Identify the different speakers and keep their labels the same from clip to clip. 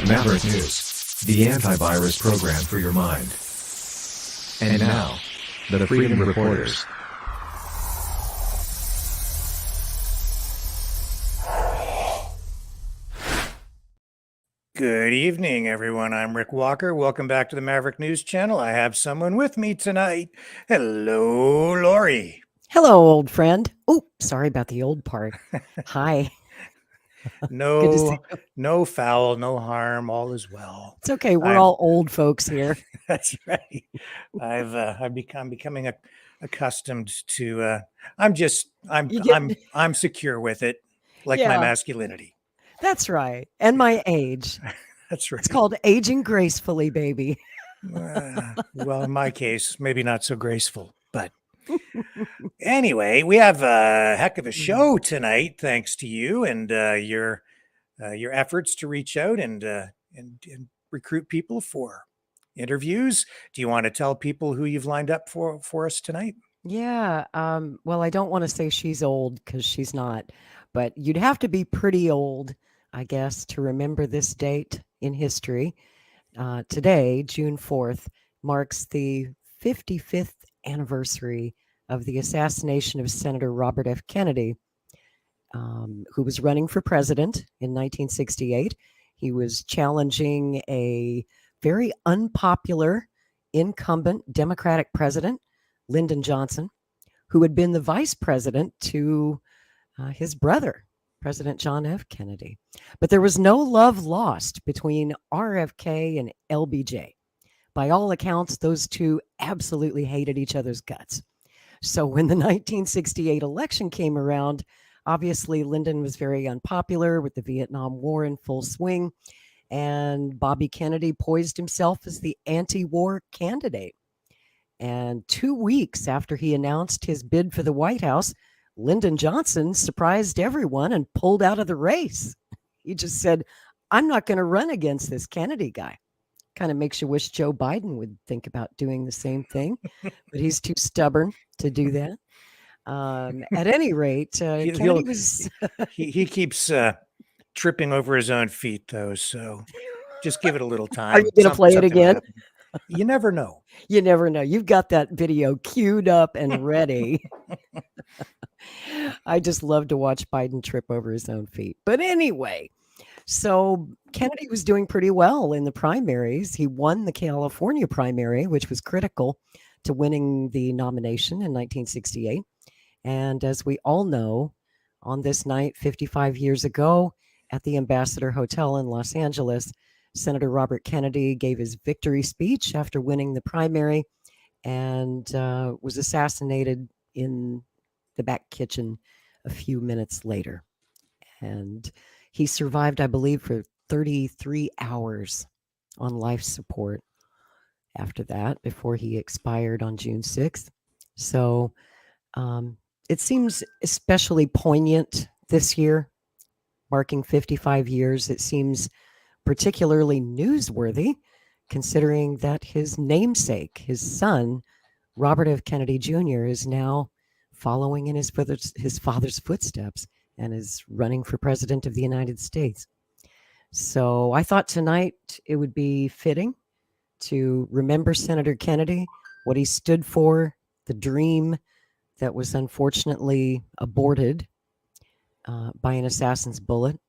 Speaker 1: Maverick News, the antivirus program for your mind. And now, the Freedom Reporters.
Speaker 2: Good evening, everyone. I'm Rick Walker. Welcome back to the Maverick News Channel. I have someone with me tonight. Hello, Lori.
Speaker 3: Hello, old friend. Oh, sorry about the old part. Hi.
Speaker 2: No foul, no harm. All is well.
Speaker 3: It's okay. We're all old folks here.
Speaker 2: That's right. I'm becoming accustomed to. I'm secure with it, like my masculinity.
Speaker 3: That's right. And my age.
Speaker 2: That's right.
Speaker 3: It's called aging gracefully, baby.
Speaker 2: Well, in my case, maybe not so graceful, but anyway, we have a heck of a show tonight, thanks to you and your efforts to reach out and recruit people for interviews. Do you want to tell people who you've lined up for us tonight?
Speaker 3: Yeah. Well, I don't want to say she's old because she's not, but you'd have to be pretty old, I guess, to remember this date in history. Today, June 4th, marks the 55th anniversary of the assassination of Senator Robert F. Kennedy, who was running for president in 1968. He was challenging a very unpopular incumbent Democratic president, Lyndon Johnson, who had been the vice president to his brother, President John F. Kennedy. But there was no love lost between RFK and LBJ. By all accounts, those two absolutely hated each other's guts. So when the 1968 election came around, obviously Lyndon was very unpopular with the Vietnam War in full swing, and Bobby Kennedy poised himself as the anti-war candidate. And 2 weeks after he announced his bid for the White House, Lyndon Johnson surprised everyone and pulled out of the race. He just said, I'm not going to run against this Kennedy guy. Kind of makes you wish Joe Biden would think about doing the same thing, but he's too stubborn to do that. At any rate, Kennedy was...
Speaker 2: he keeps tripping over his own feet, though, so just give it a little time.
Speaker 3: Are you going to play it again?
Speaker 2: You never know.
Speaker 3: You never know. You've got that video queued up and ready. I just love to watch Biden trip over his own feet. But anyway, so Kennedy was doing pretty well in the primaries. He won the California primary, which was critical to winning the nomination in 1968. And as we all know, on this night, 55 years ago, at the Ambassador Hotel in Los Angeles, Senator Robert Kennedy gave his victory speech after winning the primary and was assassinated in the back kitchen a few minutes later. And he survived, I believe, for 33 hours on life support after that, before he expired on June 6th. So it seems especially poignant this year, marking 55 years. It seems particularly newsworthy, considering that his namesake, his son, Robert F. Kennedy Jr., is now following in his father's footsteps and is running for president of the United States. So I thought tonight it would be fitting to remember Senator Kennedy, what he stood for, the dream that was unfortunately aborted by an assassin's bullet,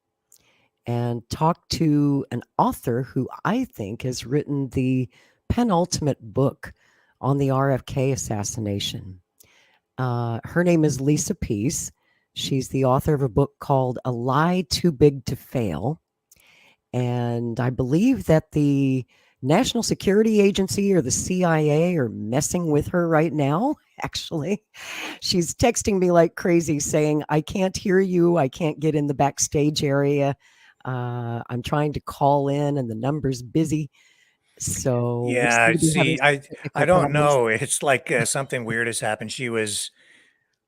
Speaker 3: and talk to an author who I think has written the penultimate book on the RFK assassination. Her name is Lisa Pease. She's the author of a book called A Lie Too Big to Fail. And I believe that the National Security Agency or the CIA are messing with her right now, actually. She's texting me like crazy saying, I can't hear you. I can't get in the backstage area. I'm trying to call in and the number's busy. So
Speaker 2: yeah, see, I don't know. It's like something weird has happened. She was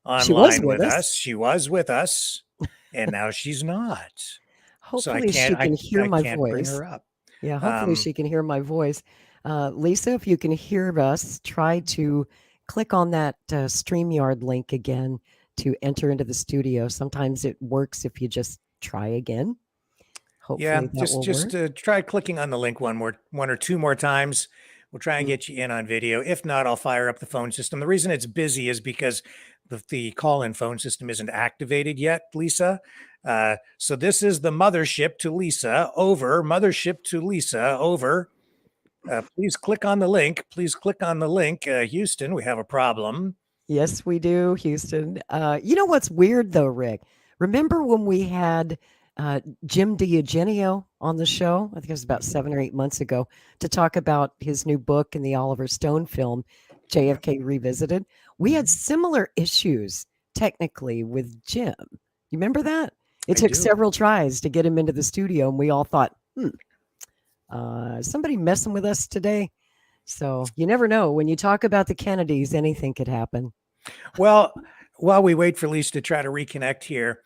Speaker 2: online with us. She was with us, and now she's not.
Speaker 3: Hopefully she can hear my voice.
Speaker 2: Bring her up.
Speaker 3: Yeah, hopefully she can hear my voice. Lisa, if you can hear us, try to click on that StreamYard link again to enter into the studio. Sometimes it works if you just try again. Hopefully that will
Speaker 2: just
Speaker 3: work.
Speaker 2: try clicking on the link one or two more times. We'll try and get you in on video. If not, I'll fire up the phone system. The reason it's busy is because the call-in phone system isn't activated yet, Lisa. So this is the mothership to Lisa. Over. Mothership to Lisa. Over. Please click on the link. Please click on the link. Houston, we have a problem.
Speaker 3: Yes, we do, Houston. You know what's weird though, Rick? Remember when we had Jim DiEugenio on the show? I think it was about 7 or 8 months ago to talk about his new book and the Oliver Stone film, JFK Revisited. We had similar issues technically with Jim. You remember that? It took several tries to get him into the studio, and we all thought, somebody messing with us today? So you never know. When you talk about the Kennedys, anything could happen.
Speaker 2: Well, while we wait for Lisa to try to reconnect here,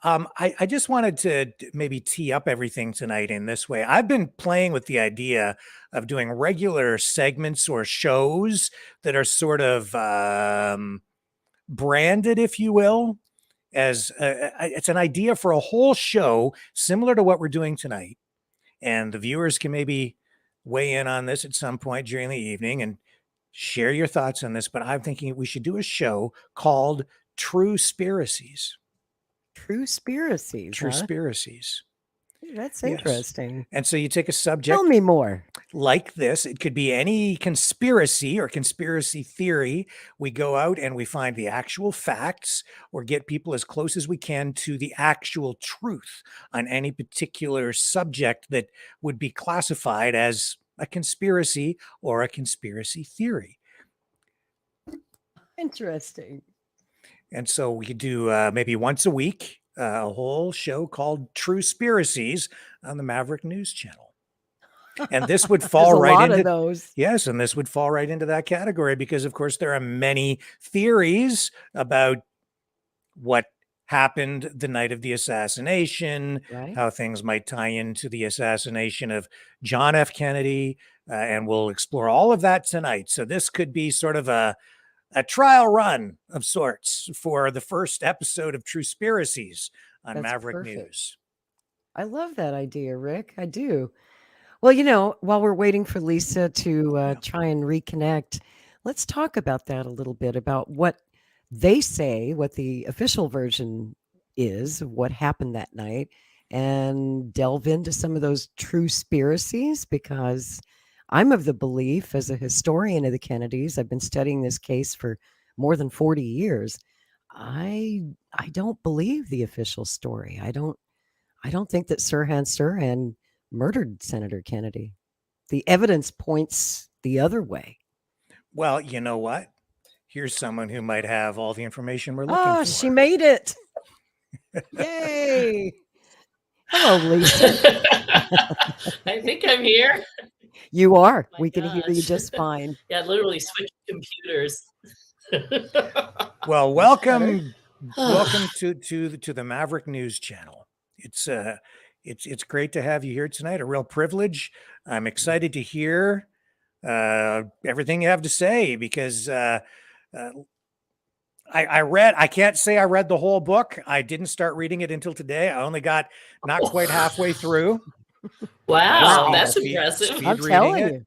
Speaker 2: I just wanted to maybe tee up everything tonight in this way. I've been playing with the idea of doing regular segments or shows that are sort of branded, if you will, as it's an idea for a whole show similar to what we're doing tonight. And the viewers can maybe weigh in on this at some point during the evening and share your thoughts on this. But I'm thinking we should do a show called True Spiracies.
Speaker 3: True Spiracies.
Speaker 2: True Spiracies.
Speaker 3: That's interesting.
Speaker 2: And so you take a subject.
Speaker 3: Tell me more.
Speaker 2: Like this. It could be any conspiracy or conspiracy theory. We go out and we find the actual facts or get people as close as we can to the actual truth on any particular subject that would be classified as a conspiracy or a conspiracy theory.
Speaker 3: Interesting.
Speaker 2: And so we could do maybe once a week, a whole show called True Spiracies on the Maverick News Channel. And this would fall right into
Speaker 3: those.
Speaker 2: Yes, and this would fall right into that category because, of course, there are many theories about what happened the night of the assassination, how things might tie into the assassination of John F. Kennedy, and we'll explore all of that tonight. So this could be sort of a trial run of sorts for the first episode of True Spiracies on Maverick News.
Speaker 3: I love that idea, Rick. I do. Well, you know, while we're waiting for Lisa to try and reconnect, let's talk about that a little bit, about what they say, what the official version is of what happened that night, and delve into some of those true spiracies, because I'm of the belief, as a historian of the Kennedys, I've been studying this case for more than 40 years. I don't believe the official story. I don't think that Sirhan murdered Senator Kennedy. The evidence points the other way.
Speaker 2: Well, you know what? Here's someone who might have all the information we're looking for.
Speaker 3: Oh, she made it. Yay. Hello, Lisa.
Speaker 4: I think I'm here.
Speaker 3: You are.
Speaker 4: Oh
Speaker 3: we can hear you just fine.
Speaker 4: Yeah, literally switched computers.
Speaker 2: Well, welcome to the Maverick News Channel. It's great to have you here tonight. A real privilege. I'm excited to hear everything you have to say, because I can't say I read the whole book. I didn't start reading it until today. I only got not quite halfway through.
Speaker 4: Wow, that's impressive.
Speaker 3: I'm telling you.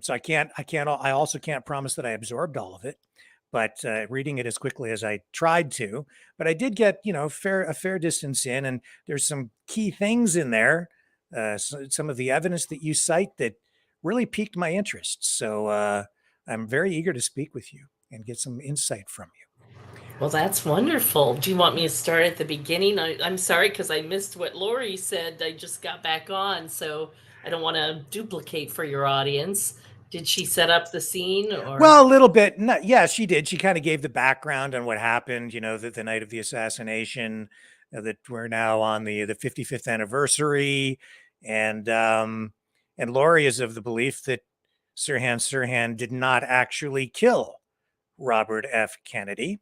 Speaker 2: So I also can't promise that I absorbed all of it, but reading it as quickly as I tried to. But I did get, a fair distance in, and there's some key things in there, some of the evidence that you cite that really piqued my interest. So I'm very eager to speak with you and get some insight from you.
Speaker 4: Well, that's wonderful. Do you want me to start at the beginning? I'm sorry, because I missed what Lori said. I just got back on, so I don't want to duplicate for your audience. Did she set up the scene? Or?
Speaker 2: Well, a little bit. No, yeah, she did. She kind of gave the background on what happened, the night of the assassination, that we're now on the 55th anniversary. And Lori is of the belief that Sirhan yes. did not actually kill Robert F. Kennedy.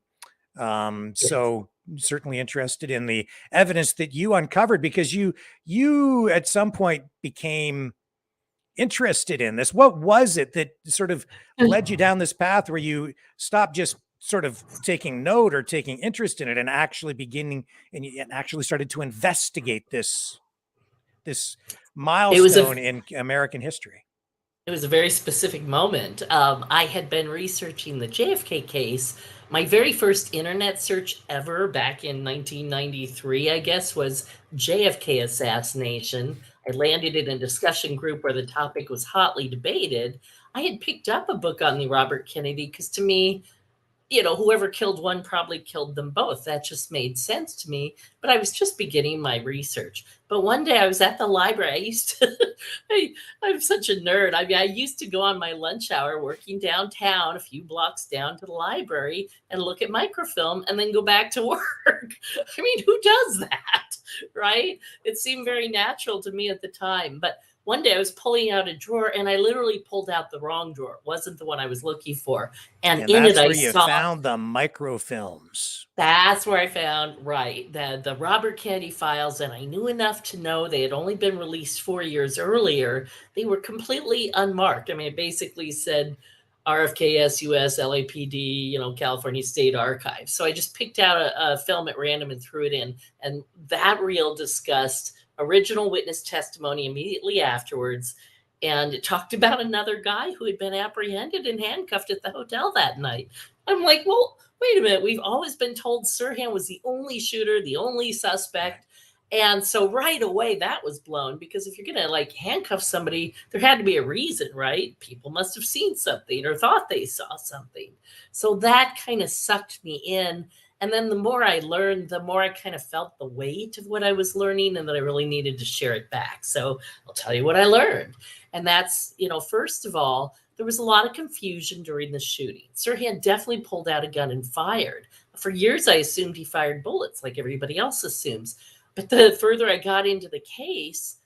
Speaker 2: Yes. So certainly interested in the evidence that you uncovered, because you at some point became interested in this. What was it that sort of led you down this path where you stopped just sort of taking note or taking interest in it and actually beginning and actually started to investigate this milestone in American history?
Speaker 4: It was a very specific moment. I had been researching the JFK case. My very first internet search ever back in 1993, I guess, was JFK Assassination. I landed in a discussion group where the topic was hotly debated. I had picked up a book on the Robert Kennedy because to me, whoever killed one probably killed them both. That just made sense to me. But I was just beginning my research. But one day I was at the library. I used to, I'm such a nerd. I mean, I used to go on my lunch hour working downtown, a few blocks down to the library and look at microfilm and then go back to work. I mean, who does that, right? It seemed very natural to me at the time. But one day I was pulling out a drawer and I literally pulled out the wrong drawer. It wasn't the one I was looking for. And in
Speaker 2: that's
Speaker 4: it,
Speaker 2: where you found the microfilms.
Speaker 4: That's where I found, right, the Robert Kennedy files. And I knew enough to know they had only been released 4 years earlier. They were completely unmarked. I mean, it basically said RFK, SUS, LAPD, California State Archives. So I just picked out a film at random and threw it in. And that reel discussed original witness testimony immediately afterwards. And it talked about another guy who had been apprehended and handcuffed at the hotel that night. I'm like, well, wait a minute. We've always been told Sirhan was the only shooter, the only suspect. And so right away that was blown, because if you're going to handcuff somebody, there had to be a reason, right? People must have seen something or thought they saw something. So that kind of sucked me in. And then the more I learned, the more I kind of felt the weight of what I was learning and that I really needed to share it back. So I'll tell you what I learned. And that's, first of all, there was a lot of confusion during the shooting. Sirhan definitely pulled out a gun and fired. For years, I assumed he fired bullets like everybody else assumes. But the further I got into the case,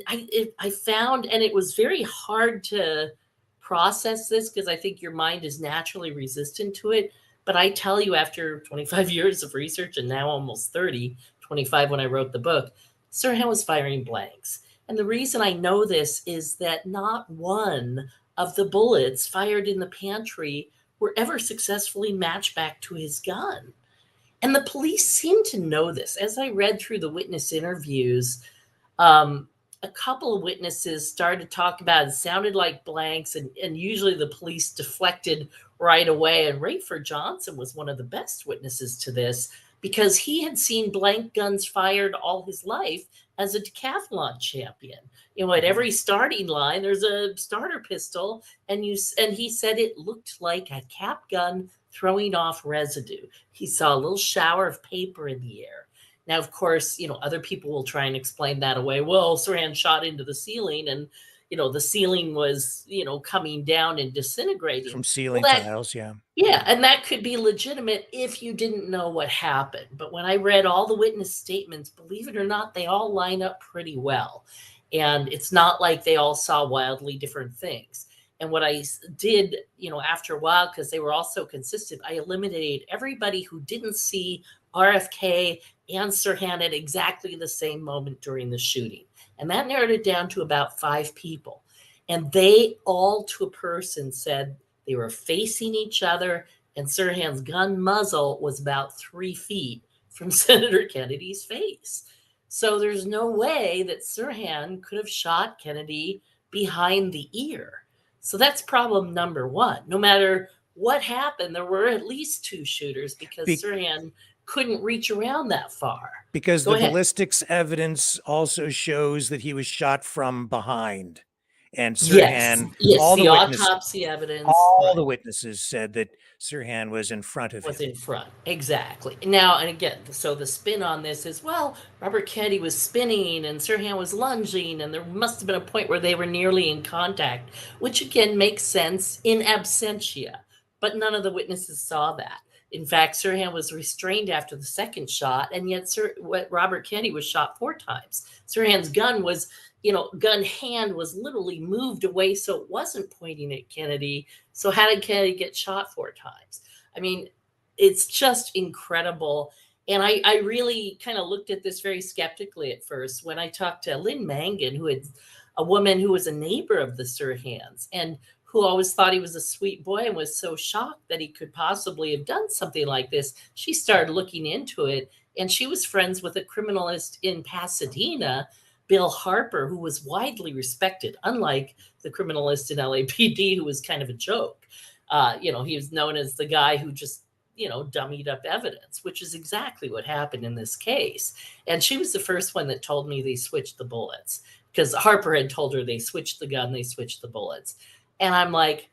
Speaker 4: I found, and it was very hard to process this because I think your mind is naturally resistant to it. But I tell you, after 25 years of research and now almost 30, 25 when I wrote the book, Sirhan was firing blanks. And the reason I know this is that not one of the bullets fired in the pantry were ever successfully matched back to his gun. And the police seemed to know this. As I read through the witness interviews, a couple of witnesses started to talk about it sounded like blanks, and usually the police deflected right away. And Rayford Johnson was one of the best witnesses to this because he had seen blank guns fired all his life as a decathlon champion. At every starting line, there's a starter pistol, and he said it looked like a cap gun throwing off residue. He saw a little shower of paper in the air. Now, of course, other people will try and explain that away. Well, Sirhan shot into the ceiling and, the ceiling was, coming down and disintegrating.
Speaker 2: From ceiling tiles, yeah.
Speaker 4: Yeah, and that could be legitimate if you didn't know what happened. But when I read all the witness statements, believe it or not, they all line up pretty well. And it's not like they all saw wildly different things. And what I did, after a while, because they were all so consistent, I eliminated everybody who didn't see RFK and Sirhan at exactly the same moment during the shooting. And that narrowed it down to about 5 people. And they all, to a person, said they were facing each other, and Sirhan's gun muzzle was about 3 feet from Senator Kennedy's face. So there's no way that Sirhan could have shot Kennedy behind the ear. So that's problem number one. No matter what happened, there were at least 2 shooters because Sirhan couldn't reach around that far.
Speaker 2: Because the ballistics evidence also shows that he was shot from behind. And Sirhan,
Speaker 4: yes,
Speaker 2: all
Speaker 4: the autopsy evidence,
Speaker 2: all the witnesses said that Sirhan was in front of him.
Speaker 4: Was in front, exactly. Now, and again, so the spin on this is, well, Robert Kennedy was spinning and Sirhan was lunging, and there must have been a point where they were nearly in contact, which again makes sense in absentia, but none of the witnesses saw that. In fact, Sirhan was restrained after the second shot, and yet Robert Kennedy was shot 4 times. Sirhan's gun was, gun hand was literally moved away so it wasn't pointing at Kennedy. So how did Kennedy get shot 4 times? I mean, it's just incredible. And I really kind of looked at this very skeptically at first when I talked to Lynn Mangan, a woman who was a neighbor of the Sirhans and who always thought he was a sweet boy and was so shocked that he could possibly have done something like this, she started looking into it. And she was friends with a criminalist in Pasadena, Bill Harper, who was widely respected, unlike the criminalist in LAPD, who was kind of a joke. He was known as the guy who just, dummied up evidence, which is exactly what happened in this case. And she was the first one that told me they switched the bullets, because Harper had told her they switched the gun, they switched the bullets. And I'm like,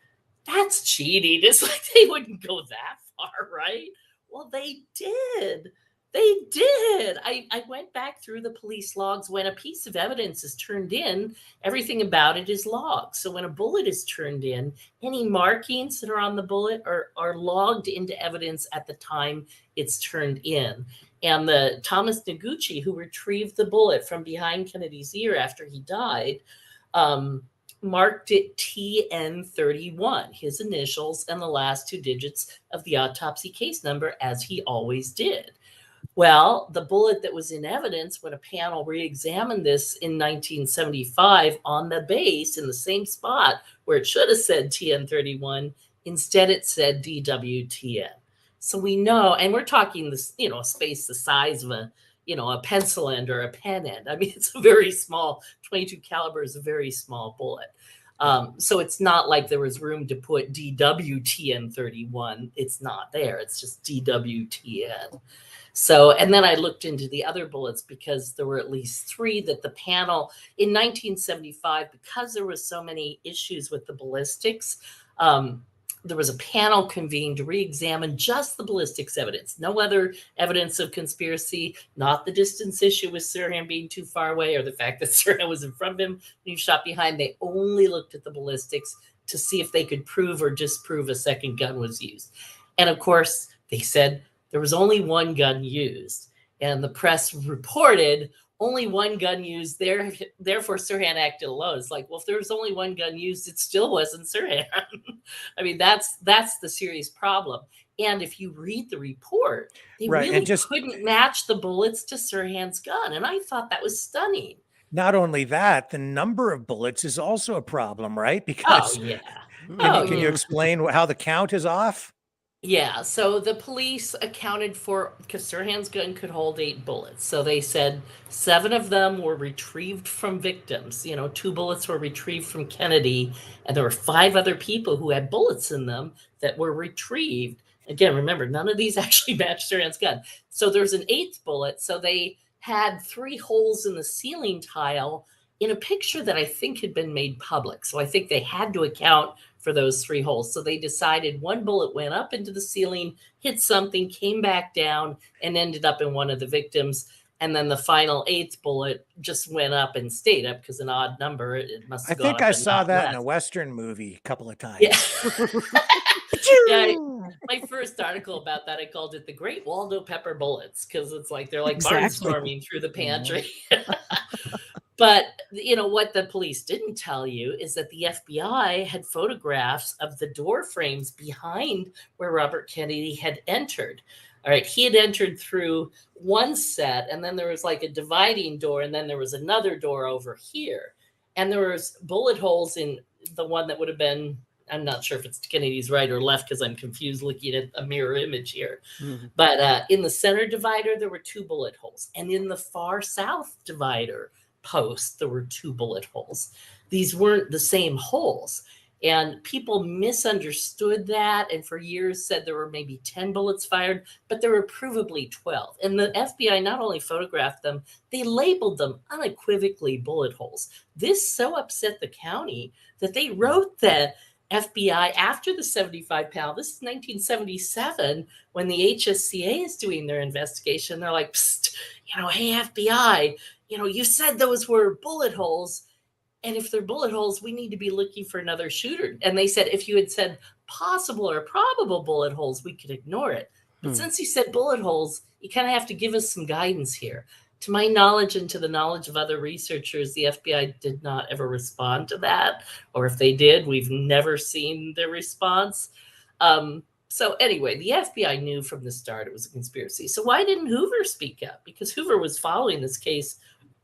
Speaker 4: that's cheating. It's like they wouldn't go that far, right? Well, they did. They did. I went back through the police logs. When a piece of evidence is turned in, everything about it is logged. So when a bullet is turned in, any markings that are on the bullet are logged into evidence at the time it's turned in. And the Thomas Noguchi, who retrieved the bullet from behind Kennedy's ear after he died, marked it TN31, his initials and the last two digits of the autopsy case number, as he always did. Well, the bullet that was in evidence when a panel re-examined this in 1975 on the base in the same spot where it should have said TN31, instead it said DWTN. So we know, and we're talking this, a space the size of a pencil end or a pen end. I mean, it's a very small, 22 caliber is a very small bullet. So it's not like there was room to put DWTN31. It's not there. It's just DWTN. So, and then I looked into the other bullets because there were at least three that the panel in 1975, because there was so many issues with the ballistics, there was a panel convened to re-examine just the ballistics evidence, no other evidence of conspiracy, not the distance issue with Sirhan being too far away or the fact that Sirhan was in front of him when he shot behind. They only looked at the ballistics to see if they could prove or disprove a second gun was used. And of course, they said there was only one gun used. And the press reported only one gun used there, therefore Sirhan acted alone. It's like, well, if there was only one gun used, it still wasn't Sirhan. I mean, that's the serious problem. And if you read the report, they really couldn't match the bullets to Sirhan's gun. And I thought that was stunning.
Speaker 2: Not only that, the number of bullets is also a problem, right? Because can you explain how the count is off?
Speaker 4: Yeah, so the police accounted for, because Sirhan's gun could hold 8 bullets. So they said 7 of them were retrieved from victims. 2 bullets were retrieved from Kennedy, and there were 5 other people who had bullets in them that were retrieved. Again, remember, none of these actually matched Sirhan's gun. So there's an 8th bullet. So they had 3 holes in the ceiling tile in a picture that I think had been made public. So I think they had to account for those 3 holes. So they decided 1 bullet went up into the ceiling, hit something, came back down, and ended up in one of the victims. And then the final 8th bullet just went up and stayed up because an odd number. It must have gone up. I think
Speaker 2: I saw that in a Western movie a couple of times.
Speaker 4: Yeah. Yeah, my first article about that, I called it the Great Waldo Pepper Bullets, because it's like they're like barnstorming through the pantry. But, what the police didn't tell you is that the FBI had photographs of the door frames behind where Robert Kennedy had entered. All right, he had entered through one set, and then there was like a dividing door, and then there was another door over here. And there was bullet holes in the one that would have been, I'm not sure if it's Kennedy's right or left because I'm confused looking at a mirror image here. Mm-hmm. But in the center divider, there were 2 bullet holes. And in the far south divider post, there were 2 bullet holes. These weren't the same holes. And people misunderstood that, and for years said there were maybe 10 bullets fired, but there were provably 12. And the FBI not only photographed them, they labeled them unequivocally bullet holes. This so upset the county that they wrote the FBI after the 75 panel. This is 1977 when the HSCA is doing their investigation. They're like, psst, hey, FBI, you said those were bullet holes. And if they're bullet holes, we need to be looking for another shooter. And they said, if you had said possible or probable bullet holes, we could ignore it. But since you said bullet holes, you kind of have to give us some guidance here. To my knowledge and to the knowledge of other researchers, the FBI did not ever respond to that. Or if they did, we've never seen their response. So anyway, the FBI knew from the start it was a conspiracy. So why didn't Hoover speak up? Because Hoover was following this case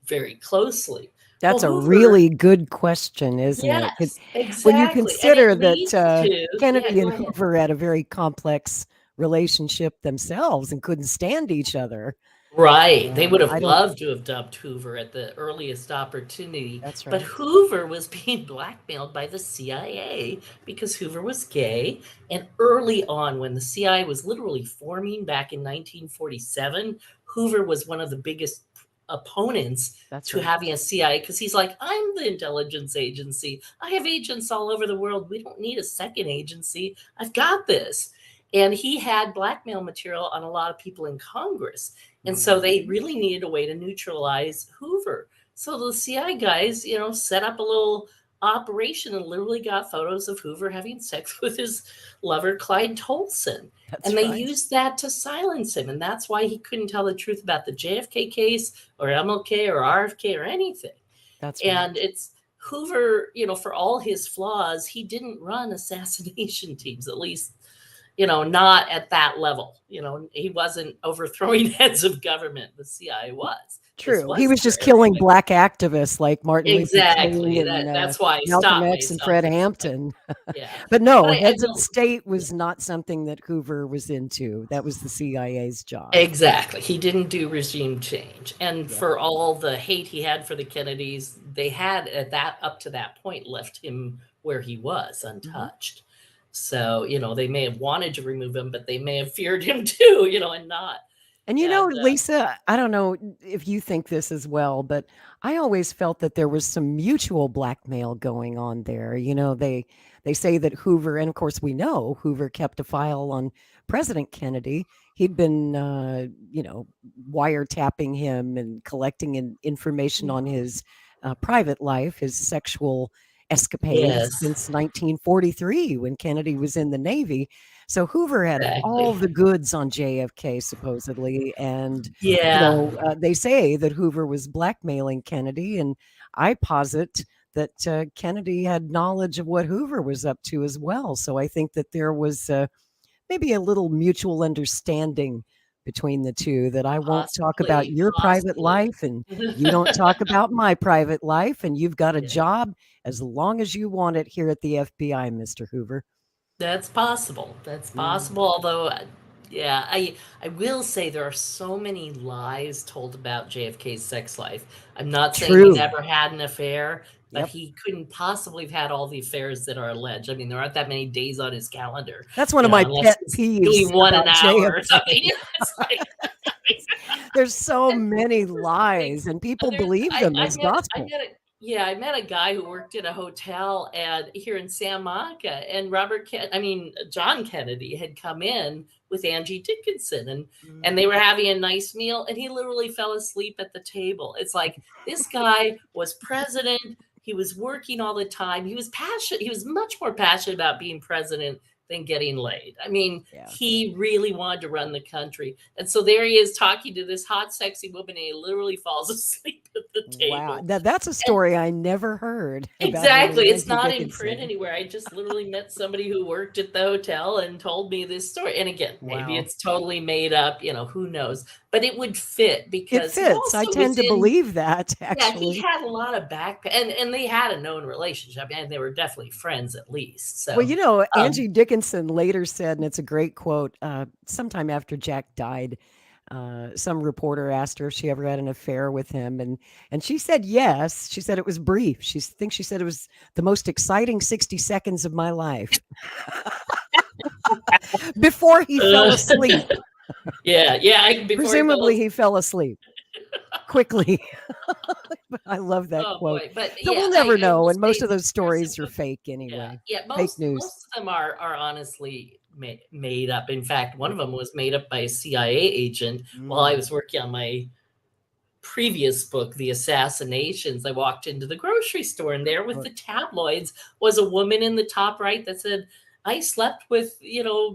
Speaker 4: very closely.
Speaker 3: That's
Speaker 4: Well,
Speaker 3: a
Speaker 4: Hoover,
Speaker 3: really good question, isn't it? 'Cause
Speaker 4: yes,
Speaker 3: when you
Speaker 4: exactly. And
Speaker 3: consider
Speaker 4: it leads
Speaker 3: that
Speaker 4: to, yeah,
Speaker 3: Kennedy
Speaker 4: go
Speaker 3: and
Speaker 4: ahead.
Speaker 3: Hoover had a very complex relationship themselves and couldn't stand each other.
Speaker 4: Right. They would have
Speaker 3: I don't.
Speaker 4: loved to have dubbed Hoover at the earliest opportunity.
Speaker 3: That's
Speaker 4: But
Speaker 3: right.
Speaker 4: Hoover was being blackmailed by the CIA because Hoover was gay. And early on, when the CIA was literally forming back in 1947, Hoover was one of the biggest opponents
Speaker 3: That's
Speaker 4: to
Speaker 3: right.
Speaker 4: having a CIA because he's like, I'm the intelligence agency. I have agents all over the world. We don't need a second agency. I've got this. And he had blackmail material on a lot of people in Congress. And so they really needed a way to neutralize Hoover. So the CIA guys, set up a little operation and literally got photos of Hoover having sex with his lover, Clyde Tolson.
Speaker 3: That's
Speaker 4: And they
Speaker 3: right.
Speaker 4: used that to silence him. And that's why he couldn't tell the truth about the JFK case or MLK or RFK or anything.
Speaker 3: That's right.
Speaker 4: And it's Hoover, for all his flaws, he didn't run assassination teams, at least not at that level. He wasn't overthrowing heads of government. The CIA was.
Speaker 3: True. He was just killing black activists like Martin Luther
Speaker 4: Exactly.
Speaker 3: King and
Speaker 4: That's why I
Speaker 3: Malcolm
Speaker 4: stopped
Speaker 3: X and
Speaker 4: myself.
Speaker 3: Fred Hampton.
Speaker 4: Yeah.
Speaker 3: But no,
Speaker 4: But I
Speaker 3: heads of
Speaker 4: don't-
Speaker 3: state was not something that Hoover was into. That was the CIA's job.
Speaker 4: Exactly. He didn't do regime change. And
Speaker 3: Yeah.
Speaker 4: for all the hate he had for the Kennedys, they had up to that point left him where he was, untouched. So, they may have wanted to remove him, but they may have feared him too, and not.
Speaker 3: And Lisa, I don't know if you think this as well, but I always felt that there was some mutual blackmail going on there. They say that Hoover, and of course we know Hoover kept a file on President Kennedy. He'd been, wiretapping him and collecting information on his private life, his sexual escapades
Speaker 4: Yes.
Speaker 3: since 1943 when Kennedy was in the Navy. So Hoover had all
Speaker 4: Exactly.
Speaker 3: the goods on JFK supposedly, and
Speaker 4: Yeah.
Speaker 3: they say that Hoover was blackmailing Kennedy, and I posit that Kennedy had knowledge of what Hoover was up to as well. So I think that there was maybe a little mutual understanding between the two, that I won't talk about your private life and you don't talk about my private life, and you've got a job as long as you want it here at the FBI, Mr. Hoover.
Speaker 4: That's possible. That's possible. Although, I will say there are so many lies told about JFK's sex life. I'm not saying he never had an affair, but he couldn't possibly have had all the affairs that are alleged. I mean, there aren't that many days on his calendar.
Speaker 3: That's one of my pet peeves.
Speaker 4: One an
Speaker 3: about
Speaker 4: hour or
Speaker 3: JFK.
Speaker 4: something. It's like,
Speaker 3: There's so many lies, and people believe them as gospel.
Speaker 4: I met a guy who worked in a hotel here in Santa Monica, and John Kennedy had come in with Angie Dickinson, and they were having a nice meal, and he literally fell asleep at the table. It's like, this guy was president. He was working all the time. He was passionate. He was much more passionate about being president than getting laid. I mean, he really wanted to run the country. And so there he is talking to this hot, sexy woman, and he literally falls asleep at the table.
Speaker 3: Wow. That's a story I never heard.
Speaker 4: Exactly. It's not in print anywhere. I just literally met somebody who worked at the hotel and told me this story. And again, maybe it's totally made up, who knows. But it would fit because
Speaker 3: it fits. I tend to believe that, actually.
Speaker 4: Yeah, he had a lot of and they had a known relationship, and they were definitely friends at least. So,
Speaker 3: well, Angie Dickinson later said, and it's a great quote, sometime after Jack died, some reporter asked her if she ever had an affair with him, and she said yes. She said it was brief. She said it was the most exciting 60 seconds of my life. Before he fell asleep. Presumably he fell asleep quickly. I love that quote. But we'll never know, and most of those stories are fake anyway. Fake news.
Speaker 4: Most of them are honestly made up. In fact, one of them was made up by a CIA agent while I was working on my previous book, The Assassinations. I walked into the grocery store, and there with the tabloids was a woman in the top right that said, I slept with,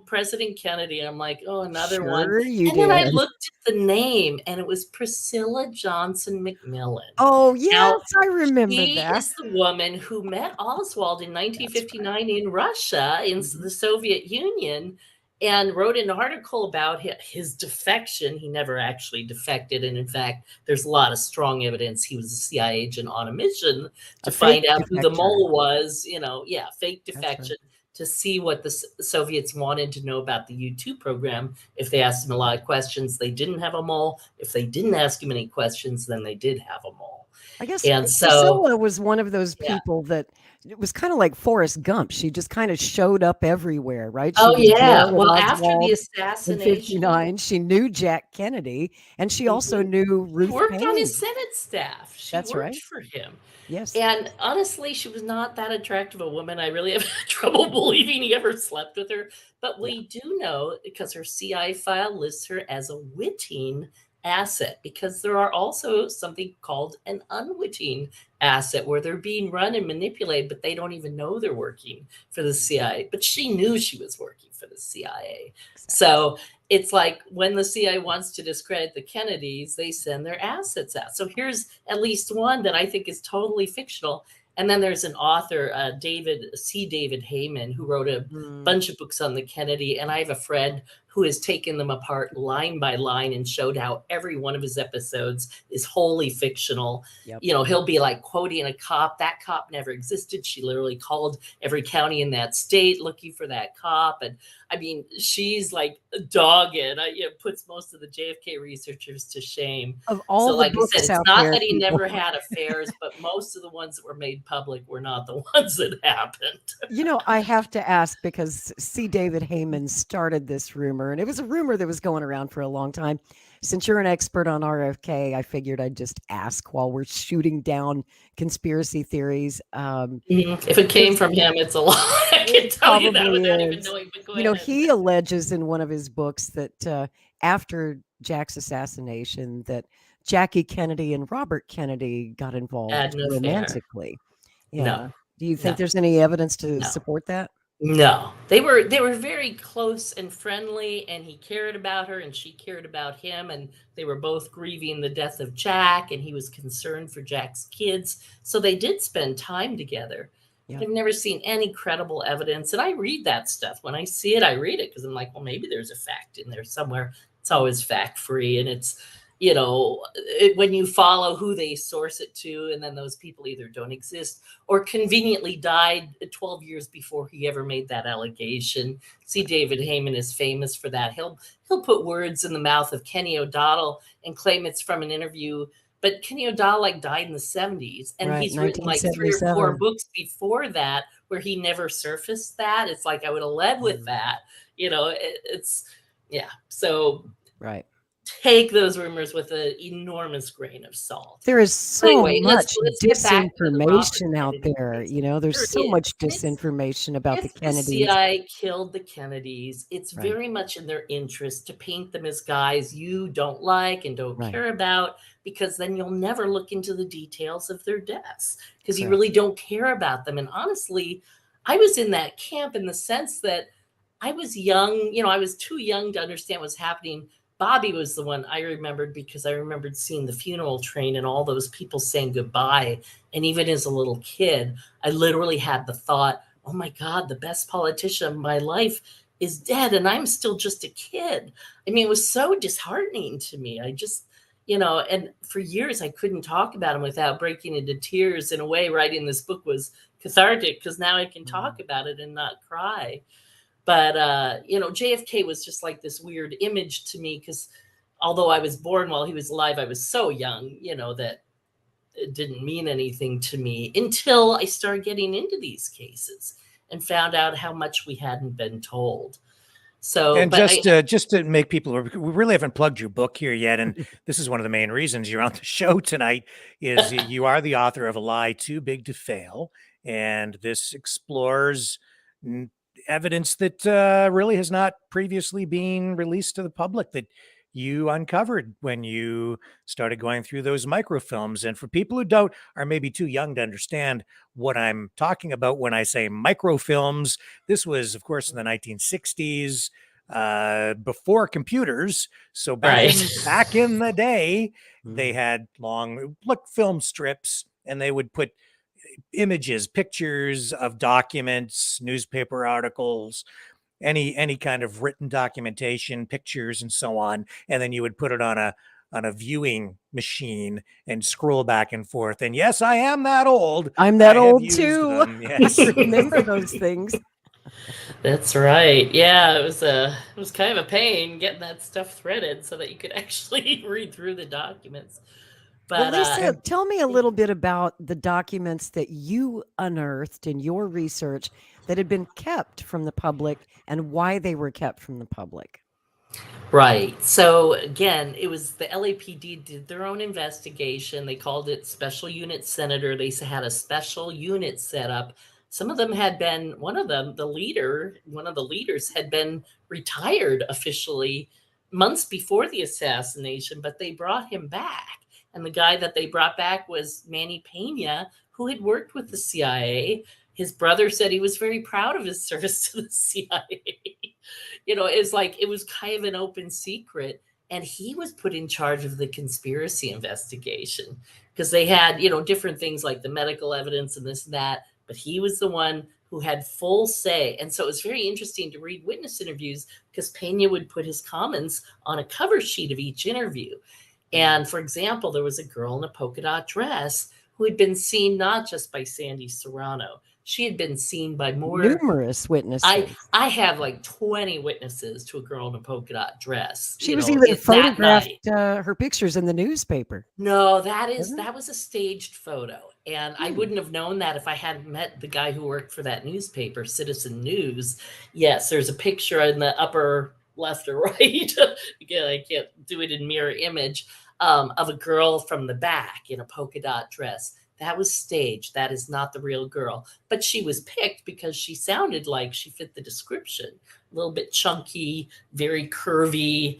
Speaker 4: President Kennedy. And I'm like, oh, another one. Then I looked at the name, and it was Priscilla Johnson McMillan.
Speaker 3: Oh, yes, I remember that.
Speaker 4: She is the woman who met Oswald in 1959 in Russia, in the Soviet Union. and wrote an article about his defection. He never actually defected. And in fact, there's a lot of strong evidence he was a CIA agent on a mission to find out who the mole was, fake defection, to see what the Soviets wanted to know about the U-2 program. If they asked him a lot of questions, they didn't have a mole. If they didn't ask him any questions, then they did have a mole.
Speaker 3: I guess
Speaker 4: and
Speaker 3: Priscilla was one of those people that it was kind of like Forrest Gump. She just kind of showed up everywhere, right?
Speaker 4: Well, after the assassination
Speaker 3: in 1959, she knew Jack Kennedy, and she also knew Ruth
Speaker 4: She worked
Speaker 3: Paine.
Speaker 4: on his Senate staff. She worked for him.
Speaker 3: Yes.
Speaker 4: And honestly, she was not that attractive a woman. I really have trouble believing he ever slept with her. But we do know, because her CI file lists her as a witting asset, because there are also something called an unwitting asset where they're being run and manipulated, but they don't even know they're working for the CIA. But she knew she was working for the CIA. Exactly. So it's like when the CIA wants to discredit the Kennedys, they send their assets out. So here's at least one that I think is totally fictional. And then there's an author, David Heyman, who wrote a bunch of books on the Kennedy. And I have a friend who has taken them apart line by line and showed how every one of his episodes is wholly fictional. Yep. He'll be like quoting a cop. That cop never existed. She literally called every county in that state looking for that cop. And I mean, she's like dogged. It puts most of the JFK researchers to shame.
Speaker 3: Of all the books
Speaker 4: it's
Speaker 3: out
Speaker 4: not
Speaker 3: there,
Speaker 4: that he never had affairs, but most of the ones that were made public were not the ones that happened.
Speaker 3: I have to ask, because C. David Heyman started this rumor, and it was a rumor that was going around for a long time. Since you're an expert on RFK, I figured I'd just ask while we're shooting down conspiracy theories.
Speaker 4: If it came from him, it's a lie. I can tell you that without even knowing. But
Speaker 3: he alleges in one of his books that after Jack's assassination, that Jackie Kennedy and Robert Kennedy got involved romantically. Yeah.
Speaker 4: No.
Speaker 3: Do you think there's any evidence to support that?
Speaker 4: No, they were very close and friendly, and he cared about her and she cared about him, and they were both grieving the death of Jack, and he was concerned for Jack's kids. So they did spend time together. Yeah. I've never seen any credible evidence, and I read that stuff. When I see it, I read it because I'm like, well, maybe there's a fact in there somewhere. It's always fact-free, and it's when you follow who they source it to, and then those people either don't exist or conveniently died 12 years before he ever made that allegation. See, David Heyman is famous for that. He'll put words in the mouth of Kenny O'Donnell and claim it's from an interview. But Kenny O'Donnell died in the 70s, and he's written like 3 or 4 books before that where he never surfaced that. It's like I would have led with that. So take those rumors with an enormous grain of salt.
Speaker 3: There is so much disinformation out there. There's so much disinformation about the Kennedys.
Speaker 4: The CIA killed the Kennedys. It's very much in their interest to paint them as guys you don't like and don't care about, because then you'll never look into the details of their deaths because you really don't care about them. And honestly, I was in that camp in the sense that I was young. I was too young to understand what's happening. Bobby was the one I remembered because I remembered seeing the funeral train and all those people saying goodbye. And even as a little kid, I literally had the thought, oh my God, the best politician of my life is dead. And I'm still just a kid. I mean, it was so disheartening to me. I just, and for years I couldn't talk about him without breaking into tears. In a way, writing this book was cathartic because now I can talk about it and not cry. But, JFK was just like this weird image to me because although I was born while he was alive, I was so young, that it didn't mean anything to me until I started getting into these cases and found out how much we hadn't been told. So,
Speaker 2: and just to make people, we really haven't plugged your book here yet. And this is one of the main reasons you're on the show tonight is you are the author of A Lie Too Big to Fail. And this explores evidence that really has not previously been released to the public that you uncovered when you started going through those microfilms. And for people who are maybe too young to understand what I'm talking about when I say microfilms, this was, of course, in the 1960s, before computers. So back in the day, they had long film strips, and they would put images, pictures of documents, newspaper articles, any kind of written documentation, pictures, and so on, and then you would put it on a viewing machine and scroll back and forth. And yes, I am that old.
Speaker 3: I'm that
Speaker 2: I have
Speaker 3: old
Speaker 2: used
Speaker 3: too.
Speaker 2: them. Yes.
Speaker 3: Remember those things.
Speaker 4: That's right. Yeah, it was kind of a pain getting that stuff threaded so that you could actually read through the documents.
Speaker 3: Well,
Speaker 4: But
Speaker 3: Lisa, tell me a little bit about the documents that you unearthed in your research that had been kept from the public and why they were kept from the public.
Speaker 4: right. So again, it was the LAPD did their own investigation. They called it Special Unit Senator. They had a special unit set up. Some of them had been, one of them, one of the leaders had been retired officially months before the assassination, but they brought him back. And the guy that they brought back was Manny Pena, who had worked with the CIA. His brother said he was very proud of his service to the CIA. It was kind of an open secret. And he was put in charge of the conspiracy investigation because they had, different things like the medical evidence and this and that. But he was the one who had full say. And so it was very interesting to read witness interviews because Pena would put his comments on a cover sheet of each interview. And for example, there was a girl in a polka dot dress who had been seen not just by Sandy Serrano. She had been seen by
Speaker 3: numerous witnesses.
Speaker 4: I have like 20 witnesses to a girl in a polka dot dress.
Speaker 3: She was even photographed her pictures in the newspaper.
Speaker 4: No, that was a staged photo. And I wouldn't have known that if I hadn't met the guy who worked for that newspaper, Citizen News. Yes, there's a picture in the upper left or right. Again, I can't do it in mirror image of a girl from the back in a polka dot dress. That was staged. That is not the real girl. But she was picked because she sounded like she fit the description. A little bit chunky, very curvy,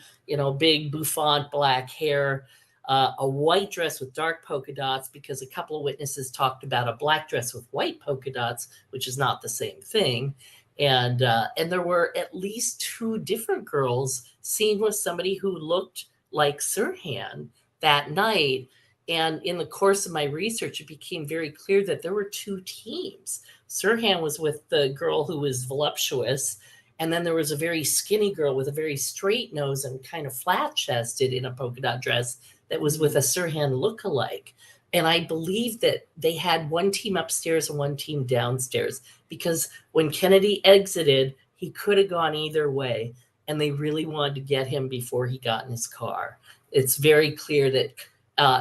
Speaker 4: big bouffant black hair, a white dress with dark polka dots because a couple of witnesses talked about a black dress with white polka dots, which is not the same thing. And there were at least 2 different girls seen with somebody who looked like Sirhan that night. And in the course of my research, it became very clear that there were 2 teams. Sirhan was with the girl who was voluptuous. And then there was a very skinny girl with a very straight nose and kind of flat chested in a polka dot dress that was with a Sirhan lookalike. And I believe that they had one team upstairs and one team downstairs because when Kennedy exited, he could have gone either way. And they really wanted to get him before he got in his car. It's very clear that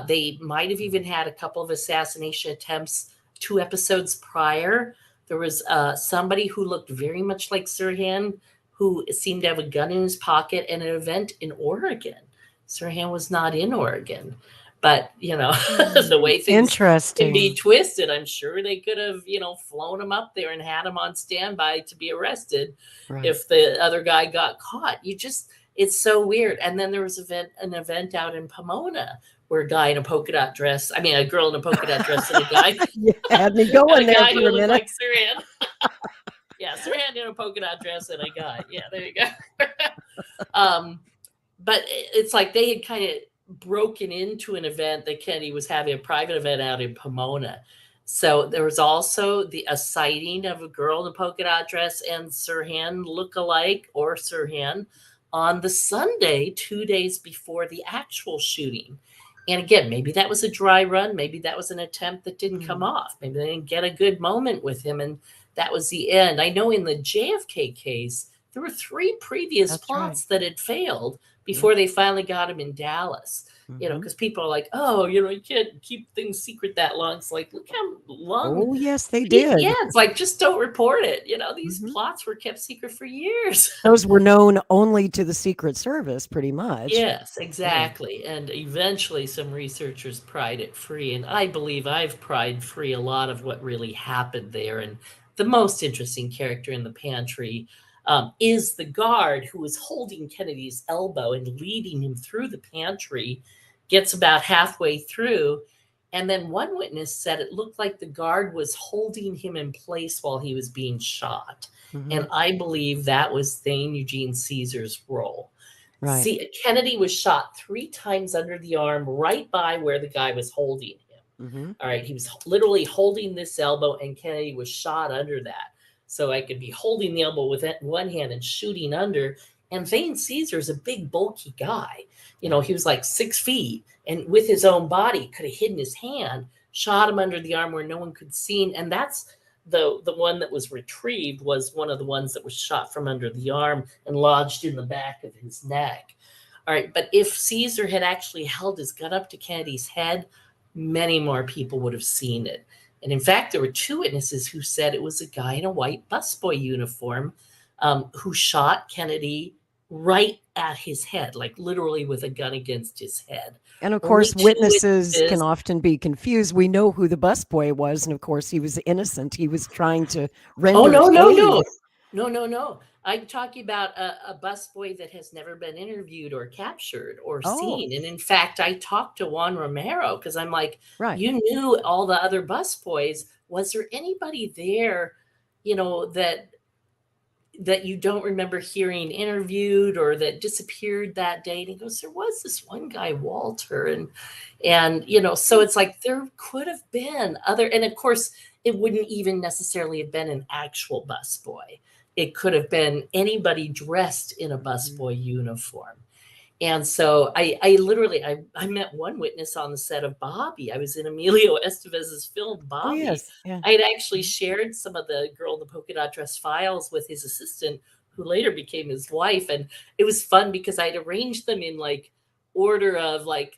Speaker 4: they might have even had a couple of assassination attempts 2 episodes prior. There was somebody who looked very much like Sirhan who seemed to have a gun in his pocket at an event in Oregon. Sirhan was not in Oregon. But, the way things can be twisted, I'm sure they could have, flown him up there and had him on standby to be arrested if the other guy got caught. It's so weird. And then there was an event out in Pomona where a girl in a polka dot dress and a guy.
Speaker 3: You had me going there for a minute.
Speaker 4: Like Sirhan. Yeah, Sirhan in a polka dot dress and a guy. Yeah, there you go. But it's like they had kind of broken into an event that Kennedy was having, a private event out in Pomona. So there was also a sighting of a girl in a polka dot dress and Sirhan lookalike or Sirhan on the Sunday, 2 days before the actual shooting. And again, maybe that was a dry run. Maybe that was an attempt that didn't come off. Maybe they didn't get a good moment with him. And that was the end. I know in the JFK case, there were 3 previous plots that had failed before they finally got him in Dallas. Because people are like, oh, you can't keep things secret that long. It's like, look how long.
Speaker 3: Oh, yes, they did.
Speaker 4: Yeah, it's like, just don't report it. These plots were kept secret for years.
Speaker 3: Those were known only to the Secret Service, pretty much.
Speaker 4: Yes, exactly. Yeah. And eventually some researchers pried it free. And I believe I've pried free a lot of what really happened there. And the most interesting character in the pantry is the guard who was holding Kennedy's elbow and leading him through the pantry, gets about halfway through. And then one witness said it looked like the guard was holding him in place while he was being shot. And I believe that was Thane Eugene Caesar's role.
Speaker 3: Right.
Speaker 4: See, Kennedy was shot 3 times under the arm, right by where the guy was holding him. All right. He was literally holding this elbow and Kennedy was shot under that. so I could be holding the elbow with one hand and shooting under. And Thane Caesar's a big, bulky guy. He was like 6 feet, and with his own body could have hidden his hand, shot him under the arm where no one could see. And that's the one that was retrieved was one of the ones that was shot from under the arm and lodged in the back of his neck. All right, but if Caesar had actually held his gun up to Kennedy's head, many more people would have seen it. And in fact, there were 2 witnesses who said it was a guy in a white busboy uniform who shot Kennedy right at his head, like literally with a gun against his head.
Speaker 3: And of course, witnesses can often be confused. We know who the busboy was, and of course, he was innocent. He was trying to render.
Speaker 4: Oh, no. I'm talking about a busboy that has never been interviewed or captured or seen. And in fact, I talked to Juan Romero because I'm like, you knew all the other busboys. Was there anybody there, that you don't remember hearing interviewed or that disappeared that day? And he goes, there was this one guy, Walter. And so it's like there could have been other, and of course, it wouldn't even necessarily have been an actual busboy. It could have been anybody dressed in a busboy uniform. And so I literally met one witness on the set of Bobby. I was in Emilio Estevez's film, Bobby.
Speaker 3: Oh, yes. Yeah.
Speaker 4: I had actually shared some of the Girl in the Polka Dot Dress files with his assistant, who later became his wife. And it was fun because I'd arranged them in like order of like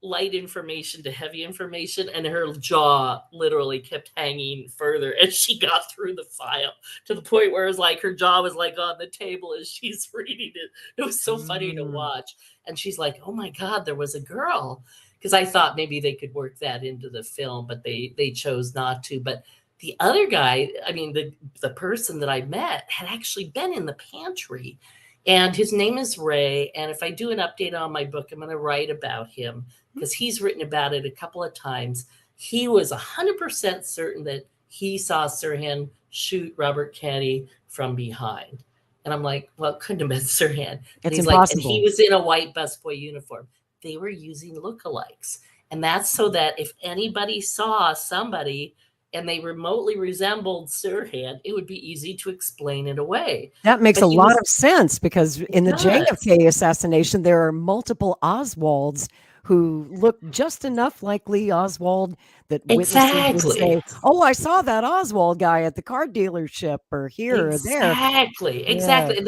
Speaker 4: light information to heavy information, and her jaw literally kept hanging further as she got through the file, to the point where it was like her jaw was like on the table as she's reading it. It was so funny to watch. And she's like, oh my God, there was a girl. Because I thought maybe they could work that into the film, but they chose not to. But the other guy, I mean, the person that I met had actually been in the pantry, and his name is Ray. And if I do an update on my book, I'm going to write about him because he's written about it a couple of times. He was 100% certain that he saw Sirhan shoot Robert Kennedy from behind. And I'm like, well, it couldn't have been Sirhan. And
Speaker 3: It's
Speaker 4: he's
Speaker 3: impossible.
Speaker 4: like, and he was in a white busboy uniform. They were using lookalikes. And that's so that if anybody saw somebody and they remotely resembled Sirhan, it would be easy to explain it away.
Speaker 3: That makes a lot of sense, because in the JFK assassination, there are multiple Oswalds who look just enough like Lee Oswald that witnesses would say, oh, I saw that Oswald guy at the car dealership or here or there.
Speaker 4: Exactly. And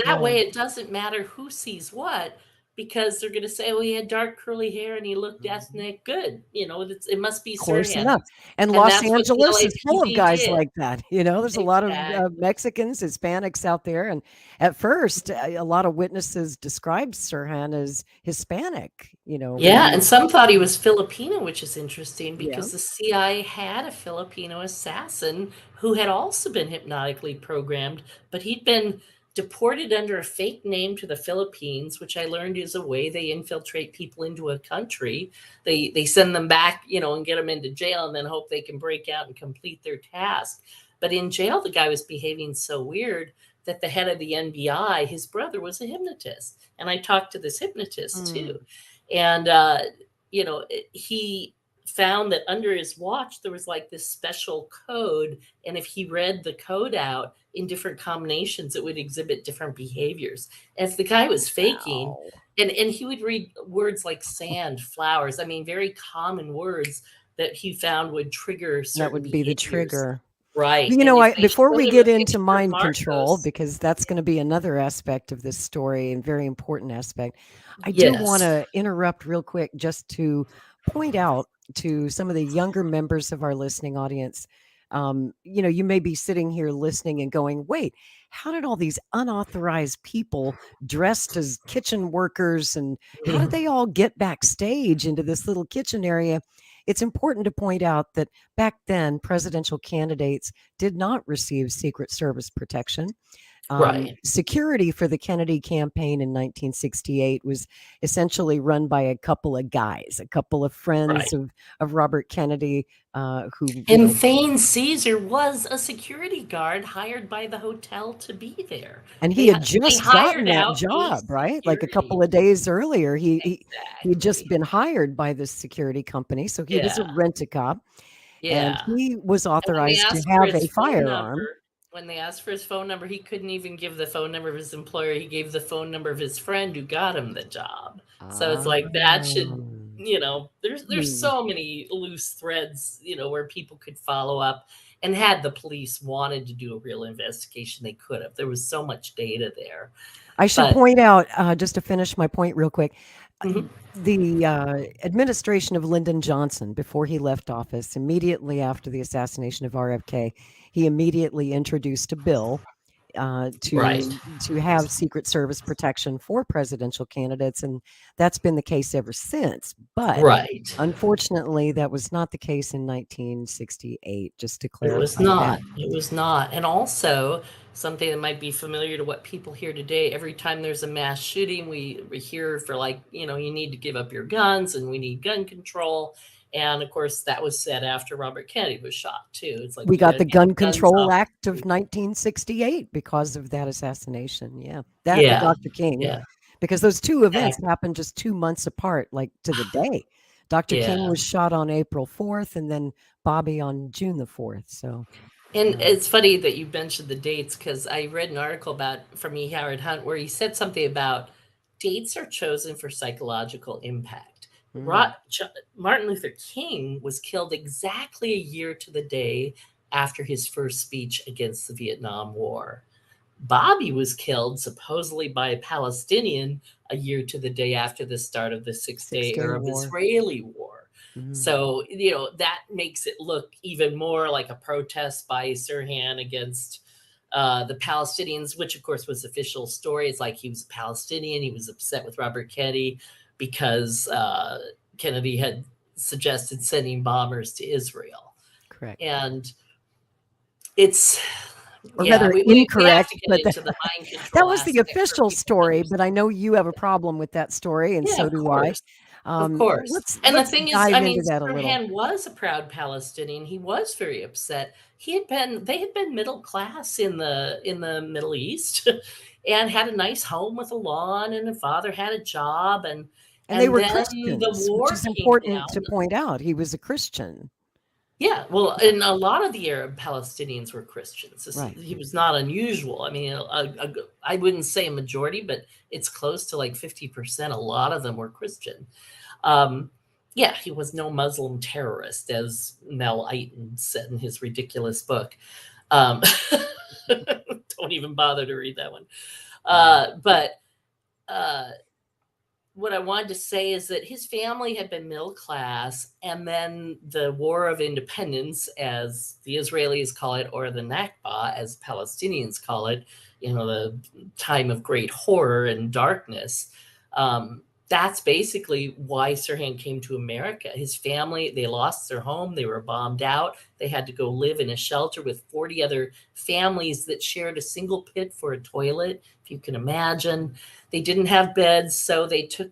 Speaker 4: that way it doesn't matter who sees what, because they're going to say, well, he had dark curly hair and he looked ethnic good. It must be Sirhan.
Speaker 3: And Los Angeles is full of guys like that. There's a lot of Mexicans, Hispanics out there. And at first, a lot of witnesses described Sirhan as Hispanic,
Speaker 4: Yeah, and some thought he was Filipino, which is interesting because the CIA had a Filipino assassin who had also been hypnotically programmed, but he'd been deported under a fake name to the Philippines, which I learned is a way they infiltrate people into a country. They send them back, and get them into jail and then hope they can break out and complete their task. But in jail, the guy was behaving so weird that the head of the NBI, his brother, was a hypnotist. And I talked to this hypnotist too. And, he found that under his watch, there was like this special code. And if he read the code out in different combinations, it would exhibit different behaviors. And if the guy was faking, and he would read words like sand, flowers, very common words that he found would trigger certain
Speaker 3: that would be the trigger.
Speaker 4: Right.
Speaker 3: Before we get into mind control, because that's going to be another aspect of this story and very important aspect, I do want to interrupt real quick just to point out to some of the younger members of our listening audience. You may be sitting here listening and going, wait, how did all these unauthorized people dressed as kitchen workers and how did they all get backstage into this little kitchen area? It's important to point out that back then, presidential candidates did not receive Secret Service protection. Security for the Kennedy campaign in 1968 was essentially run by a couple of guys, a couple of friends of Robert Kennedy.
Speaker 4: Thane Caesar was a security guard hired by the hotel to be there.
Speaker 3: And he had just gotten that job, right? Like a couple of days earlier, he'd just been hired by this security company. So he was a rent-a-cop. And he was authorized to have a firearm.
Speaker 4: when they asked for his phone number, he couldn't even give the phone number of his employer. He gave the phone number of his friend who got him the job. So it's like that should, there's so many loose threads, where people could follow up. And had the police wanted to do a real investigation, they could have. There was so much data there.
Speaker 3: I should point out, just to finish my point real quick,
Speaker 4: Mhm.
Speaker 3: the administration of Lyndon Johnson, before he left office, immediately after the assassination of RFK, he immediately introduced a bill
Speaker 4: Right.
Speaker 3: to have Secret Service protection for presidential candidates, and that's been the case ever since. But
Speaker 4: Right.
Speaker 3: unfortunately, that was not the case in 1968. Just to clarify,
Speaker 4: It was not. It was not. And also, something that might be familiar to what people hear today, every time there's a mass shooting, we hear for you need to give up your guns and we need gun control. And of course, that was said after Robert Kennedy was shot, too. It's like
Speaker 3: we got the Gun Control
Speaker 4: off.
Speaker 3: Act of 1968 because of that assassination. Yeah. That and Dr. King.
Speaker 4: Yeah.
Speaker 3: Because those two events happened just 2 months apart, like to the day. Dr. King was shot on April 4th and then Bobby on June the 4th. So,
Speaker 4: and it's funny that you mentioned the dates, because I read an article from E. Howard Hunt where he said something about dates are chosen for psychological impact. Martin Luther King was killed exactly a year to the day after his first speech against the Vietnam War. Bobby was killed supposedly by a Palestinian a year to the day after the start of the Six-Day Arab Israeli War. So, that makes it look even more like a protest by Sirhan against the Palestinians, which of course was official story. It's like he was a Palestinian. He was upset with Robert Kennedy because Kennedy had suggested sending bombers to Israel.
Speaker 3: Correct.
Speaker 4: And it's...
Speaker 3: Or rather incorrect, but
Speaker 4: that
Speaker 3: was the official story. But I know you have a problem with that story, and so do I.
Speaker 4: Of course. The thing is,
Speaker 3: Sirhan
Speaker 4: was a proud Palestinian. He was very upset. They had been middle class in the Middle East and had a nice home with a lawn, and a father had a job, and
Speaker 3: they were
Speaker 4: then
Speaker 3: Christians,
Speaker 4: the war
Speaker 3: which is important to point out. He was a Christian.
Speaker 4: Yeah, well, and a lot of the Arab Palestinians were Christians.
Speaker 3: Right.
Speaker 4: He was not unusual. I mean, I wouldn't say a majority, but it's close to like 50%. A lot of them were Christian. He was no Muslim terrorist, as Mel Eitan said in his ridiculous book. Don't even bother to read that one. What I wanted to say is that his family had been middle class, and then the War of Independence, as the Israelis call it, or the Nakba, as Palestinians call it, the time of great horror and darkness. That's basically why Sirhan came to America. His family, they lost their home. They were bombed out. They had to go live in a shelter with 40 other families that shared a single pit for a toilet, if you can imagine. They didn't have beds, so they took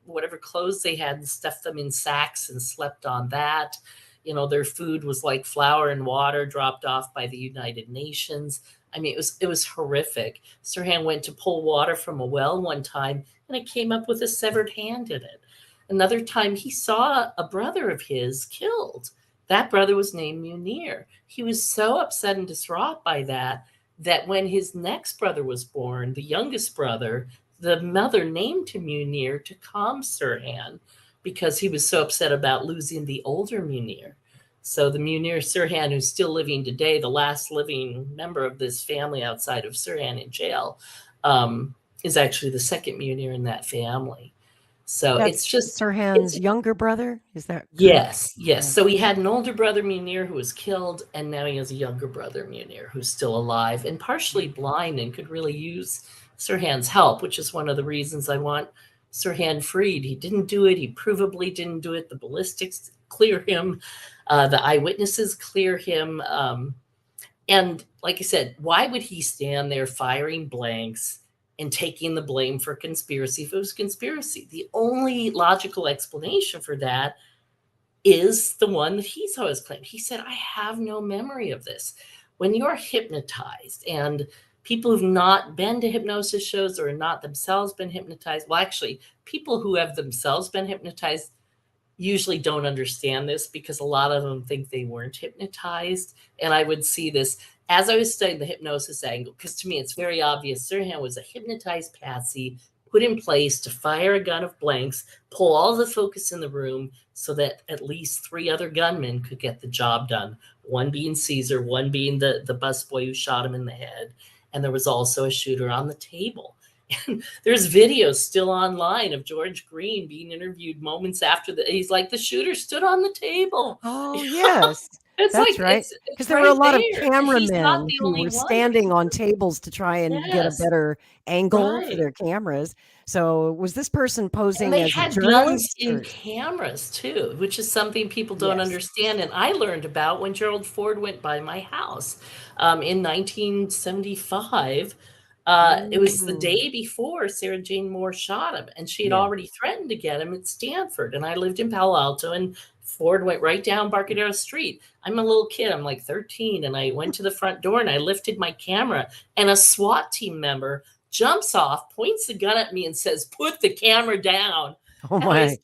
Speaker 4: whatever clothes they had and stuffed them in sacks and slept on that. Their food was like flour and water dropped off by the United Nations. I mean, it was horrific. Sirhan went to pull water from a well one time, and it came up with a severed hand in it. Another time, he saw a brother of his killed. That brother was named Munir. He was so upset and distraught by that when his next brother was born, the youngest brother, the mother named him Munir to calm Sirhan because he was so upset about losing the older Munir. So the Munir Sirhan, who's still living today, the last living member of this family outside of Sirhan in jail, is actually the second Munir in that family. So it's just
Speaker 3: Sirhan's younger brother. Is that correct?
Speaker 4: Yes. Yeah. So he had an older brother, Munir, who was killed, and now he has a younger brother, Munir, who's still alive and partially blind and could really use Sirhan's help, which is one of the reasons I want Sirhan freed. He didn't do it. He provably didn't do it. The ballistics clear him. The eyewitnesses clear him. And like I said, why would he stand there firing blanks and taking the blame for conspiracy if it was conspiracy? The only logical explanation for that is the one that he's always claimed. He said, I have no memory of this. When you're hypnotized, and people who've not been to hypnosis shows or not themselves been hypnotized, well, actually, people who have themselves been hypnotized usually don't understand this because a lot of them think they weren't hypnotized. And I would see this. as I was studying the hypnosis angle, because to me it's very obvious Sirhan was a hypnotized patsy put in place to fire a gun of blanks, pull all the focus in the room so that at least 3 other gunmen could get the job done. One being Caesar, one being the busboy who shot him in the head. And there was also a shooter on the table. And there's videos still online of George Green being interviewed moments after he's like, the shooter stood on the table.
Speaker 3: Oh, yes.
Speaker 4: It's
Speaker 3: That's
Speaker 4: like,
Speaker 3: right.
Speaker 4: it's
Speaker 3: Because there were a
Speaker 4: right
Speaker 3: lot of
Speaker 4: there. He's not
Speaker 3: cameramen
Speaker 4: the
Speaker 3: who
Speaker 4: only
Speaker 3: were
Speaker 4: one.
Speaker 3: standing on tables to try and get a
Speaker 4: Yes.
Speaker 3: better angle for
Speaker 4: Right.
Speaker 3: their cameras. So was this person
Speaker 4: And
Speaker 3: posing
Speaker 4: they
Speaker 3: as a
Speaker 4: had guns
Speaker 3: journalist?
Speaker 4: in
Speaker 3: or-
Speaker 4: cameras too, which is something people don't
Speaker 3: Yes.
Speaker 4: understand. And I learned about when Gerald Ford went by my house in 1975. It was the
Speaker 3: Mm.
Speaker 4: day before Sarah Jane Moore shot him, and she had
Speaker 3: Yeah.
Speaker 4: already threatened to get him at Stanford. And I lived in Palo Alto, and Ford went right down Embarcadero Street. I'm a little kid, I'm like 13, and I went to the front door and I lifted my camera, and a SWAT team member jumps off, points the gun at me, and says, "Put the camera down."
Speaker 3: Oh,
Speaker 4: And I was
Speaker 3: my.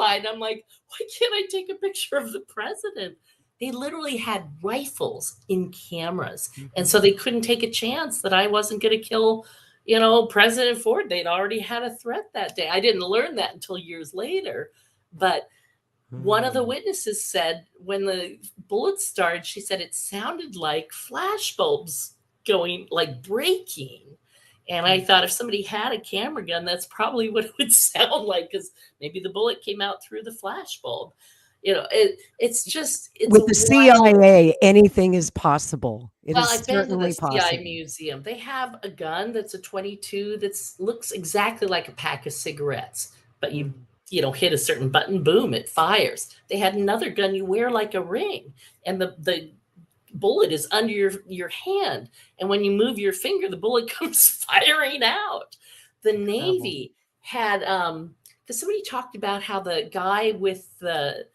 Speaker 4: terrified. I'm like, why can't I take a picture of the president? They literally had rifles in cameras. And so they couldn't take a chance that I wasn't going to kill, President Ford. They'd already had a threat that day. I didn't learn that until years later. But one of the
Speaker 3: Mm.
Speaker 4: witnesses said when the bullets started, she said it sounded like flash bulbs going, like breaking. And I thought if somebody had a camera gun, that's probably what it would sound like, because maybe the bullet came out through the flash bulb. It's
Speaker 3: With the
Speaker 4: wild.
Speaker 3: CIA, anything is possible. It
Speaker 4: Well,
Speaker 3: is
Speaker 4: I've been to the
Speaker 3: certainly
Speaker 4: CIA
Speaker 3: possible.
Speaker 4: museum. They have a gun that's a 22 that looks exactly like a pack of cigarettes, but you hit a certain button, boom, it fires. They had another gun you wear like a ring, and the bullet is under your hand, and when you move your finger, the bullet comes firing out. The Navy had because somebody talked about how the guy with the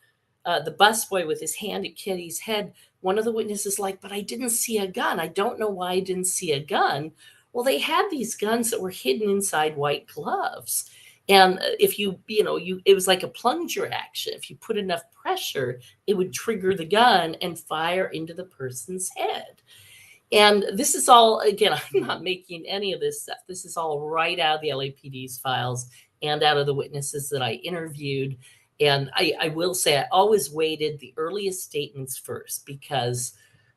Speaker 4: busboy with his hand at Kitty's head, one of the witnesses like, but I didn't see a gun. I don't know why I didn't see a gun. Well, they had these guns that were hidden inside white gloves. And if it was like a plunger action. If you put enough pressure, it would trigger the gun and fire into the person's head. And this is all, again, I'm not making any of this stuff. This is all right out of the LAPD's files and out of the witnesses that I interviewed. And I will say I always weighted the earliest statements first, because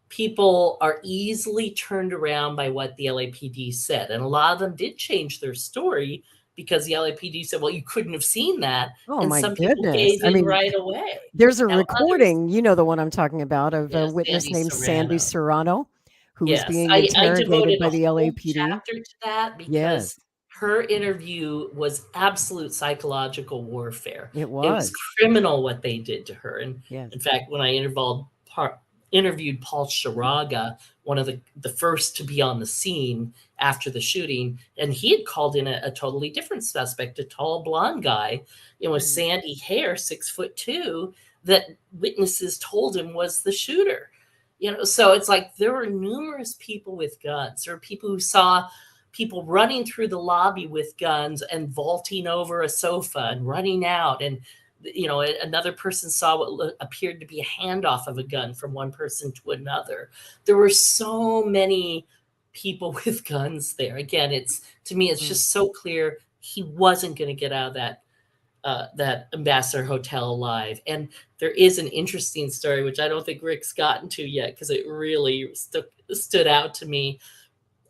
Speaker 4: people are easily turned around by what the LAPD said. And a lot of them did change their story because the LAPD said, well, you couldn't have seen that.
Speaker 3: Oh,
Speaker 4: and
Speaker 3: my
Speaker 4: some people
Speaker 3: goodness.
Speaker 4: gave
Speaker 3: I
Speaker 4: in
Speaker 3: mean,
Speaker 4: right away.
Speaker 3: there's a
Speaker 4: Now, others-
Speaker 3: recording, you know the one I'm talking about, of a
Speaker 4: Yes,
Speaker 3: witness
Speaker 4: Sandy
Speaker 3: named Sandy Serrano, who was
Speaker 4: Yes,
Speaker 3: being
Speaker 4: I
Speaker 3: interrogated
Speaker 4: devoted
Speaker 3: by
Speaker 4: a
Speaker 3: the
Speaker 4: whole
Speaker 3: LAPD.
Speaker 4: chapter to that because
Speaker 3: Yes,
Speaker 4: her interview was absolute psychological warfare.
Speaker 3: it
Speaker 4: It was
Speaker 3: was.
Speaker 4: criminal what they did to her. And
Speaker 3: Yes.
Speaker 4: in fact, when I interviewed Paul Sharaga, one of the first to be on the scene after the shooting, and he had called in a totally different suspect, a tall blonde guy, with sandy hair, 6'2", that witnesses told him was the shooter. So it's like there were numerous people with guns. There were people who saw people running through the lobby with guns and vaulting over a sofa and running out. And, another person saw what appeared to be a handoff of a gun from one person to another. There were so many people with guns there. Again, to me, it's just so clear he wasn't going to get out of that Ambassador Hotel alive. And there is an interesting story, which I don't think Rick's gotten to yet, because it really stood out to me.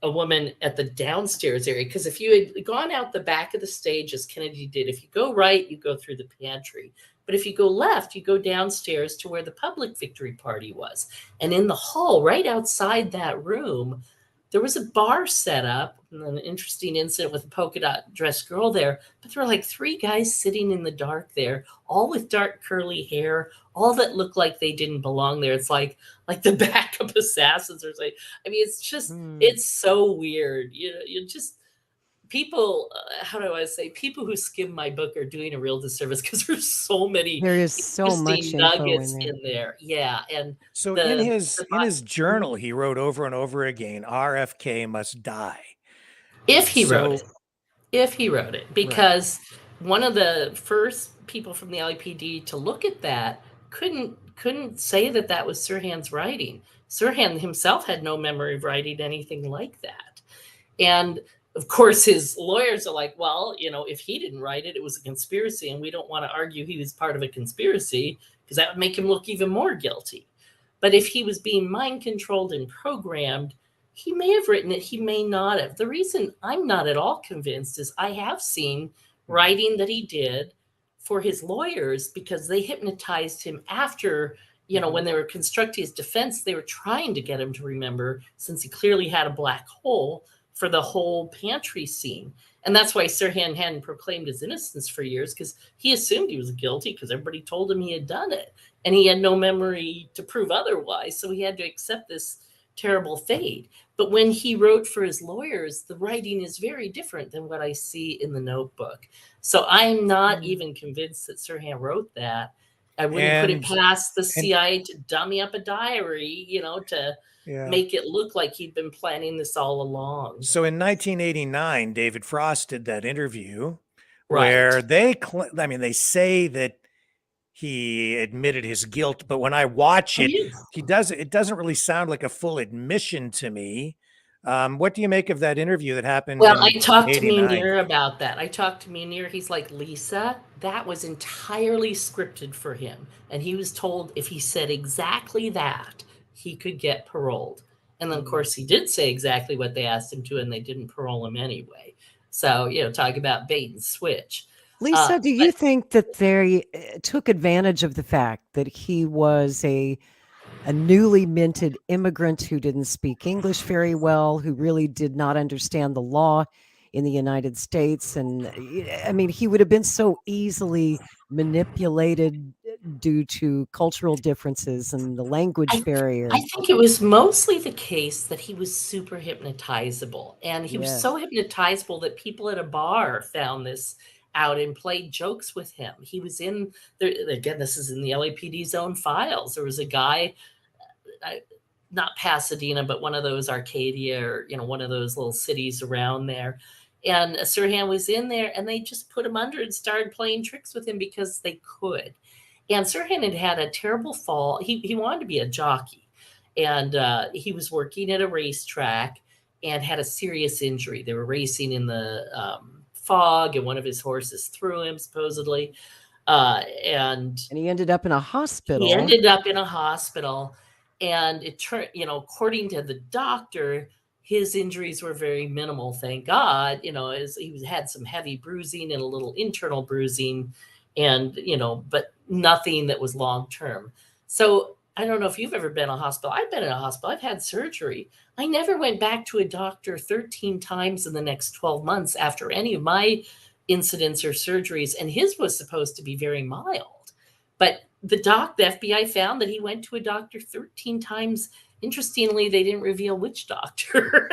Speaker 4: A woman at the downstairs area, because if you had gone out the back of the stage as Kennedy did, if you go right, you go through the pantry. But if you go left, you go downstairs to where the public victory party was. And in the hall, right outside that room, there was a bar set up, and an interesting incident with a polka dot dressed girl there. But there were like 3 guys sitting in the dark there, all with dark curly hair, all that looked like they didn't belong there. It's like the backup assassins or something. I mean, it's just, it's so weird. You just, people, how do I say, people who skim my book are doing a real disservice, because there's so many
Speaker 3: There is so much
Speaker 4: interesting
Speaker 3: info
Speaker 4: nuggets
Speaker 3: in there.
Speaker 4: in there. Yeah. And
Speaker 2: So in his journal, he wrote over and over again, RFK must die.
Speaker 4: if he wrote
Speaker 2: So-
Speaker 4: it. If he wrote it, because one of the first people from the LAPD to look at that couldn't couldn't say that that was Sirhan's writing. Sirhan himself had no memory of writing anything like that. And of course, his lawyers are like, well, if he didn't write it, it was a conspiracy, and we don't want to argue he was part of a conspiracy because that would make him look even more guilty. But if he was being mind controlled and programmed, he may have written it, he may not have. The reason I'm not at all convinced is I have seen writing that he did for his lawyers because they hypnotized him after, when they were constructing his defense, they were trying to get him to remember, since he clearly had a black hole for the whole pantry scene. And that's why Sirhan hadn't proclaimed his innocence for years, because he assumed he was guilty because everybody told him he had done it. And he had no memory to prove otherwise. So he had to accept this terrible fate. But when he wrote for his lawyers, the writing is very different than what I see in the notebook. So I'm not even convinced that Sirhan wrote that. I wouldn't put it past the CIA to dummy up a diary, to make it look like he'd been planning this all along.
Speaker 2: So in 1989, David Frost did that interview where they say that he admitted his guilt, but when I watch it, it doesn't really sound like a full admission to me. What do you make of that interview that happened?
Speaker 4: Well, I talked to Munir about that. I talked to Munir. He's like, Lisa, that was entirely scripted for him. And he was told if he said exactly that, he could get paroled. And then, of course, he did say exactly what they asked him to, and they didn't parole him anyway. So, talk about bait and switch.
Speaker 3: Lisa, do you think that they took advantage of the fact that he was a newly minted immigrant who didn't speak English very well, who really did not understand the law in the United States? And I mean, he would have been so easily manipulated due to cultural differences and the language barrier.
Speaker 4: I think it was mostly the case that he was super hypnotizable. And he was so hypnotizable that people at a bar found this out and played jokes with him. He was in there, again, this is in the LAPD's own files. There was a guy, not Pasadena, but one of those Arcadia or, one of those little cities around there. And Sirhan was in there, and they just put him under and started playing tricks with him because they could. And Sirhan had a terrible fall. He wanted to be a jockey, and he was working at a racetrack and had a serious injury. They were racing in the fog, and one of his horses threw him, supposedly. And
Speaker 3: he ended up in a hospital.
Speaker 4: And it turned, according to the doctor, his injuries were very minimal, thank God. As he had some heavy bruising and a little internal bruising, and but nothing that was long term. So I don't know if you've ever been in a hospital. I've been in a hospital. I've had surgery. I never went back to a doctor 13 times in the next 12 months after any of my incidents or surgeries. And his was supposed to be very mild. But the FBI found that he went to a doctor 13 times. Interestingly, they didn't reveal which doctor.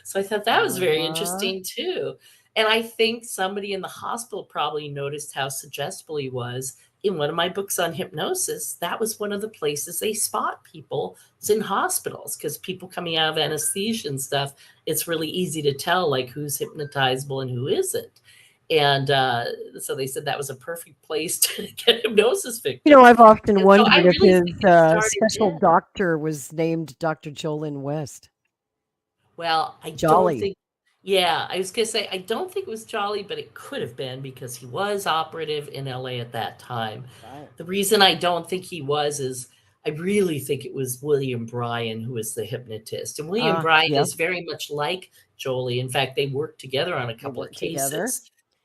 Speaker 4: So I thought that was very interesting too. And I think somebody in the hospital probably noticed how suggestible he was. In one of my books on hypnosis, that was one of the places they spot people is in hospitals, because people coming out of anesthesia and stuff, it's really easy to tell like who's hypnotizable and who isn't. And so they said that was a perfect place to get hypnosis victims.
Speaker 3: I've often wondered if his special doctor was named Dr. Jolyn West.
Speaker 4: Well, I don't think. Yeah, I was going to say, I don't think it was Jolly, but it could have been because he was operative in LA at that time. Right. The reason I don't think he was is I really think it was William Bryan who was the hypnotist. And William Bryan is very much like Jolie. In fact, they worked together on a couple of cases. Together.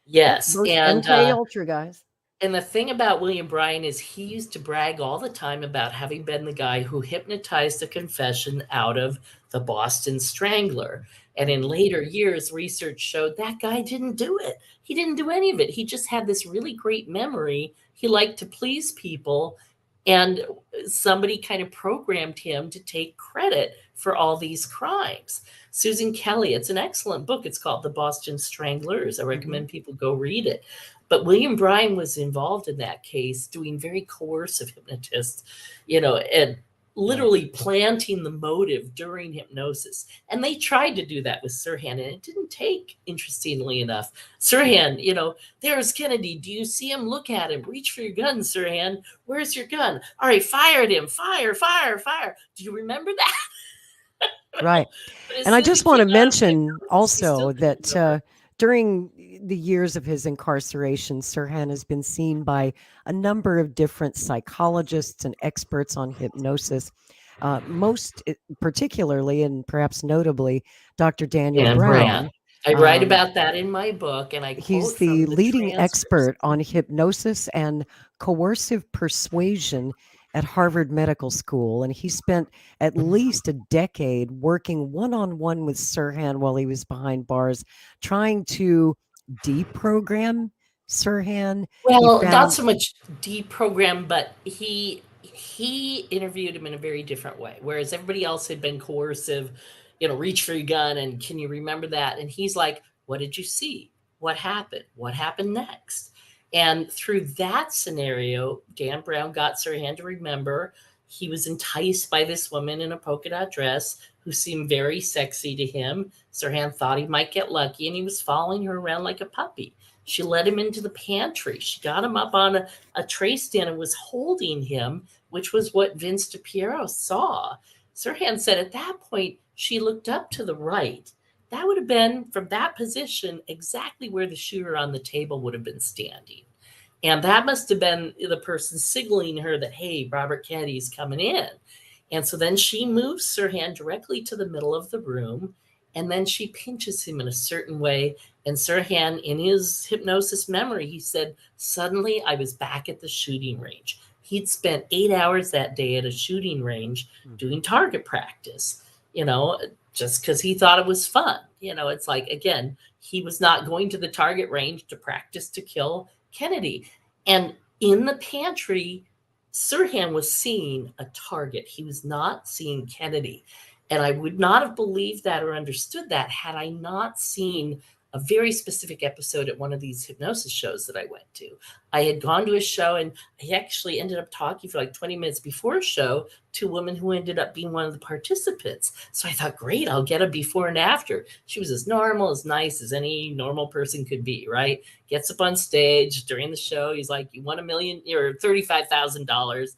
Speaker 4: Yes.
Speaker 3: And Ultra guys.
Speaker 4: And the thing about William Bryan is he used to brag all the time about having been the guy who hypnotized a confession out of the Boston Strangler. And in later years, research showed that guy didn't do it. He didn't do any of it. He just had this really great memory. He liked to please people. And somebody kind of programmed him to take credit for all these crimes. Susan Kelly, it's an excellent book. It's called The Boston Stranglers. I recommend people go read it. But William Bryan was involved in that case, doing very coercive hypnotists, and literally planting the motive during hypnosis. And they tried to do that with Sirhan, and it didn't take, interestingly enough. Sirhan, you know, there's Kennedy. Do you see him? Look at him. Reach for your gun, Sirhan. Where's your gun? All right, fire at him. Fire, fire, fire. Do you remember that?
Speaker 3: Right. And I just want to mention also that during the years of his incarceration, Sirhan has been seen by a number of different psychologists and experts on hypnosis, most particularly and perhaps notably Dr. Daniel Brown.
Speaker 4: I write about that in my book, and
Speaker 3: he's the leading expert on hypnosis and coercive persuasion at Harvard Medical School, and he spent at least a decade working one-on-one with Sirhan while he was behind bars, trying to deprogram Sirhan.
Speaker 4: Well, not so much deprogram, but he interviewed him in a very different way, whereas everybody else had been coercive, you know, reach for your gun, and can you remember that? And he's like, what did you see? What happened? What happened next? And through that scenario, Dan Brown got Sirhan to remember he was enticed by this woman in a polka dot dress who seemed very sexy to him. Sirhan thought he might get lucky, and he was following her around like a puppy. She led him into the pantry. She got him up on a tray stand and was holding him, which was what Vince DiPiero saw. Sirhan said at that point, she looked up to the right. That would have been, from that position, exactly where the shooter on the table would have been standing. And that must have been the person signaling her that, hey, Robert Kennedy's coming in. And so then she moves Sirhan directly to the middle of the room, and then she pinches him in a certain way. And Sirhan, in his hypnosis memory, he said, suddenly I was back at the shooting range. He'd spent 8 hours that day at a shooting range doing target practice, you know, just because he thought it was fun. You know, it's like, again, he was not going to the target range to practice to kill Kennedy. And in the pantry, Sirhan was seeing a target. He was not seeing Kennedy. And I would not have believed that or understood that had I not seen a very specific episode at one of these hypnosis shows that I went to. I had gone to a show, and I actually ended up talking for like 20 minutes before a show to a woman who ended up being one of the participants. So I thought, great, I'll get a before and after. She was as normal, as nice as any normal person could be, right? Gets up on stage during the show. He's like, you won $1 million or $35,000.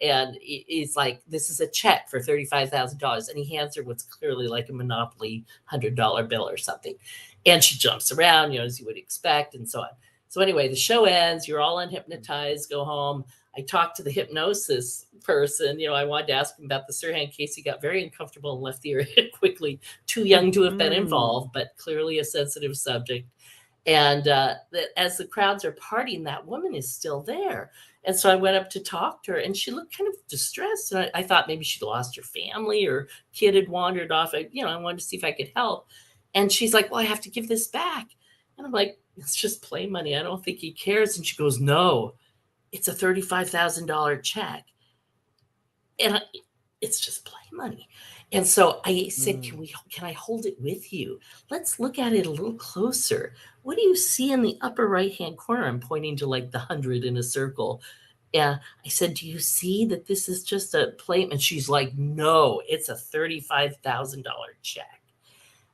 Speaker 4: And he's like, this is a check for $35,000. And he hands her what's clearly like a Monopoly $100 bill or something. And she jumps around, you know, as you would expect, and so on. So anyway, the show ends. You're all unhypnotized. Go home. I talked to the hypnosis person. You know, I wanted to ask him about the Sirhan case. He got very uncomfortable and left the area quickly. Too young to have been involved, but clearly a sensitive subject. And as the crowds are partying, that woman is still there. And so I went up to talk to her, and she looked kind of distressed. And I thought maybe she'd lost her family or kid had wandered off. I wanted to see if I could help. And she's like, well, I have to give this back. And I'm like, it's just play money. I don't think he cares. And she goes, no, it's a $35,000 check. And it's just play money. And so I said, can I hold it with you? Let's look at it a little closer. What do you see in the upper right-hand corner? I'm pointing to like the 100 in a circle. And I said, do you see that this is just a play? And she's like, no, it's a $35,000 check.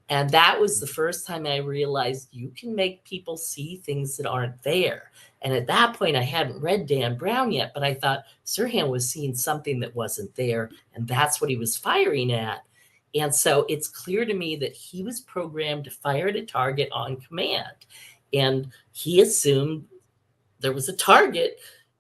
Speaker 4: And that was the first time I realized you can make people see things that aren't there. And at that point, I hadn't read Dan Brown yet, but I thought Sirhan was seeing something that wasn't there. And that's what he was firing at. And so it's clear to me that he was programmed to fire at a target on command. And he assumed there was a target.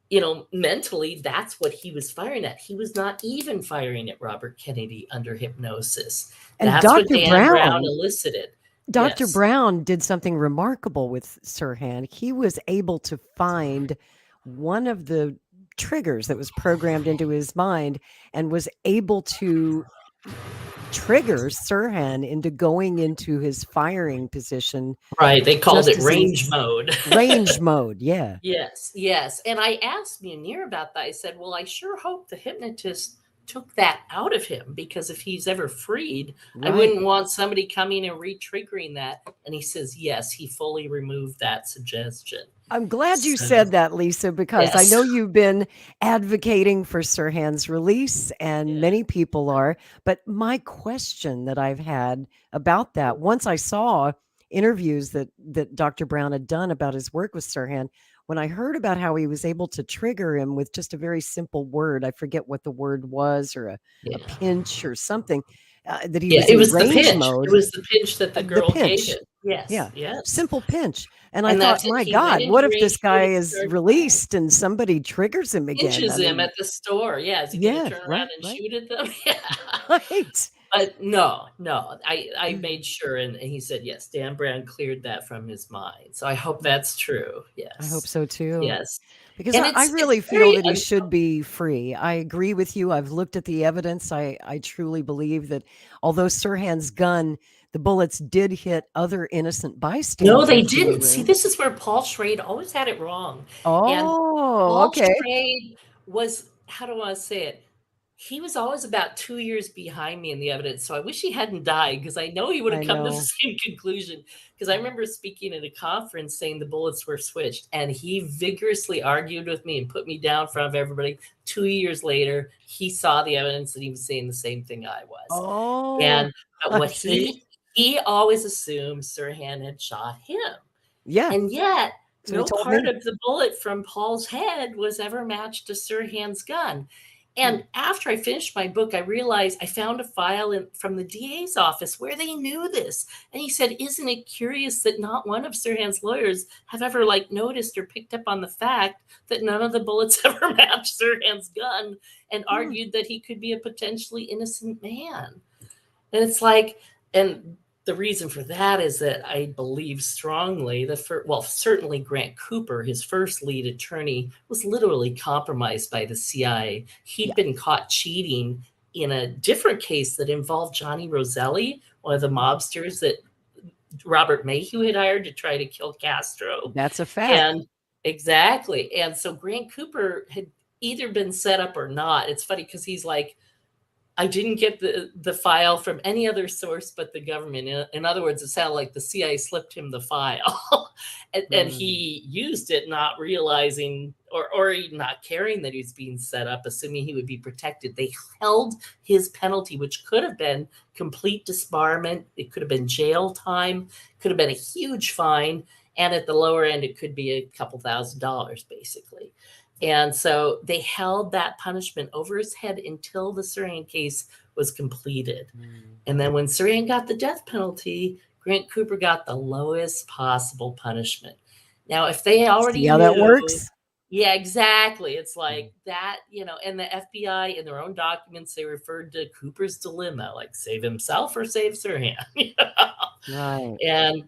Speaker 4: You know, mentally, that's what he was firing at. He was not even firing at Robert Kennedy under hypnosis.
Speaker 3: And
Speaker 4: that's
Speaker 3: Dr.
Speaker 4: what Dan Brown elicited.
Speaker 3: Dr.
Speaker 4: Yes.
Speaker 3: Brown did something remarkable with Sirhan. He was able to find one of the triggers that was programmed into his mind and was able to trigger Sirhan into going into his firing position.
Speaker 4: Right. They called it range mode.
Speaker 3: Range mode. Yeah.
Speaker 4: Yes. Yes. And I asked Munir about that. I said, well, I sure hope the hypnotist took that out of him, because if he's ever freed, I
Speaker 3: Right.
Speaker 4: wouldn't want somebody coming and re-triggering that. And he says, yes, he fully removed that suggestion.
Speaker 3: I'm glad you
Speaker 4: So,
Speaker 3: said that, Lisa, because I
Speaker 4: yes.
Speaker 3: know you've been advocating for Sirhan's release, and
Speaker 4: Yeah.
Speaker 3: many people are. But my question that I've had about that, once I saw interviews that Dr. Brown had done about his work with Sirhan, when I heard about how he was able to trigger him with just a very simple word, I forget what the word was, or a
Speaker 4: Yeah.
Speaker 3: pinch or something, that he
Speaker 4: Yeah,
Speaker 3: was
Speaker 4: it
Speaker 3: in
Speaker 4: was the
Speaker 3: range
Speaker 4: pinch.
Speaker 3: mode.
Speaker 4: It was the pinch that the
Speaker 3: The
Speaker 4: girl gave
Speaker 3: pinch.
Speaker 4: him. Yes.
Speaker 3: Yeah.
Speaker 4: Yes.
Speaker 3: Simple pinch. And I
Speaker 4: And
Speaker 3: thought,
Speaker 4: that's it.
Speaker 3: my
Speaker 4: He
Speaker 3: God,
Speaker 4: went
Speaker 3: what
Speaker 4: into
Speaker 3: if this
Speaker 4: range
Speaker 3: guy
Speaker 4: mode and
Speaker 3: is
Speaker 4: started
Speaker 3: released and somebody triggers him again?
Speaker 4: pinches
Speaker 3: I
Speaker 4: him
Speaker 3: mean,
Speaker 4: at the store. Yeah, is he
Speaker 3: yeah,
Speaker 4: going to turn around
Speaker 3: right,
Speaker 4: and
Speaker 3: right.
Speaker 4: shoot at them? Yeah.
Speaker 3: Right.
Speaker 4: But no. I made sure, and he said yes. Dan Brown cleared that from his mind. So I hope that's true. Yes.
Speaker 3: I hope so too.
Speaker 4: Yes.
Speaker 3: Because
Speaker 4: And
Speaker 3: I
Speaker 4: it's
Speaker 3: really feel
Speaker 4: very
Speaker 3: that he should be free. I agree with you. I've looked at the evidence. I truly believe that although Sirhan's gun, the bullets did hit other innocent bystanders.
Speaker 4: No, they
Speaker 3: in the
Speaker 4: didn't. See,
Speaker 3: room.
Speaker 4: this is where Paul Schrade always had it wrong. And
Speaker 3: Oh,
Speaker 4: Paul
Speaker 3: okay.
Speaker 4: Schrade was, how do I say it? He was always about 2 years behind me in the evidence. So I wish he hadn't died, because I know he would have
Speaker 3: I
Speaker 4: come to the
Speaker 3: know.
Speaker 4: same conclusion. Because I remember speaking at a conference saying the bullets were switched, and he vigorously argued with me and put me down in front of everybody. 2 years later, he saw the evidence and he was saying the same thing I was.
Speaker 3: Oh,
Speaker 4: And but
Speaker 3: I
Speaker 4: what
Speaker 3: see.
Speaker 4: he always assumed Sirhan had shot him.
Speaker 3: Yeah.
Speaker 4: And yet,
Speaker 3: So he
Speaker 4: no
Speaker 3: told
Speaker 4: part
Speaker 3: me.
Speaker 4: of the bullet from Paul's head was ever matched to Sirhan's gun. And after I finished my book, I realized I found a file from the DA's office where they knew this. And he said, isn't it curious that not one of Sirhan's lawyers have ever noticed or picked up on the fact that none of the bullets ever matched Sirhan's gun, and argued that he could be a potentially innocent man. And it's and the reason for that is that I believe strongly that certainly Grant Cooper, his first lead attorney, was literally compromised by the CIA. He'd been caught cheating in a different case that involved Johnny Roselli, one of the mobsters that Robert Mayhew had hired to try to kill Castro.
Speaker 3: That's a fact.
Speaker 4: And exactly. And so Grant Cooper had either been set up or not. It's funny because he's like, I didn't get the file from any other source but the government. In other words, it sounded like the CIA slipped him the file, and he used it, not realizing or not caring that he was being set up, assuming he would be protected. They held his penalty, which could have been complete disbarment. It could have been jail time, could have been a huge fine, and at the lower end, it could be a couple $1,000s, basically. And so they held that punishment over his head until the Sirhan case was completed. And then when Sirhan got the death penalty, Grant Cooper got the lowest possible punishment. Now, if they already
Speaker 3: See how that works?
Speaker 4: Yeah, exactly. It's like that, and the FBI in their own documents, they referred to Cooper's dilemma, like save himself or save Sirhan.
Speaker 3: Right.
Speaker 4: And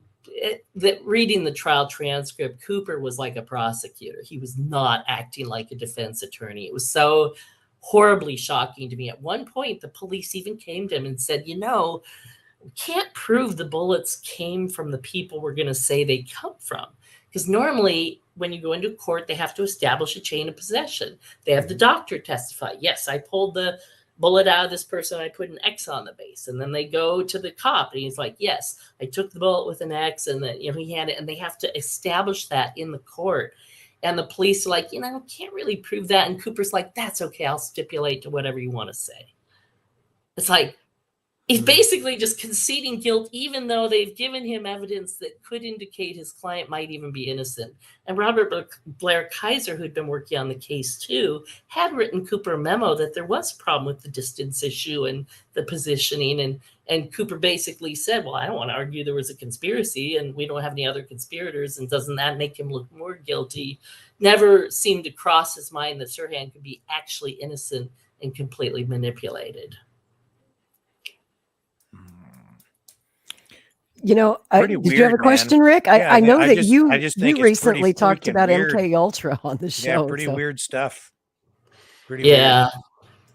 Speaker 4: reading the trial transcript, Cooper was like a prosecutor. He was not acting like a defense attorney. It was so horribly shocking to me. At one point, the police even came to him and said, we can't prove the bullets came from the people we're going to say they come from. Because normally, when you go into court, they have to establish a chain of possession. They have the doctor testify. Yes, I pulled the bullet out of this person, I put an X on the base. And then they go to the cop and he's like, yes, I took the bullet with an X, and then he had it, and they have to establish that in the court. And the police are like, can't really prove that. And Cooper's like, that's okay, I'll stipulate to whatever you want to say. It's like, he's basically just conceding guilt, even though they've given him evidence that could indicate his client might even be innocent. And Robert Blair Kaiser, who'd been working on the case too, had written Cooper a memo that there was a problem with the distance issue and the positioning. And Cooper basically said, well, I don't want to argue there was a conspiracy and we don't have any other conspirators. And doesn't that make him look more guilty? Never seemed to cross his mind that Sirhan could be actually innocent and completely manipulated.
Speaker 3: Did you have a question,
Speaker 2: man.
Speaker 3: Rick?
Speaker 2: Yeah,
Speaker 3: I know
Speaker 2: I
Speaker 3: that
Speaker 2: just
Speaker 3: you
Speaker 2: think it's
Speaker 3: recently
Speaker 2: pretty
Speaker 3: talked
Speaker 2: freaking
Speaker 3: about
Speaker 2: weird.
Speaker 3: MK Ultra on the show.
Speaker 2: Yeah, pretty
Speaker 3: so.
Speaker 2: weird stuff. Pretty
Speaker 4: Yeah.
Speaker 2: weird.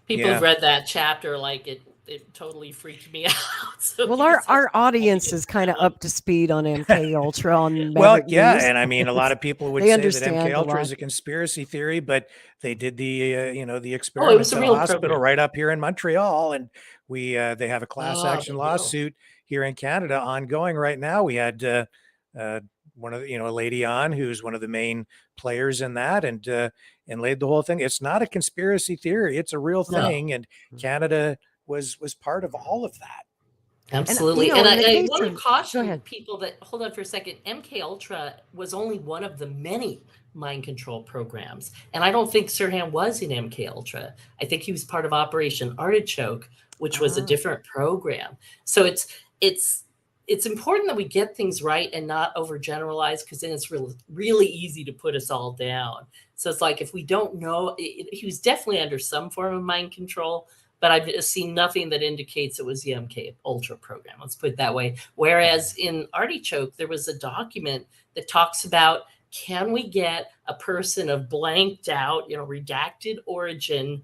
Speaker 4: People have read that chapter like it totally freaked me out. So
Speaker 3: Well,
Speaker 4: he was such
Speaker 3: our
Speaker 4: a
Speaker 3: audience
Speaker 4: funny
Speaker 3: is kind of
Speaker 4: fellow.
Speaker 3: up to speed on MK Ultra on
Speaker 2: Well,
Speaker 3: Maverick
Speaker 2: yeah,
Speaker 3: News.
Speaker 2: and I mean, a lot of people would
Speaker 3: They
Speaker 2: say that
Speaker 3: understand
Speaker 2: MK
Speaker 3: a
Speaker 2: Ultra
Speaker 3: lot.
Speaker 2: is a conspiracy theory, but they did the the
Speaker 4: Oh, it was
Speaker 2: experiments
Speaker 4: a
Speaker 2: at a
Speaker 4: real
Speaker 2: hospital
Speaker 4: program.
Speaker 2: right up here in Montreal, and they have a class
Speaker 4: Oh,
Speaker 2: action
Speaker 4: big deal.
Speaker 2: lawsuit here in Canada ongoing right now. We had one of a lady on who's one of the main players in that, and laid the whole thing. It's not a conspiracy theory; it's a real
Speaker 4: No,
Speaker 2: thing, and Canada was part of all of that.
Speaker 3: And
Speaker 4: absolutely.
Speaker 3: in the
Speaker 4: I
Speaker 3: case
Speaker 4: want to
Speaker 3: of, go
Speaker 4: caution
Speaker 3: ahead.
Speaker 4: people that hold on for a second. MK Ultra was only one of the many mind control programs, and I don't think Sirhan was in MK Ultra. I think he was part of Operation Artichoke, which was a
Speaker 3: Ah,
Speaker 4: different program. So it's important that we get things right and not overgeneralize, because then it's really easy to put us all down. So it's like, if we don't know, he was definitely under some form of mind control, but I've seen nothing that indicates it was the MK Ultra program. Let's put it that way. Whereas in Artichoke, there was a document that talks about, can we get a person of blanked out, redacted origin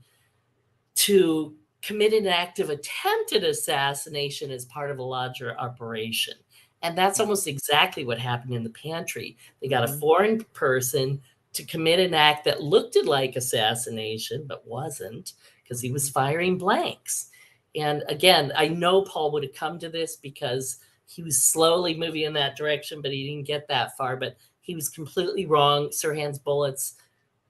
Speaker 4: to commit an act of attempted assassination as part of a larger operation? And that's almost exactly what happened in the pantry. They got a foreign person to commit an act that looked like assassination, but wasn't, because he was firing blanks. And again, I know Paul would have come to this because he was slowly moving in that direction, but he didn't get that far. But he was completely wrong. Sirhan's bullets,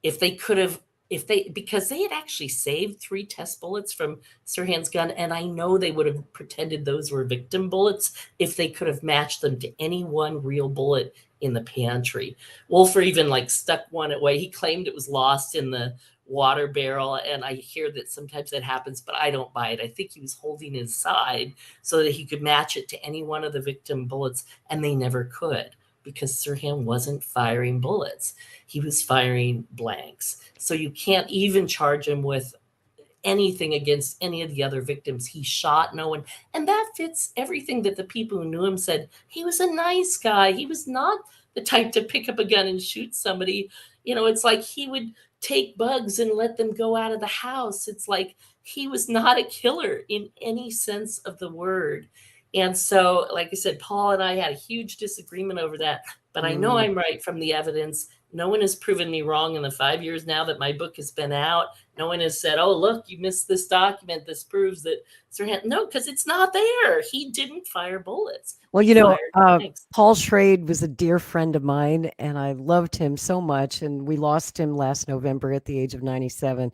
Speaker 4: because they had actually saved 3 test bullets from Sirhan's gun, and I know they would have pretended those were victim bullets if they could have matched them to any one real bullet in the pantry. Wolfer even stuck one away. He claimed it was lost in the water barrel, and I hear that sometimes that happens, but I don't buy it. I think he was holding his side so that he could match it to any one of the victim bullets, and they never could, because Sirhan wasn't firing bullets. He was firing blanks. So you can't even charge him with anything against any of the other victims. He shot no one. And that fits everything that the people who knew him said. He was a nice guy. He was not the type to pick up a gun and shoot somebody. It's like he would take bugs and let them go out of the house. It's like he was not a killer in any sense of the word. And so, like I said, Paul and I had a huge disagreement over that, but I know I'm right from the evidence. No one has proven me wrong in the 5 years now that my book has been out. No one has said, oh, look, you missed this document. This proves that Sirhan. No, because it's not there. He didn't fire bullets.
Speaker 3: Well, Paul Schrade was a dear friend of mine, and I loved him so much. And we lost him last November at the age of 97.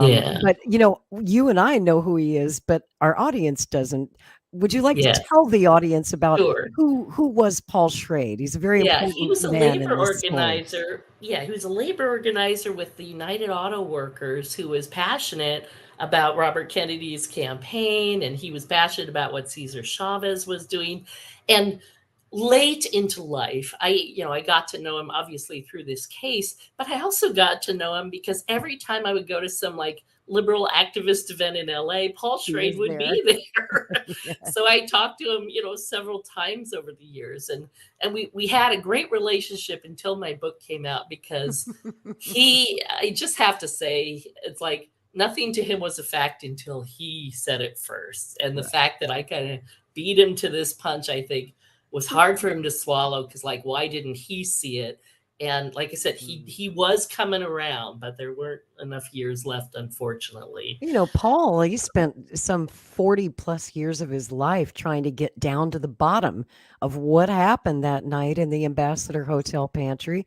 Speaker 4: Yeah.
Speaker 3: But, you and I know who he is, but our audience doesn't. Would you like
Speaker 4: Yes.
Speaker 3: to tell the audience about
Speaker 4: Sure.
Speaker 3: who was Paul Schrade? He's a very important
Speaker 4: he was a
Speaker 3: man
Speaker 4: labor
Speaker 3: in this whole-
Speaker 4: organizer. Yeah, he was a labor organizer with the United Auto Workers, who was passionate about Robert Kennedy's campaign, and he was passionate about what Cesar Chavez was doing. And late into life, I got to know him obviously through this case, but I also got to know him because every time I would go to some liberal activist event in LA, Paul Schrade would be there.
Speaker 3: Yes.
Speaker 4: So I talked to him, several times over the years, and we had a great relationship until my book came out, because I just have to say, it's like nothing to him was a fact until he said it first. And the fact that I kind of beat him to this punch, I think, was hard for him to swallow, because why didn't he see it? And like I said, he was coming around, but there weren't enough years left, unfortunately.
Speaker 3: Paul, he spent some 40 plus years of his life trying to get down to the bottom of what happened that night in the Ambassador Hotel pantry.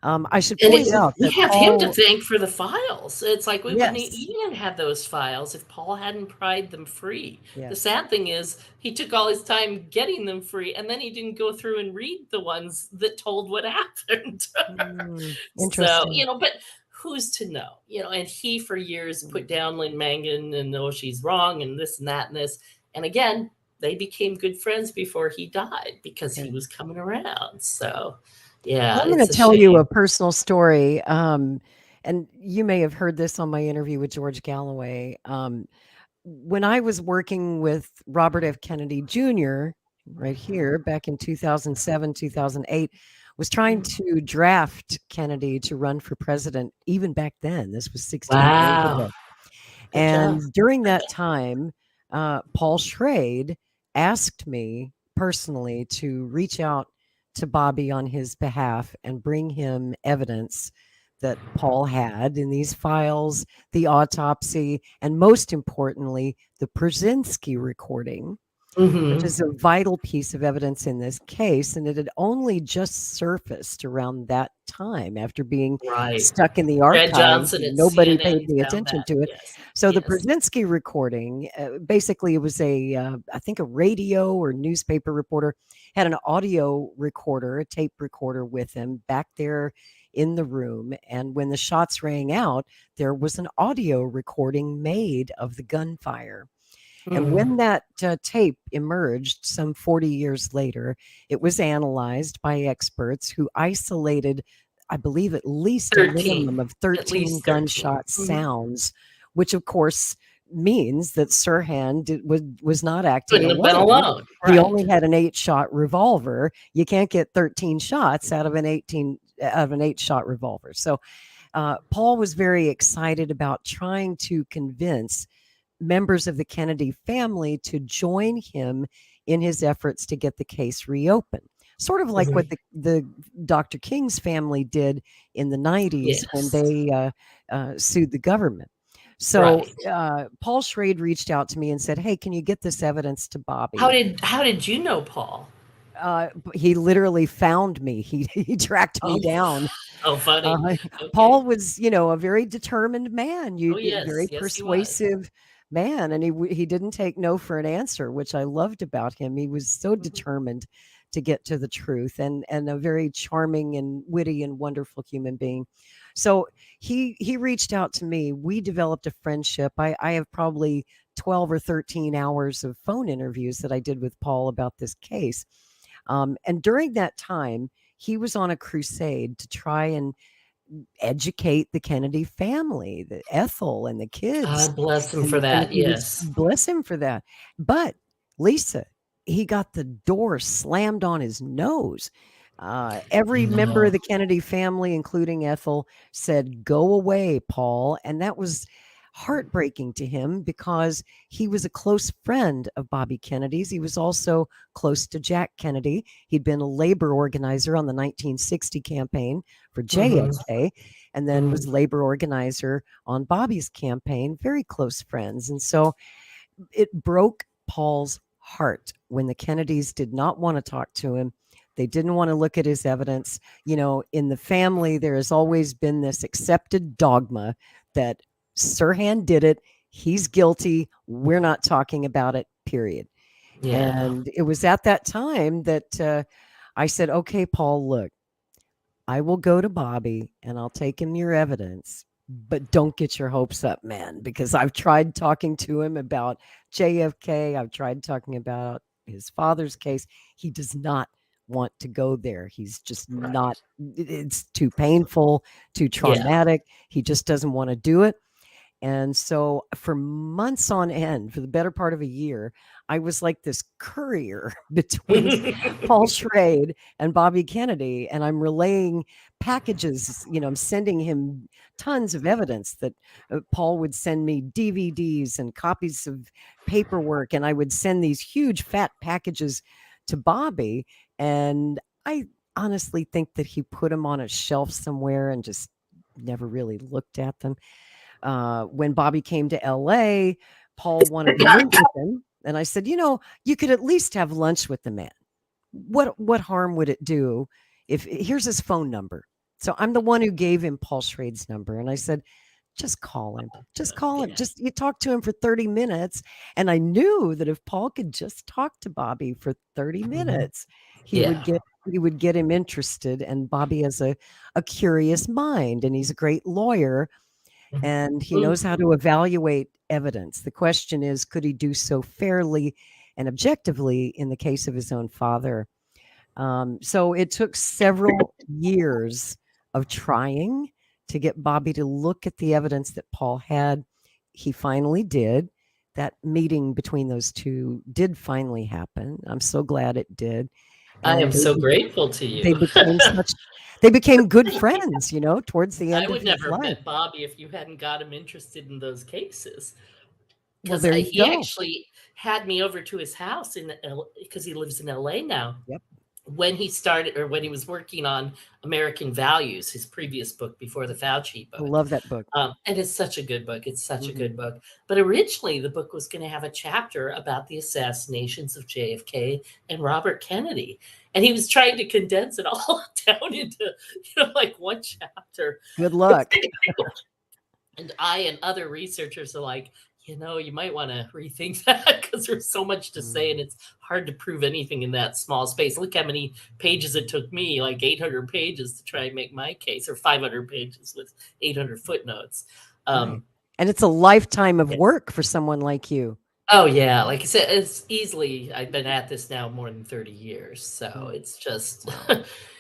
Speaker 3: I should point out
Speaker 4: we
Speaker 3: that
Speaker 4: have
Speaker 3: Paul,
Speaker 4: him to thank for the files. It's like we wouldn't
Speaker 3: Yes.
Speaker 4: even have those files if Paul hadn't pried them free. The
Speaker 3: Yes.
Speaker 4: sad thing is he took all his time getting them free, and then he didn't go through and read the ones that told what happened.
Speaker 3: Interesting.
Speaker 4: So, but who's to know? And he for years put down Lynn Mangan and, oh, she's wrong, and this and that and this. And again, they became good friends before he died because he was coming around. So yeah,
Speaker 3: I'm going to tell you a personal story. And you may have heard this on my interview with George Galloway. When I was working with Robert F. Kennedy Jr. right here back in 2007, 2008, was trying to draft Kennedy to run for president. Even back then, this was 16 years ago.
Speaker 4: Good
Speaker 3: And
Speaker 4: job.
Speaker 3: during that time, Paul Schrade asked me personally to reach out to Bobby on his behalf and bring him evidence that Paul had in these files, the autopsy, and most importantly, the Brzezinski recording, which is a vital piece of evidence in this case. And it had only just surfaced around that time after being stuck in the archives.
Speaker 4: Johnson at
Speaker 3: Nobody
Speaker 4: CNN
Speaker 3: paid any
Speaker 4: found
Speaker 3: attention
Speaker 4: that.
Speaker 3: to it.
Speaker 4: Yes.
Speaker 3: So the
Speaker 4: Yes.
Speaker 3: Brzezinski recording, basically it was I think a radio or newspaper reporter had an audio recorder, a tape recorder with him back there in the room. And when the shots rang out, there was an audio recording made of the gunfire. And when that tape emerged some 40 years later, it was analyzed by experts who isolated, I believe, at least
Speaker 4: 13.
Speaker 3: a minimum of 13 gunshot sounds, which of course means that Sirhan was not acting
Speaker 4: Couldn't have been alone.
Speaker 3: He only had an 8-shot revolver. You can't get 13 shots out of an 8-shot revolver. So Paul was very excited about trying to convince members of the Kennedy family to join him in his efforts to get the case reopened. Sort of like what the Dr. King's family did in the 90s when they sued the government. So Paul Schrade reached out to me and said, "Hey, can you get this evidence to Bobby?"
Speaker 4: How did you know Paul?
Speaker 3: He literally found me. He tracked me down.
Speaker 4: Oh, funny. Okay.
Speaker 3: Paul was, a very determined man. Very
Speaker 4: Yes,
Speaker 3: persuasive man, and he didn't take no for an answer, which I loved about him. He was so determined to get to the truth, and a very charming and witty and wonderful human being. So he reached out to me. We developed a friendship. I have probably 12 or 13 hours of phone interviews that I did with Paul about this case. And during that time, he was on a crusade to try and educate the Kennedy family, the Ethel and the kids.
Speaker 4: God bless him for that. Yes.
Speaker 3: Bless him for that. But Lisa, he got the door slammed on his nose. Every member of the Kennedy family, including Ethel, said, "Go away, Paul." And that was heartbreaking to him because he was a close friend of Bobby Kennedy's. He was also close to Jack Kennedy. He'd been a labor organizer on the 1960 campaign for JFK, and then was labor organizer on Bobby's campaign, very close friends. And so it broke Paul's heart when the Kennedys did not want to talk to him. They didn't want to look at his evidence. In the family, there has always been this accepted dogma that Sirhan did it. He's guilty. We're not talking about it, period. Yeah. And it was at that time that I said, "Okay, Paul, look, I will go to Bobby and I'll take him your evidence, but don't get your hopes up, man, because I've tried talking to him about JFK. I've tried talking about his father's case. He does not want to go there. He's just not, it's too painful, too traumatic. He just doesn't want to do it." And so for months on end, for the better part of a year, I was like this courier between Paul Schrade and Bobby Kennedy. And I'm relaying packages, I'm sending him tons of evidence that Paul would send me DVDs and copies of paperwork. And I would send these huge fat packages to Bobby. And I honestly think that he put them on a shelf somewhere and just never really looked at them. When Bobby came to LA, Paul wanted to meet with him. And I said, you could at least have lunch with the man. What harm would it do if here's his phone number? So I'm the one who gave him Paul Schrade's number. And I said, just call him. Just call him. Just you talk to him for 30 minutes. And I knew that if Paul could just talk to Bobby for 30 minutes, he would get him interested. And Bobby has a curious mind, and he's a great lawyer. And he knows how to evaluate evidence. The question is, could he do so fairly and objectively in the case of his own father? So it took several years of trying to get Bobby to look at the evidence that Paul had. He finally did. That meeting between those two did finally happen. I'm so glad it did.
Speaker 4: I am so grateful to you.
Speaker 3: They became good friends, towards the end of his life.
Speaker 4: I would never have met Bobby if you hadn't got him interested in those cases.
Speaker 3: Well,
Speaker 4: because
Speaker 3: there you
Speaker 4: he
Speaker 3: go.
Speaker 4: actually had me over to his house because he lives in LA now.
Speaker 3: Yep.
Speaker 4: When he started, or when he was working on American Values, his previous book before the Fauci
Speaker 3: I
Speaker 4: book.
Speaker 3: love that book.
Speaker 4: And it's such a good book. It's such a
Speaker 3: Mhm.
Speaker 4: good book. But originally, the book was going to have a chapter about the assassinations of JFK and Robert Kennedy. And he was trying to condense it all down into, like one chapter.
Speaker 3: Good luck.
Speaker 4: And I and other researchers are like, you might want to rethink that because there's so much to say and it's hard to prove anything in that small space. Look how many pages it took me, like 800 pages to try and make my case, or 500 pages with 800 footnotes.
Speaker 3: Right. And it's a lifetime of
Speaker 4: Yeah.
Speaker 3: work for someone like you.
Speaker 4: Oh, yeah. Like I said, it's easily, I've been at this now more than 30 years. So it's just,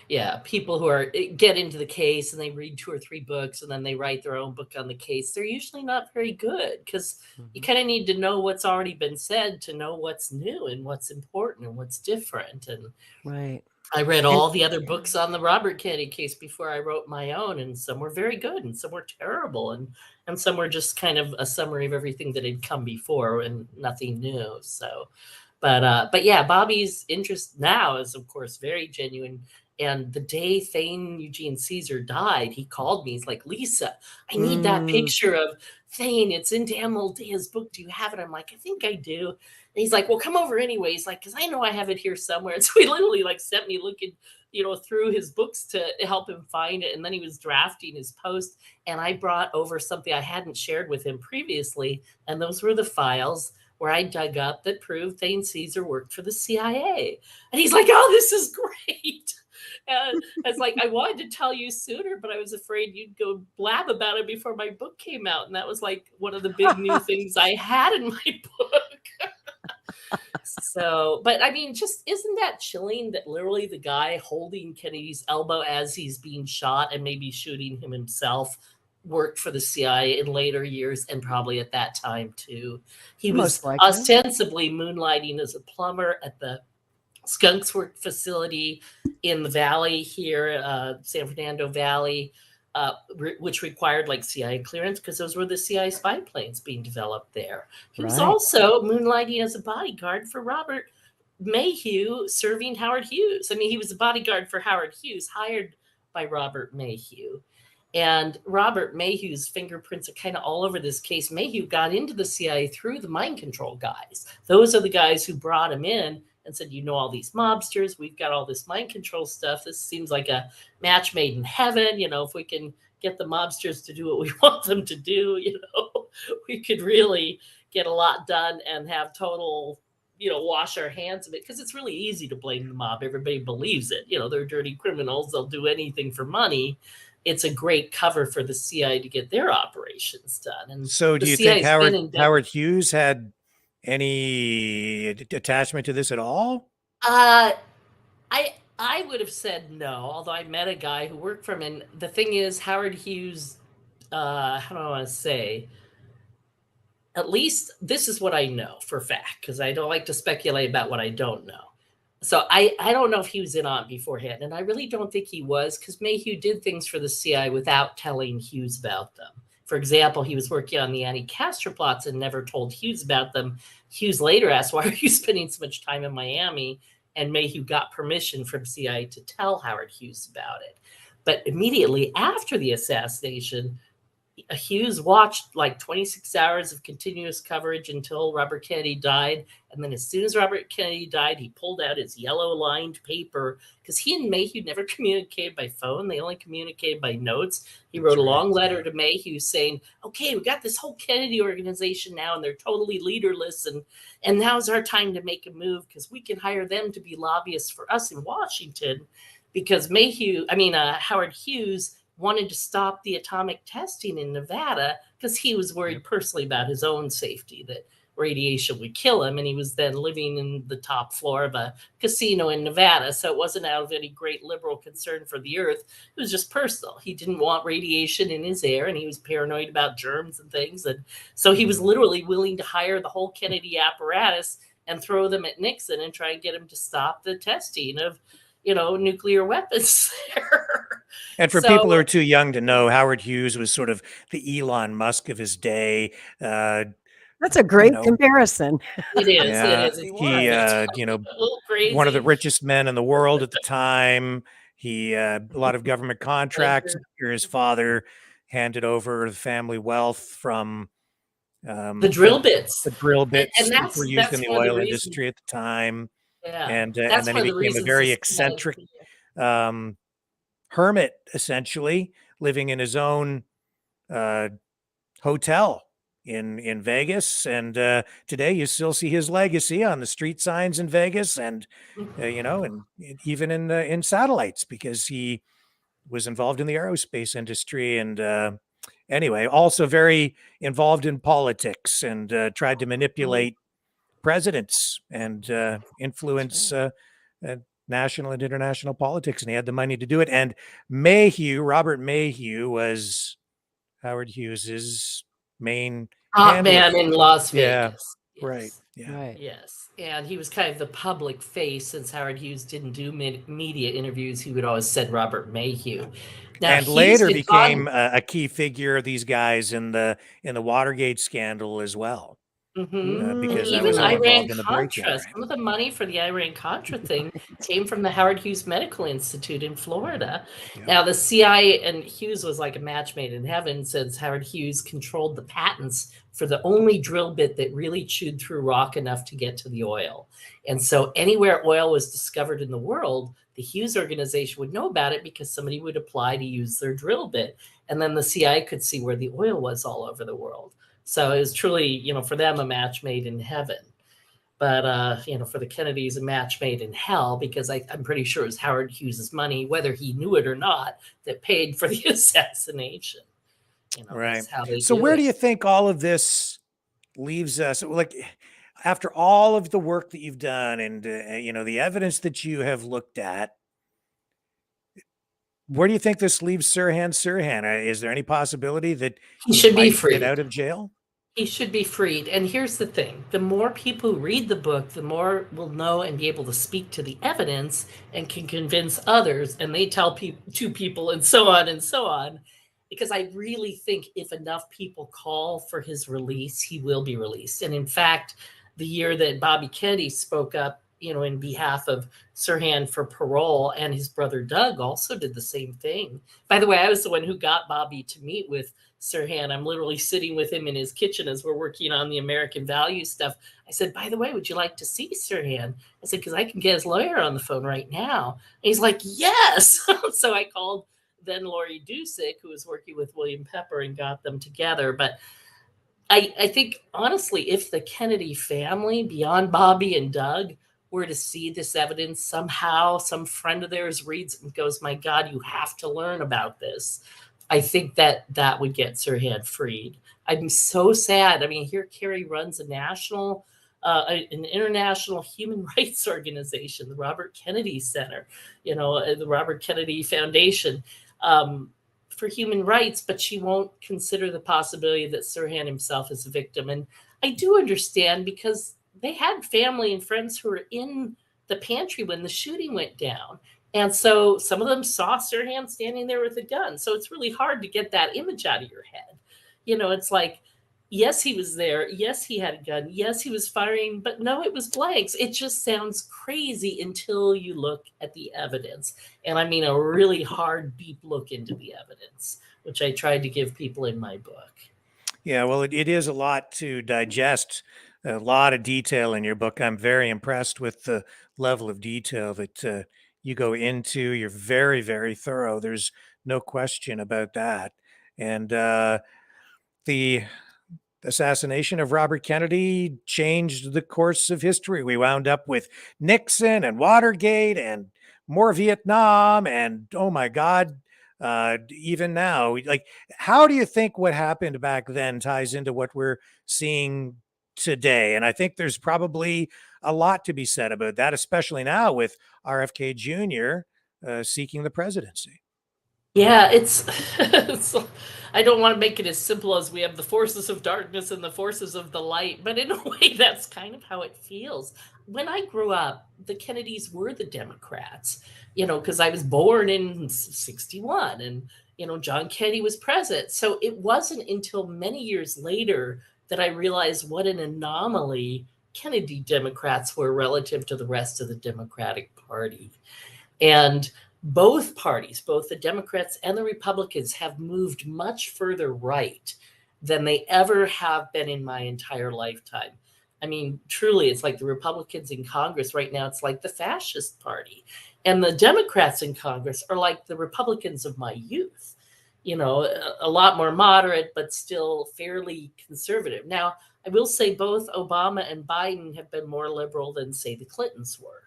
Speaker 4: yeah, people who get into the case and they read 2 or 3 books and then they write their own book on the case. They're usually not very good because you kind of need to know what's already been said to know what's new and what's important and what's different. And
Speaker 3: Right.
Speaker 4: I read all the other books on the Robert Kennedy case before I wrote my own, and some were very good and some were terrible, and some were just kind of a summary of everything that had come before and nothing new. So, but yeah, Bobby's interest now is of course very genuine. And the day Thane Eugene Caesar died, he called me. He's like, Lisa, I need that picture of Thane. It's in Dan Moldea's book. Do you have it? I'm like, I think I do. And he's like, well, come over anyway. He's like, because I know I have it here somewhere. And so he literally like sent me looking, through his books to help him find it. And then he was drafting his post. And I brought over something I hadn't shared with him previously. And those were the files where I dug up that proved Thane Caesar worked for the CIA. And he's like, oh, this is great. And it's like, I wanted to tell you sooner, but I was afraid you'd go blab about it before my book came out. And that was like one of the big new things I had in my book. So, but I mean, just isn't that chilling that literally the guy holding Kennedy's elbow as he's being shot and maybe shooting him himself worked for the CIA in later years and probably at that time too. He was ostensibly moonlighting as a plumber at the Skunks Work facility in the valley here, San Fernando Valley, which required like CIA clearance because those were the CIA spy planes being developed there. He was also moonlighting as a bodyguard for Robert Mayhew, serving Howard Hughes. I mean, he was a bodyguard for Howard Hughes, hired by Robert Mayhew. And Robert Mayhew's fingerprints are kind of all over this case. Mayhew got into the CIA through the mind control guys. Those are the guys who brought him in and said, all these mobsters, we've got all this mind control stuff. This seems like a match made in heaven. If we can get the mobsters to do what we want them to do, we could really get a lot done and have total, wash our hands of it. Because it's really easy to blame the mob. Everybody believes it. They're dirty criminals. They'll do anything for money. It's a great cover for the CIA to get their operations done. And
Speaker 2: so do you think Howard Hughes had any attachment to this at all?
Speaker 4: I would have said no, although I met a guy who worked for him. And the thing is, Howard Hughes, how do I want to say? At least this is what I know for a fact, because I don't like to speculate about what I don't know. So I don't know if he was in on it beforehand. And I really don't think he was, because Mayhew did things for the CIA without telling Hughes about them. For example, he was working on the anti-Castro plots and never told Hughes about them. Hughes later asked, why are you spending so much time in Miami? And Mayhew got permission from CIA to tell Howard Hughes about it. But immediately after the assassination, Hughes watched like 26 hours of continuous coverage until Robert Kennedy died. And then as soon as Robert Kennedy died, he pulled out his yellow lined paper because he and Mayhew never communicated by phone. They only communicated by notes. He wrote a long letter to Mayhew saying, okay, we got this whole Kennedy organization now and they're totally leaderless. And now's our time to make a move because we can hire them to be lobbyists for us in Washington because Howard Hughes wanted to stop the atomic testing in Nevada because he was worried personally about his own safety, that radiation would kill him. And he was then living in the top floor of a casino in Nevada. So it wasn't out of any great liberal concern for the earth. It was just personal. He didn't want radiation in his air and he was paranoid about germs and things. And so he was literally willing to hire the whole Kennedy apparatus and throw them at Nixon and try and get him to stop the testing of, nuclear weapons there.
Speaker 2: And for people who are too young to know, Howard Hughes was sort of the Elon Musk of his day.
Speaker 3: That's a great comparison.
Speaker 4: It is.
Speaker 2: Yeah,
Speaker 4: It is. It's
Speaker 2: he,
Speaker 4: perfect.
Speaker 2: you know,
Speaker 4: A little crazy.
Speaker 2: one of the richest men in the world at the time. He a lot of government contracts. His father handed over the family wealth from
Speaker 4: The drill bits.
Speaker 2: the drill bits
Speaker 4: And
Speaker 2: that were used in the
Speaker 4: one of the
Speaker 2: oil
Speaker 4: reasons.
Speaker 2: industry at the time.
Speaker 4: Yeah.
Speaker 2: And
Speaker 4: That's
Speaker 2: then
Speaker 4: one
Speaker 2: he
Speaker 4: of the
Speaker 2: became a
Speaker 4: reasons
Speaker 2: very
Speaker 4: this
Speaker 2: eccentric hermit, essentially living in his own hotel in Vegas. And today you still see his legacy on the street signs in Vegas, and you know, and even in satellites, because he was involved in the aerospace industry. And anyway, also very involved in politics, and tried to manipulate presidents and influence national and international politics, and he had the money to do it. And Robert Mayhew, was Howard Hughes's main
Speaker 4: Top
Speaker 2: handler.
Speaker 4: man in Las
Speaker 2: Yeah,
Speaker 4: Vegas.
Speaker 2: right.
Speaker 4: Yes.
Speaker 2: Yeah.
Speaker 3: Right.
Speaker 4: Yes. And he was kind of the public face. Since Howard Hughes didn't do media interviews, he would always send Robert Mayhew. Now,
Speaker 2: And
Speaker 4: Hughes
Speaker 2: later
Speaker 4: had
Speaker 2: became
Speaker 4: gone-
Speaker 2: a key figure of these guys in the Watergate scandal as well,
Speaker 4: And
Speaker 2: because that
Speaker 4: even
Speaker 2: was all
Speaker 4: Iran
Speaker 2: involved in the break-in,
Speaker 4: Contra.
Speaker 2: right?
Speaker 4: Some of the money for the Iran Contra thing came from the Howard Hughes Medical Institute in Florida.
Speaker 2: Yeah.
Speaker 4: Now, the CIA and Hughes was like a match made in heaven, since Howard Hughes controlled the patents for the only drill bit that really chewed through rock enough to get to the oil. And so anywhere oil was discovered in the world, the Hughes organization would know about it, because somebody would apply to use their drill bit. And then the CIA could see where the oil was all over the world. So it was truly, you know, for them, a match made in heaven. But, you know, for the Kennedys, a match made in hell, because I'm pretty sure it was Howard Hughes's money, whether he knew it or not, that paid for the assassination. You know,
Speaker 2: Right.
Speaker 4: that's how they
Speaker 2: So
Speaker 4: do
Speaker 2: where
Speaker 4: it.
Speaker 2: do you think all of this leaves us? Like, after all of the work that you've done, and you know, the evidence that you have looked at, where do you think this leaves Sirhan Sirhan? Is there any possibility that
Speaker 4: He
Speaker 2: he
Speaker 4: should be
Speaker 2: might
Speaker 4: free.
Speaker 2: get out of jail?
Speaker 4: He should be freed. And here's the thing. The more people who read the book, the more will know and be able to speak to the evidence and can convince others. And they tell two people, and so on and so on. Because I really think if enough people call for his release, he will be released. And in fact, the year that Bobby Kennedy spoke up, you know, in behalf of Sirhan for parole, and his brother Doug also did the same thing. By the way, I was the one who got Bobby to meet with Sirhan. I'm literally sitting with him in his kitchen as we're working on the American value stuff. I said, by the way, would you like to see Sirhan? I said, because I can get his lawyer on the phone right now. And he's like, yes. So I called then Lori Dusick, who was working with William Pepper, and got them together. But I think, honestly, if the Kennedy family, beyond Bobby and Doug, were to see this evidence somehow, some friend of theirs reads it and goes, my God, you have to learn about this, I think that would get Sirhan freed. I'm so sad. I mean, here Kerry runs a national, an international human rights organization, the Robert Kennedy Center, you know, the Robert Kennedy Foundation, for human rights, but she won't consider the possibility that Sirhan himself is a victim. And I do understand, because they had family and friends who were in the pantry when the shooting went down. And so some of them saw Sirhan standing there with a gun. So it's really hard to get that image out of your head. You know, it's like, yes, he was there. Yes, he had a gun. Yes, he was firing, but no, it was blanks. It just sounds crazy until you look at the evidence. And I mean, a really hard, deep look into the evidence, which I tried to give people in my book.
Speaker 2: Yeah, well, it is a lot to digest, a lot of detail in your book. I'm very impressed with the level of detail that you go into. You're very, very thorough. There's no question about that. And the assassination of Robert Kennedy changed the course of history. We wound up with Nixon and Watergate and more Vietnam, and oh my God, even now, like, how do you think what happened back then ties into what we're seeing today? And I think there's probably a lot to be said about that, especially now with RFK Jr. Seeking the presidency.
Speaker 4: Yeah, I don't want to make it as simple as we have the forces of darkness and the forces of the light, but in a way, that's kind of how it feels. When I grew up, the Kennedys were the Democrats, you know, because I was born in 61 and, you know, John Kennedy was president. So it wasn't until many years later that I realized what an anomaly Kennedy Democrats were relative to the rest of the Democratic Party. And both parties, both the Democrats and the Republicans, have moved much further right than they ever have been in my entire lifetime. I mean, truly, it's like the Republicans in Congress right now, it's like the fascist party. And the Democrats in Congress are like the Republicans of my youth, you know, a lot more moderate, but still fairly conservative. Now, I will say both Obama and Biden have been more liberal than, say, the Clintons were.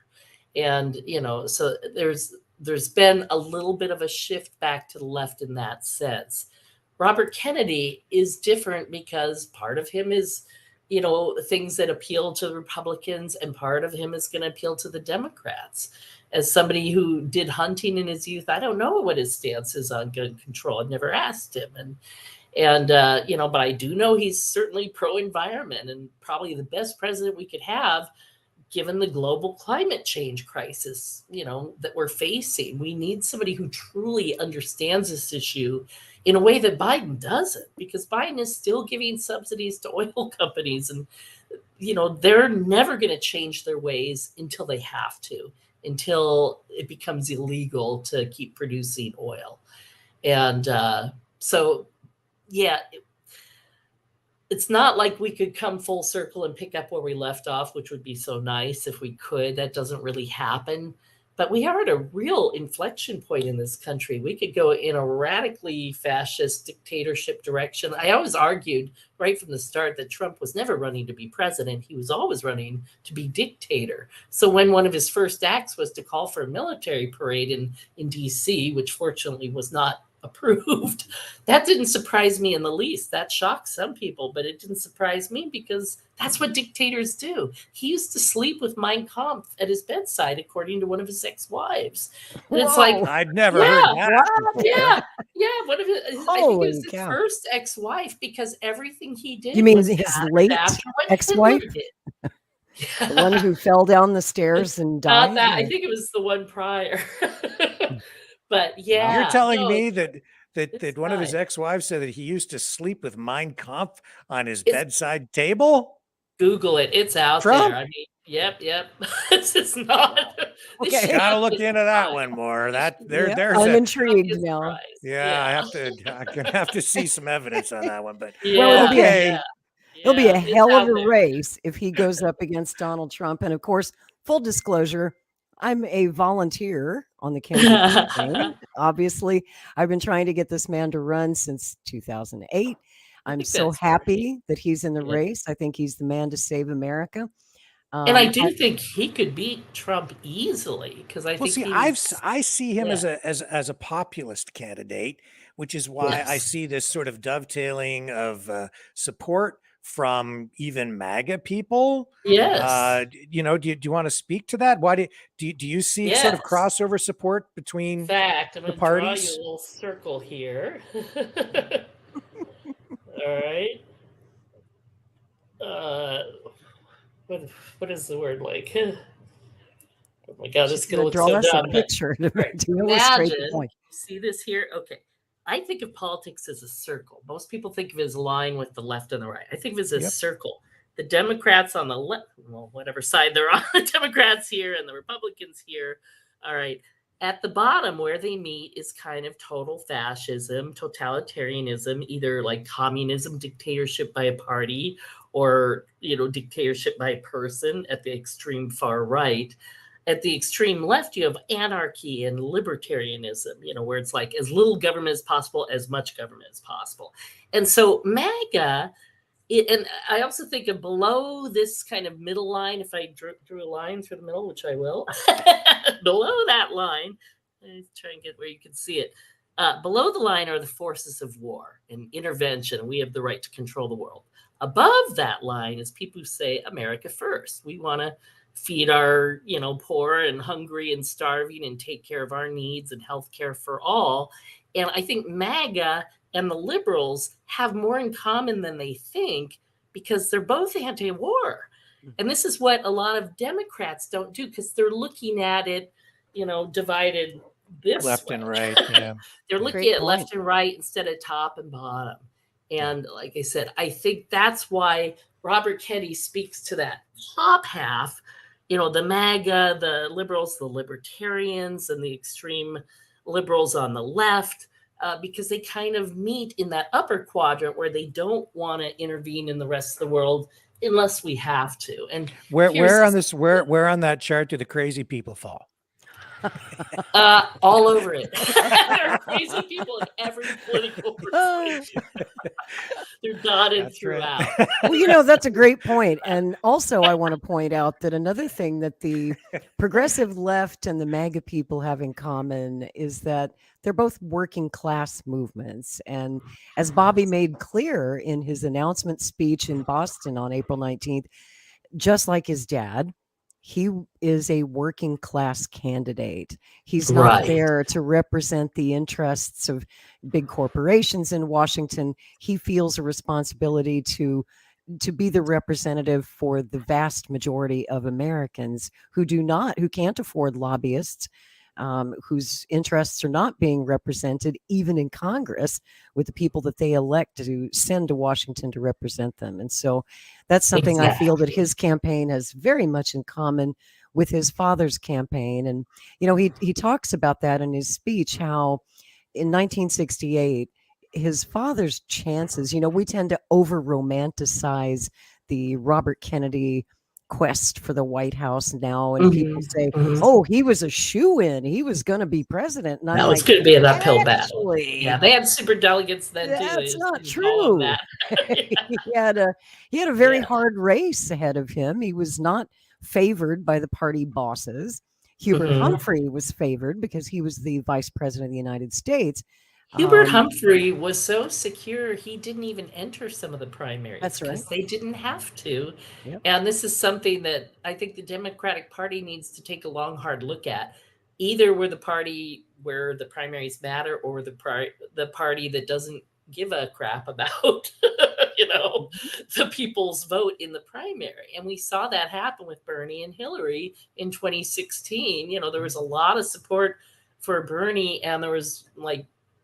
Speaker 4: And, you know, so there's been a little bit of a shift back to the left in that sense. Robert Kennedy is different because part of him is, you know, things that appeal to the Republicans, and part of him is going to appeal to the Democrats. As somebody who did hunting in his youth, I don't know what his stance is on gun control. I've never asked him. And you know, but I do know he's certainly pro-environment and probably the best president we could have, given the global climate change crisis, you know, that we're facing. We need somebody who truly understands this issue in a way that Biden doesn't, because Biden is still giving subsidies to oil companies. And, you know, they're never going to change their ways until they have to, until it becomes illegal to keep producing oil. And so, yeah, it's not like we could come full circle and pick up where we left off, which would be so nice if we could. That doesn't really happen. But we are at a real inflection point in this country. We could go in a radically fascist dictatorship direction. I always argued right from the start that Trump was never running to be president. He was always running to be dictator. So when one of his first acts was to call for a military parade in D.C., which fortunately was not approved, that didn't surprise me in the least. That shocked some people, but it didn't surprise me because that's what dictators do. He used to sleep with Mein Kampf at his bedside, according to one of his ex-wives. And it's like,
Speaker 2: I'd never heard that.
Speaker 4: yeah, one of his, I think it was his first ex-wife, because everything he did.
Speaker 3: You mean
Speaker 4: was
Speaker 3: his late ex-wife? The one who fell down the stairs and died?
Speaker 4: Not that. I think it was the one prior. But yeah,
Speaker 2: you're telling me that one of his ex-wives said that he used to sleep with Mein Kampf on his bedside table?
Speaker 4: Google it; it's out there. I mean, yep. It's just not.
Speaker 2: Okay, gotta look into that one more. There's
Speaker 3: I'm intrigued now.
Speaker 2: Yeah, I'm gonna have to see some evidence on that one. But
Speaker 3: well, it'll be a hell of a race if he goes up against Donald Trump. And of course, full disclosure, I'm a volunteer on the Kennedy campaign. Obviously, I've been trying to get this man to run since 2008. I'm so happy that he's in the race. I think he's the man to save America.
Speaker 4: And I do think he could beat Trump easily, because I think
Speaker 2: I see him as a populist candidate, which is why I see this sort of dovetailing of support from even MAGA people.
Speaker 4: Yes.
Speaker 2: You know, do you want to speak to that? Why do you see sort of crossover support between
Speaker 4: In fact, I'm going to draw you a little circle here. All right. What is the word like? Oh my God, this is going to look so dumb.
Speaker 3: Picture to
Speaker 4: illustrate the point. See this here? Okay. I think of politics as a circle. Most people think of it as a line with the left and the right. I think of it as a circle. The Democrats on the left, well, whatever side they're on, the Democrats here and the Republicans here. All right. At the bottom where they meet is kind of total fascism, totalitarianism, either like communism, dictatorship by a party, or, you know, dictatorship by a person at the extreme far right. At the extreme left, you have anarchy and libertarianism, you know, where it's like as little government as possible, as much government as possible. And so MAGA, and I also think of below this kind of middle line, if I drew a line through the middle, which I will, below that line, let's try and get where you can see it. Below the line are the forces of war and intervention. We have the right to control the world. Above that line is people who say America first. We want to feed our, you know, poor and hungry and starving and take care of our needs and health care for all. And I think MAGA and the liberals have more in common than they think, because they're both anti-war. And this is what a lot of Democrats don't do, because they're looking at it, you know, divided this
Speaker 2: left
Speaker 4: way.
Speaker 2: and right. Yeah.
Speaker 4: They're looking at left and right instead of top and bottom. And like I said, I think that's why Robert Kennedy speaks to that top half, the MAGA, the liberals, the libertarians, and the extreme liberals on the left, because they kind of meet in that upper quadrant where they don't want to intervene in the rest of the world unless we have to. And
Speaker 2: where on that chart do the crazy people fall?
Speaker 4: All over it. There are crazy people in every political persuasion. They're dotted throughout.
Speaker 2: Right.
Speaker 3: Well, that's a great point. And also, I want to point out that another thing that the progressive left and the MAGA people have in common is that they're both working class movements. And as Bobby made clear in his announcement speech in Boston on April 19th, just like his dad, he is a working class candidate. He's not there to represent the interests of big corporations in Washington. He feels a responsibility to be the representative for the vast majority of Americans who can't afford lobbyists, whose interests are not being represented even in Congress with the people that they elect to send to Washington to represent them. And so that's something I feel that his campaign has very much in common with his father's campaign. And, he talks about that in his speech, how in 1968, his father's chances, we tend to over romanticize the Robert Kennedy quest for the White House now, and people say, "Oh, he was a shoo-in. He was going to be president." And
Speaker 4: it's going to be an uphill battle. Yeah, they had super delegates then too.
Speaker 3: That's not true. He had a very hard race ahead of him. He was not favored by the party bosses. Hubert Humphrey was favored because he was the vice president of the United States.
Speaker 4: Hubert Humphrey was so secure, he didn't even enter some of the primaries.
Speaker 3: That's right.
Speaker 4: Because they didn't have to.
Speaker 3: Yep.
Speaker 4: And this is something that I think the Democratic Party needs to take a long, hard look at. Either we're the party where the primaries matter, or the party that doesn't give a crap about, the people's vote in the primary. And we saw that happen with Bernie and Hillary in 2016. There was a lot of support for Bernie, and there was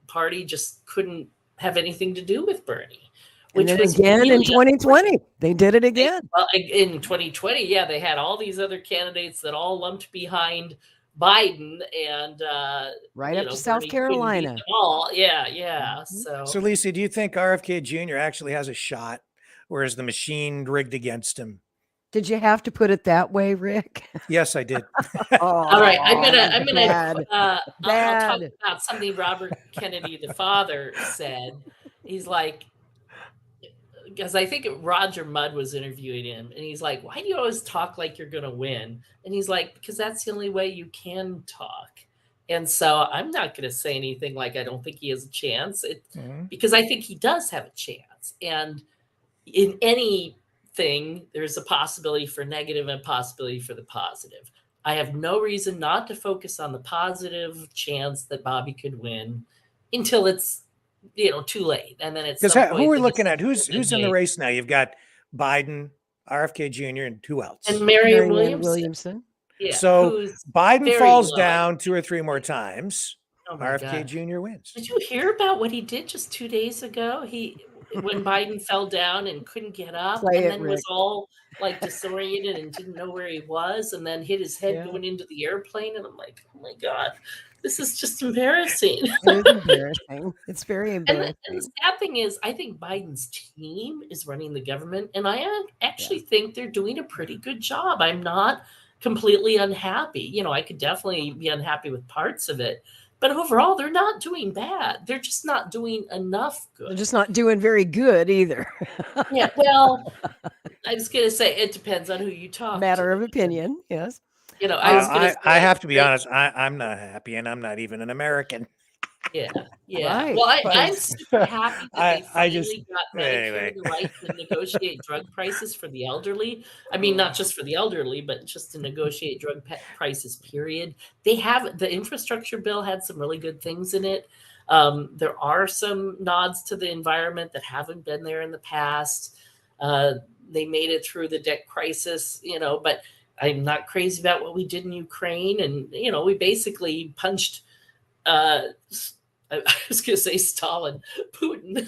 Speaker 4: party just couldn't have anything to do with Bernie.
Speaker 3: Which was again in 2020. They did it again.
Speaker 4: In 2020, they had all these other candidates that all lumped behind Biden, and
Speaker 3: right up to South Carolina.
Speaker 4: So
Speaker 2: Lisa, do you think RFK Jr. actually has a shot, or is the machine rigged against him?
Speaker 3: Did you have to put it that way, Rick?
Speaker 2: Yes, I did.
Speaker 4: All right, I'm gonna I'll talk about something Robert Kennedy, the father, said. He's like, because I think Roger Mudd was interviewing him, and he's like, "Why do you always talk like you're gonna win?" And he's like, "Because that's the only way you can talk." And so I'm not going to say anything like I don't think he has a chance, because I think he does have a chance. And in anything, there's a possibility for negative and a possibility for the positive. I have no reason not to focus on the positive chance that Bobby could win until it's too late. And then it's
Speaker 2: who we're looking at, who's in the race now? You've got Biden, RFK Jr., and who else?
Speaker 4: And Marianne Williamson.
Speaker 2: Yeah, so Biden falls down 2 or 3 more times. RFK Jr. wins.
Speaker 4: Did you hear about what he did just 2 days ago? When Biden fell down and couldn't get up, and then was all disoriented and didn't know where he was, and then hit his head going into the airplane. And I'm like, oh my God, this is just embarrassing.
Speaker 3: It is embarrassing. It's very embarrassing.
Speaker 4: And the sad thing is, I think Biden's team is running the government, and I actually think they're doing a pretty good job. I'm not completely unhappy. I could definitely be unhappy with parts of it, but overall, they're not doing bad. They're just not doing enough good.
Speaker 3: They're just not doing very good either.
Speaker 4: Yeah, well, I was going to say, it depends on who you talk to.
Speaker 3: Matter of opinion, yes.
Speaker 2: I have to be honest, I'm not happy, and I'm not even an American.
Speaker 4: Yeah.
Speaker 3: Right.
Speaker 4: Well, I'm super happy that they finally got Medicare the right to negotiate drug prices for the elderly. I mean, not just for the elderly, but just to negotiate drug prices, period. The infrastructure bill had some really good things in it. There are some nods to the environment that haven't been there in the past. They made it through the debt crisis, but I'm not crazy about what we did in Ukraine. And, we basically punched I was going to say Stalin, Putin.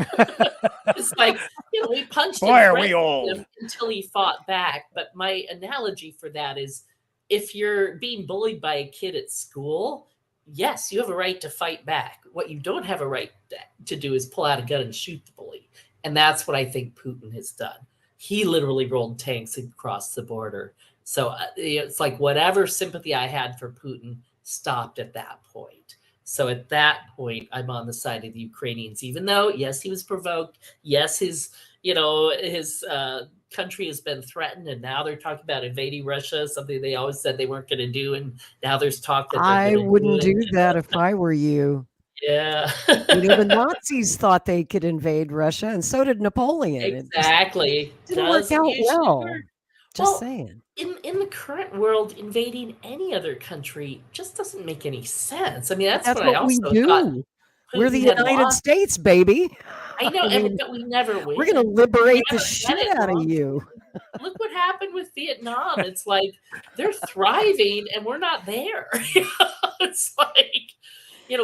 Speaker 4: It's like, he punched
Speaker 2: Boy,
Speaker 4: and
Speaker 2: are we
Speaker 4: threatened
Speaker 2: old.
Speaker 4: him until he fought back. But my analogy for that is, if you're being bullied by a kid at school, yes, you have a right to fight back. What you don't have a right to do is pull out a gun and shoot the bully. And that's what I think Putin has done. He literally rolled tanks across the border. So it's like whatever sympathy I had for Putin stopped at that point. So at that point, I'm on the side of the Ukrainians, even though, yes, he was provoked. Yes, his country has been threatened, and now they're talking about invading Russia, something they always said they weren't going to do, and now there's talk that
Speaker 3: I wouldn't do that if I were you.
Speaker 4: Yeah.
Speaker 3: The Nazis thought they could invade Russia, and so did Napoleon.
Speaker 4: Exactly.
Speaker 3: It didn't work out well. Just saying.
Speaker 4: In the current world, invading any other country just doesn't make any sense. I mean, that's what I also thought.
Speaker 3: We're the United States, baby.
Speaker 4: I know, but we never win.
Speaker 3: We're going to liberate the shit out of you.
Speaker 4: Look what happened with Vietnam. It's like they're thriving and we're not there. It's like,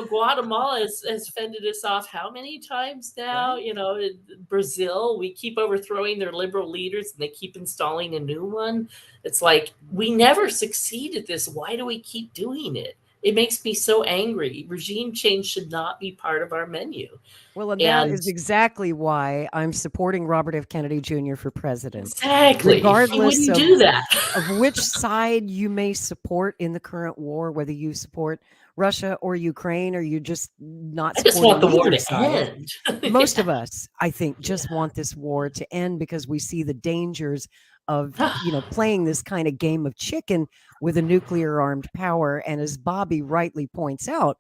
Speaker 4: Guatemala has fended us off how many times now? Right. Brazil, we keep overthrowing their liberal leaders and they keep installing a new one. It's like, we never succeed at this. Why do we keep doing it? It makes me so angry. Regime change should not be part of our menu.
Speaker 3: Well, and that is exactly why I'm supporting Robert F. Kennedy Jr. for president.
Speaker 4: Exactly.
Speaker 3: Regardless
Speaker 4: of
Speaker 3: which side you may support in the current war, whether you support Russia or Ukraine, or you just not
Speaker 4: I just want the war to end.
Speaker 3: Most of us, I think, just want this war to end because we see the dangers of playing this kind of game of chicken with a nuclear armed power. And as Bobby rightly points out,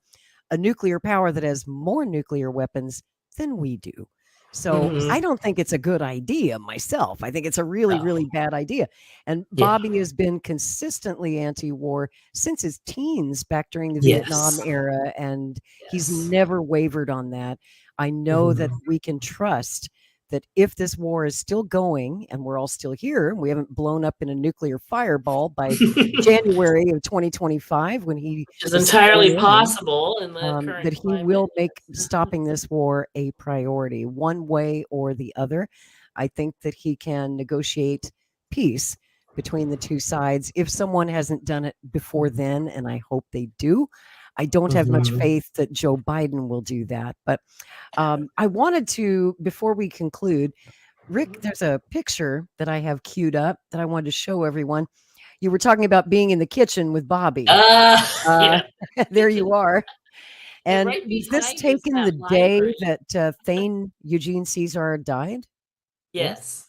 Speaker 3: a nuclear power that has more nuclear weapons than we do. So I don't think it's a good idea myself. I think it's a really, really bad idea. And Bobby has been consistently anti-war since his teens back during the Vietnam era. And he's never wavered on that. I know that we can trust that if this war is still going and we're all still here, and we haven't blown up in a nuclear fireball by January of 2025, when he
Speaker 4: is entirely possible in the current
Speaker 3: that he will make stopping this war a priority, one way or the other. I think that he can negotiate peace between the two sides if someone hasn't done it before then, and I hope they do. I don't have much faith that Joe Biden will do that. But I wanted to, before we conclude, Rick, there's a picture that I have queued up that I wanted to show everyone. You were talking about being in the kitchen with Bobby. There you are. And was this taken the day that Thane Eugene Caesar died?
Speaker 4: Yes.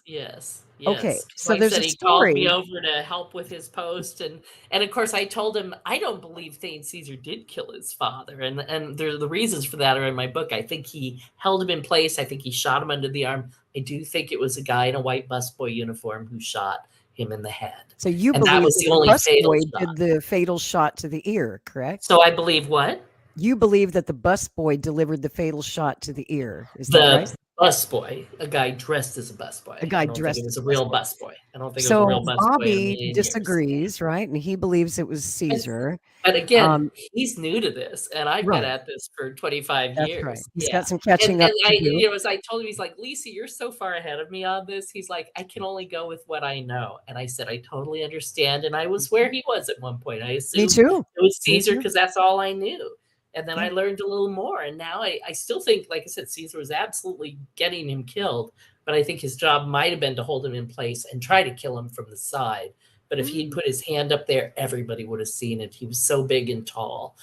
Speaker 3: Okay, so
Speaker 4: like
Speaker 3: there's
Speaker 4: said,
Speaker 3: a
Speaker 4: he
Speaker 3: story.
Speaker 4: Called me over to help with his post, and of course I told him I don't believe Thane Caesar did kill his father, and the reasons for that are in my book. I think he held him in place. I think he shot him under the arm. I do think it was a guy in a white busboy uniform who shot him in the head.
Speaker 3: So you believe
Speaker 4: that was the only fatal
Speaker 3: shot. Did the fatal shot to the ear, correct?
Speaker 4: So I believe what?
Speaker 3: You believe that the busboy delivered the fatal shot to the ear. Is that right?
Speaker 4: Busboy, a guy dressed as a busboy.
Speaker 3: A guy dressed
Speaker 4: as a real busboy. I don't think
Speaker 3: so.
Speaker 4: It was a real busboy.
Speaker 3: So Bobby disagrees, right? And he believes it was Caesar.
Speaker 4: But again, he's new to this, and I've been at this for 25 years.
Speaker 3: Right. He's got some catching up to do.
Speaker 4: As I told him, he's like, Lisa, you're so far ahead of me on this. He's like, I can only go with what I know. And I said, I totally understand. And I was where he was at one point. I assumed
Speaker 3: me too.
Speaker 4: It was Caesar because that's all I knew. And then I learned a little more. And now I still think, like I said, Caesar was absolutely getting him killed. But I think his job might have been to hold him in place and try to kill him from the side. But if he'd put his hand up there, everybody would have seen it. He was so big and tall.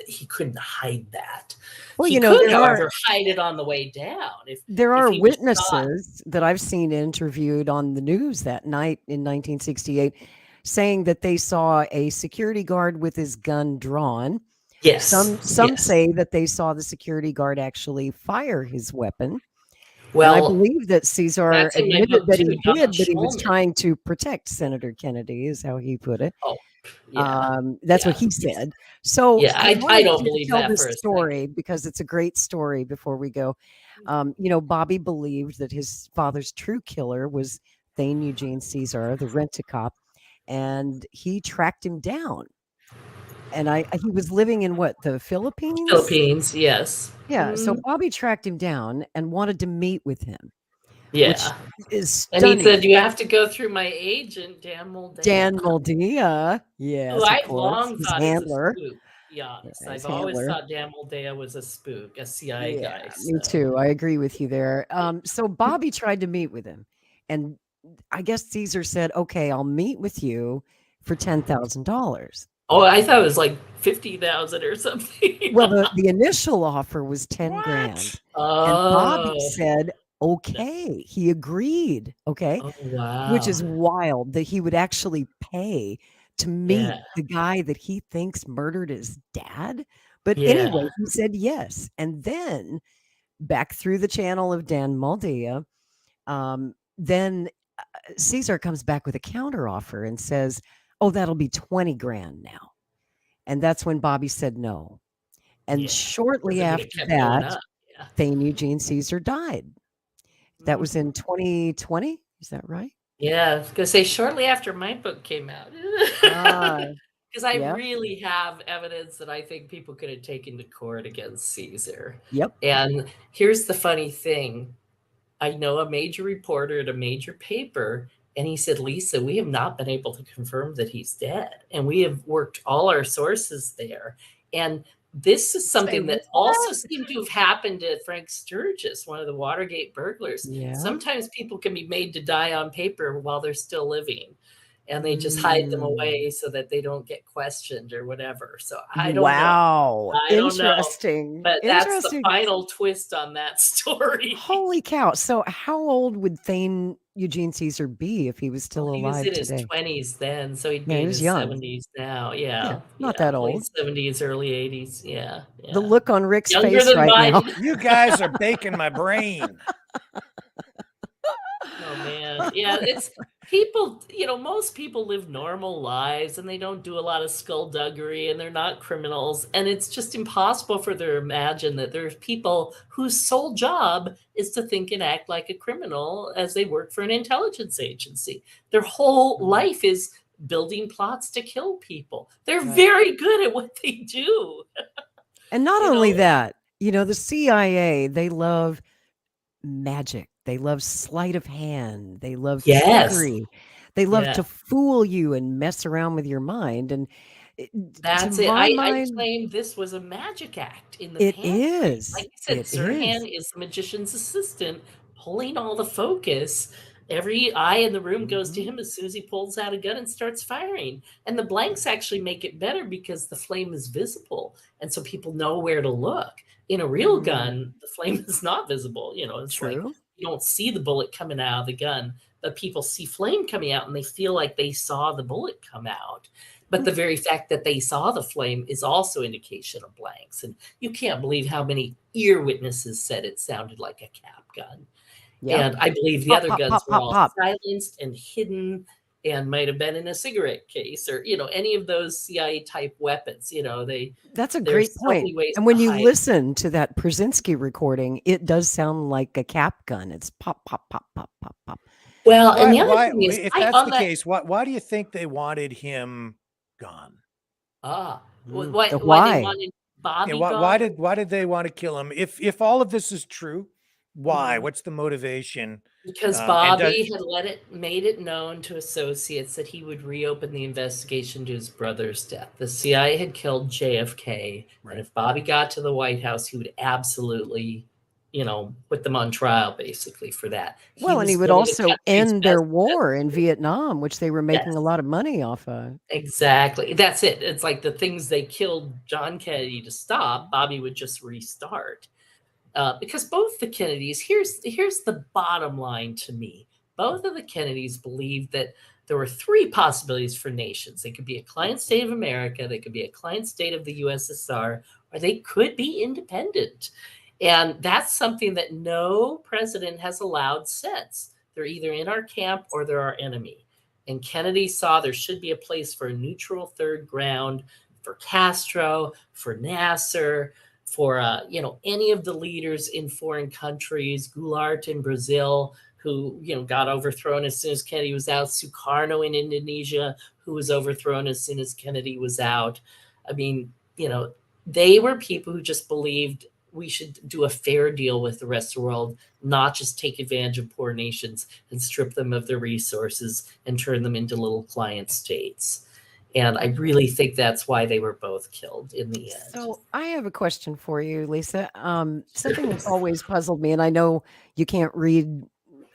Speaker 4: He couldn't hide that.
Speaker 3: Well,
Speaker 4: he could, however, hide it on the way down.
Speaker 3: There are witnesses that I've seen interviewed on the news that night in 1968 saying that they saw a security guard with his gun drawn.
Speaker 4: Yes.
Speaker 3: Some say that they saw the security guard actually fire his weapon.
Speaker 4: Well,
Speaker 3: and I believe that Caesar admitted that he did, but he was trying to protect Senator Kennedy, is how he put it.
Speaker 4: Oh, yeah.
Speaker 3: That's what he said. So
Speaker 4: I don't believe
Speaker 3: tell
Speaker 4: that
Speaker 3: this
Speaker 4: for a
Speaker 3: story because it's a great story. Before we go, Bobby believed that his father's true killer was Thane Eugene Caesar, the rent-a-cop, and he tracked him down. And he was living in what, the Philippines?
Speaker 4: Philippines, yes.
Speaker 3: Yeah. So
Speaker 4: Mhm.
Speaker 3: Bobby tracked him down and wanted to meet with him, which
Speaker 4: Yeah.
Speaker 3: is
Speaker 4: And he
Speaker 3: stunning.
Speaker 4: said, you have to go through my agent, Dan Moldea.
Speaker 3: Dan Moldea.
Speaker 4: Who
Speaker 3: Yes, of
Speaker 4: I've
Speaker 3: course.
Speaker 4: long
Speaker 3: His
Speaker 4: thought
Speaker 3: handler.
Speaker 4: is a spook, to be honest.
Speaker 3: Yeah, his
Speaker 4: I've always
Speaker 3: handler.
Speaker 4: thought Dan Moldea was a spook, a CIA
Speaker 3: Yeah,
Speaker 4: guy.
Speaker 3: me
Speaker 4: So.
Speaker 3: too. I agree with you there. So Bobby tried to meet with him, and I guess Caesar said, "Okay, I'll meet with you for $10,000."
Speaker 4: Oh, I thought it was like 50,000 or something.
Speaker 3: Well, the initial offer was 10 grand, and Bobby
Speaker 4: Oh.
Speaker 3: said, "Okay." He agreed. Okay,
Speaker 4: Oh,
Speaker 3: which
Speaker 4: wow.
Speaker 3: is wild that he would actually pay to meet
Speaker 4: Yeah.
Speaker 3: the guy that he thinks murdered his dad. But
Speaker 4: Yeah.
Speaker 3: anyway, he said yes, and then back through the channel of Dan Moldea. Then Caesar comes back with a counter offer and says, "Oh, that'll be 20 grand now." And that's when Bobby said no. And
Speaker 4: Yeah. Because
Speaker 3: shortly
Speaker 4: it would have
Speaker 3: after
Speaker 4: kept going
Speaker 3: that,
Speaker 4: up. Yeah.
Speaker 3: Thane Eugene Caesar died. That was
Speaker 4: Mhm.
Speaker 3: in 2020. Is that right?
Speaker 4: Yeah. I was going to say shortly after my book came out.
Speaker 3: Ah,
Speaker 4: Because I
Speaker 3: yeah.
Speaker 4: really have evidence that I think people could have taken to court against Caesar.
Speaker 3: Yep.
Speaker 4: And here's the funny thing. I know a major reporter at a major paper, and he said, Lisa, we have not been able to confirm that he's dead. And we have worked all our sources there. And this is
Speaker 3: Say
Speaker 4: something that
Speaker 3: what?
Speaker 4: also seemed to have happened to Frank Sturgis, one of the Watergate burglars.
Speaker 3: Yeah.
Speaker 4: Sometimes people can be made to die on paper while they're still living. And they just hide them away so that they don't get questioned or whatever. So I don't know.
Speaker 3: Wow.
Speaker 4: I don't know.
Speaker 3: Interesting.
Speaker 4: But that's the
Speaker 3: Interesting.
Speaker 4: final twist on that story.
Speaker 3: Holy cow. So how old would Thane Eugene Caesar be if he was still
Speaker 4: Well, he was
Speaker 3: alive
Speaker 4: in his
Speaker 3: today?
Speaker 4: 20s then, so he'd
Speaker 3: Yeah,
Speaker 4: be
Speaker 3: he
Speaker 4: in
Speaker 3: was
Speaker 4: his
Speaker 3: young.
Speaker 4: 70s now.
Speaker 3: Yeah,
Speaker 4: Yeah,
Speaker 3: not
Speaker 4: yeah,
Speaker 3: that old.
Speaker 4: late 70s, early 80s. Yeah, yeah.
Speaker 3: The look on Rick's
Speaker 4: Younger
Speaker 3: face
Speaker 4: than
Speaker 3: right now.
Speaker 4: mine.
Speaker 2: You guys are baking my brain.
Speaker 4: Oh man, yeah. It's people. Most people live normal lives, and they don't do a lot of skullduggery, and they're not criminals. And it's just impossible for them to imagine that there's people whose sole job is to think and act like a criminal as they work for an intelligence agency. Their whole life is building plots to kill people. They're
Speaker 3: Right.
Speaker 4: very good at what they do.
Speaker 3: And not
Speaker 4: You
Speaker 3: only
Speaker 4: know?
Speaker 3: that, the CIA, they love magic. They love sleight of hand. They love
Speaker 4: Yes.
Speaker 3: trickery. They love
Speaker 4: Yeah.
Speaker 3: to fool you and mess around with your mind. And
Speaker 4: That's
Speaker 3: to
Speaker 4: it.
Speaker 3: my
Speaker 4: I
Speaker 3: mind,
Speaker 4: claim this was a magic act in the
Speaker 3: it
Speaker 4: pan frame.
Speaker 3: is.
Speaker 4: Like you said,
Speaker 3: It
Speaker 4: Sirhan
Speaker 3: is.
Speaker 4: is the magician's assistant, pulling all the focus. Every eye in the room goes to
Speaker 3: Mhm.
Speaker 4: him as soon as he pulls out a gun and starts firing. And the blanks actually make it better because the flame is visible. And so people know where to look. In a real
Speaker 3: Mm.
Speaker 4: gun, the flame is not visible. It's like
Speaker 3: True.
Speaker 4: you don't see the bullet coming out of the gun, but people see flame coming out and they feel like they saw the bullet come out. But the very fact that they saw the flame is also indication of blanks. And you can't believe how many ear witnesses said it sounded like a cap gun.
Speaker 3: Yeah.
Speaker 4: And I believe the
Speaker 3: Pop,
Speaker 4: other
Speaker 3: pop,
Speaker 4: guns
Speaker 3: pop,
Speaker 4: were
Speaker 3: pop,
Speaker 4: all
Speaker 3: pop.
Speaker 4: silenced and hidden and might have been in a cigarette case or, any of those CIA type weapons.
Speaker 3: That's a
Speaker 4: There's
Speaker 3: great
Speaker 4: so
Speaker 3: point.
Speaker 4: many ways
Speaker 3: And when
Speaker 4: to
Speaker 3: you
Speaker 4: hide.
Speaker 3: listen to that Brzezinski recording, it does sound like a cap gun. It's pop, pop, pop, pop, pop, pop.
Speaker 4: Well, and the other thing is,
Speaker 2: If
Speaker 4: I
Speaker 2: that's
Speaker 4: on
Speaker 2: the
Speaker 4: that
Speaker 2: case, why do you think they wanted him gone?
Speaker 4: why
Speaker 3: The
Speaker 4: they
Speaker 3: why?
Speaker 4: wanted
Speaker 2: Yeah,
Speaker 4: Bobby
Speaker 2: why
Speaker 4: gone?
Speaker 2: why did they want to kill him? If all of this is true, why?
Speaker 4: Mhm.
Speaker 2: What's the motivation?
Speaker 4: Because
Speaker 2: And does
Speaker 4: Bobby had made it known to associates that he would reopen the investigation to his brother's death. The CIA had killed JFK,
Speaker 2: Right.
Speaker 4: and if Bobby got to the White House, he would absolutely, put them on trial basically for that.
Speaker 3: Well, and
Speaker 4: was
Speaker 3: he would
Speaker 4: one of the
Speaker 3: also
Speaker 4: country's
Speaker 3: end their
Speaker 4: best
Speaker 3: war in
Speaker 4: investigators.
Speaker 3: Vietnam, which they were making a
Speaker 4: Yes,
Speaker 3: lot of money off of.
Speaker 4: exactly. That's it. It's like the things they killed John Kennedy to stop, Bobby would just restart. Because both the Kennedys, here's the bottom line to me. Both of the Kennedys believed that there were three possibilities for nations. They could be a client state of America, they could be a client state of the USSR, or they could be independent. And that's something that no president has allowed since. They're either in our camp or they're our enemy. And Kennedy saw there should be a place for a neutral third ground for Castro, for Nasser, for any of the leaders in foreign countries, Goulart in Brazil, who got overthrown as soon as Kennedy was out, Sukarno in Indonesia, who was overthrown as soon as Kennedy was out. I mean, they were people who just believed we should do a fair deal with the rest of the world, not just take advantage of poor nations and strip them of their resources and turn them into little client states. And I really think that's why they were both killed in the end.
Speaker 3: So I have a question for you, Lisa. Something that's always puzzled me, and I know you can't read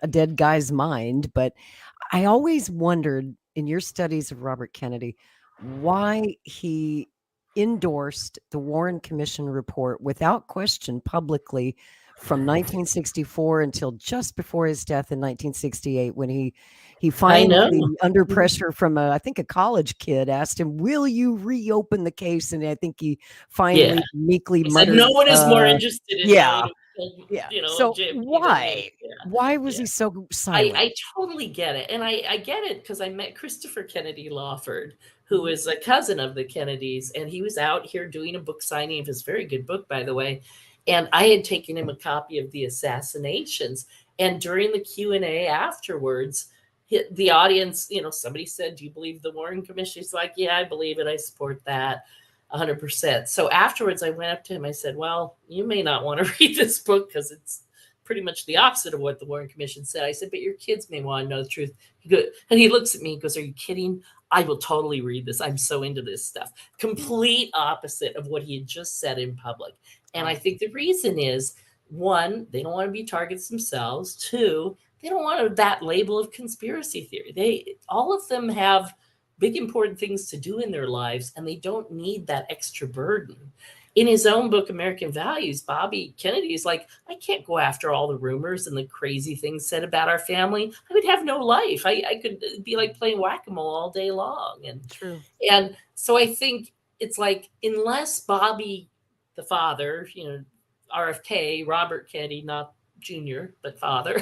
Speaker 3: a dead guy's mind, but I always wondered in your studies of Robert Kennedy why he endorsed the Warren Commission report without question publicly from 1964 until just before his death in 1968, when he finally, under pressure from I think a college kid, asked him, "Will you reopen the case?" And I think he finally meekly muttered,
Speaker 4: said, "No one is more interested in knowing
Speaker 3: So why was he so silent?
Speaker 4: I totally get it. And I get it because I met Christopher Kennedy Lawford, who is a cousin of the Kennedys. And he was out here doing a book signing of his very good book, by the way. And I had taken him a copy of the Assassinations. And during the Q&A afterwards, the audience, somebody said, "Do you believe the Warren Commission?" He's like, "Yeah, I believe it. I support that 100%. So afterwards, I went up to him. I said, "Well, you may not want to read this book because it's pretty much the opposite of what the Warren Commission said." I said, "But your kids may want to know the truth." And he looks at me and goes, "Are you kidding? I will totally read this. I'm so into this stuff." Complete opposite of what he had just said in public. And I think the reason is, one, they don't want to be targets themselves. Two, they don't want that label of conspiracy theory. All of them have big, important things to do in their lives, and they don't need that extra burden. In his own book, American Values, Bobby Kennedy is like, "I can't go after all the rumors and the crazy things said about our family. I would have no life. I could be like playing whack-a-mole all day long." And so I think it's like, unless Bobby, the father, RFK, Robert Kennedy, not Jr., but father,